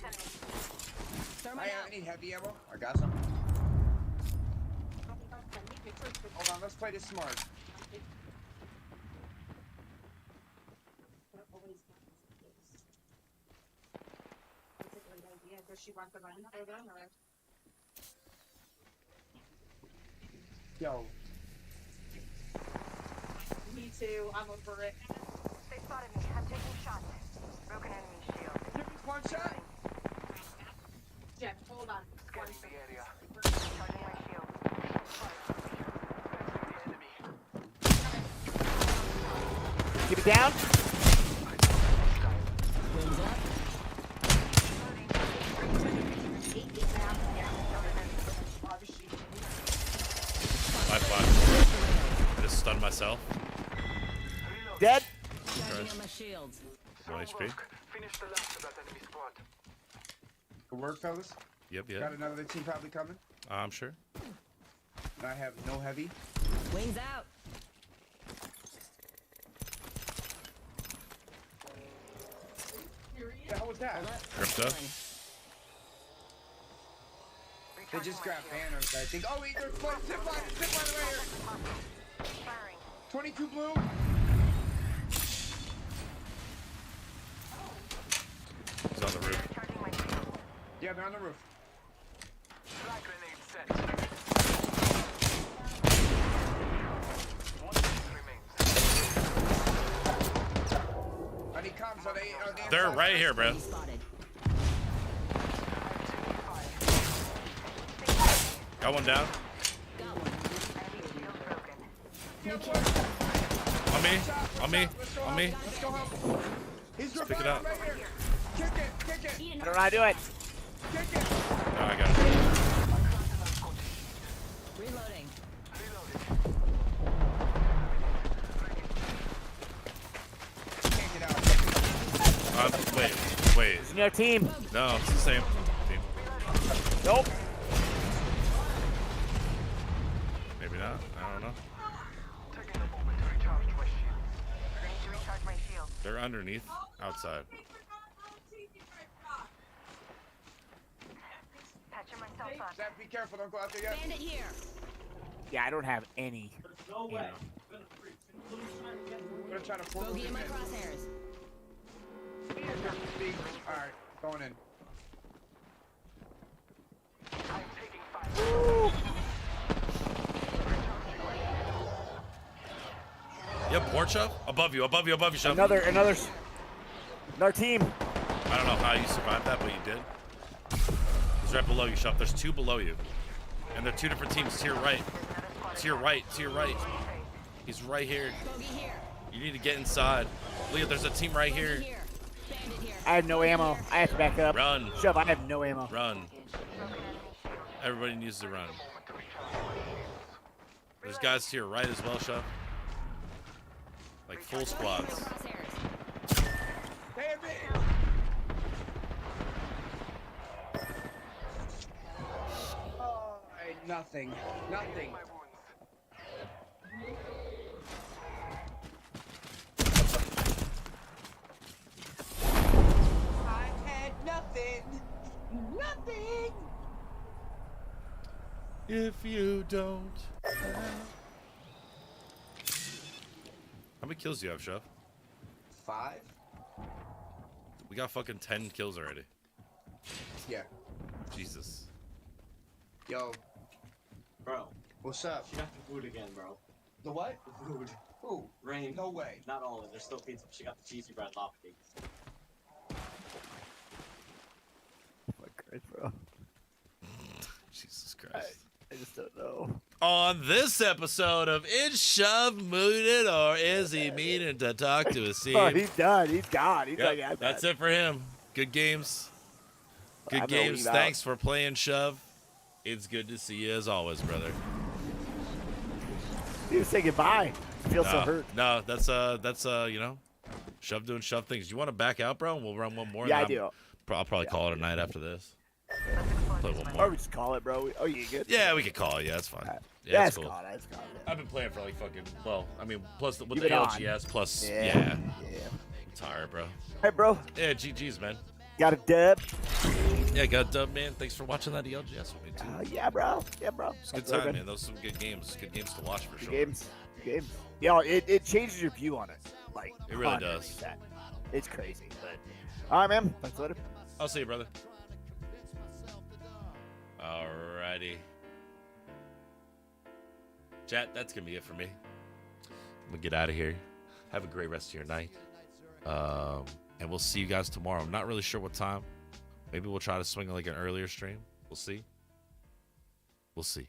I have any heavy ammo? I got some. Hold on, let's play this smart. Does she want the money for them or? Yo. Me too. I'm over it. They spotted me. I'm taking shots. Broken enemy shield. One shot. Jeff, hold on. Scanning the area. Charging my shield. Keep it down. My flash. I just stunned myself. Dead. One HP. Finish the last of that enemy squad. Good work, fellas. Yep, yep. Got another team probably coming. I'm sure. And I have no heavy. Wings out. The hell was that? Crypto. They just grabbed banners, I think. Oh, wait, there's one zip line right here. 22 blue. He's on the roof. Yeah, they're on the roof. Flag grenade set. I need comms. Are they They're right here, bro. Got one down. On me. On me. On me. Let's pick it up. Kick it. Kick it. I don't know how to do it. Kick it. No, I got it. Reloading. Wait. It's your team. No, it's the same team. Nope. Maybe not. I don't know. Taking a moment to recharge my shield. I need to recharge my shield. They're underneath, outside. Patching myself up. Zach, be careful. Don't go out there yet. Bandit here. Yeah, I don't have any. I'm gonna try to force Bogey in him my in. crosshairs. Alright, going in. I'm taking fire. You have port shove? Above you, shove. Another team. I don't know how you survived that, but you did. He's right below you, shove. There's two below you. And they're two different teams. To your right. To your right. To your right. He's right here. You need to get inside. Leah, there's a team right here. I have no ammo. I have to back up. Run. Shove, I have no ammo. Run. Everybody needs to run. There's guys to your right as well, Shove. Like full squads. Damn it! Oh, nothing. Nothing. I had nothing. Nothing. If you don't. How many kills do you have, Shove? 5? We got fucking 10 kills already. Yeah. Jesus. Yo. Bro. What's up? She got the food again, bro. The what? The food. Who? Rain. No way. Not all of it. There's still pizza. She got the cheesy bread lava cakes. Right, bro. Jesus Christ. I just don't know. On this episode of Is Shove Muted or is he meaning to talk to us? Oh, he's done. He's gone. He's Yep, like, yeah, that's it for him. Good games. Good games. Thanks for playing Shove. It's good to see you as always, brother. He was saying goodbye. I feel so hurt. No, that's you know, Shove doing Shove things. You want to back out, bro? And we'll run one more. Yeah, I do. I'll probably call it a night after this. Play one more. Or we just call it, bro. Oh, you good? Yeah, we could call it. Yeah, that's fine. Yeah, that's cool. cool. That's cool. I've been playing for like fucking, well, I mean, plus with You've the been LGS, on. plus, Yeah. I'm tired, bro. Hey, bro. Yeah, GG's, man. Got a dub. Yeah, got a dub, man. Thanks for watching that LGS with me, too. Yeah, bro. Yeah, bro. It's a good time, man. Those are some good games. Good games to watch, for sure. Games. Yeah, it changes your view on it. Like, it really 100%. does. It's crazy, but all right, man. Thanks later. I'll see you, brother. Alrighty. Chat, that's going to be it for me. I'm going to get out of here. Have a great rest of your night. And we'll see you guys tomorrow. I'm not really sure what time. Maybe we'll try to swing like an earlier stream. We'll see. We'll see.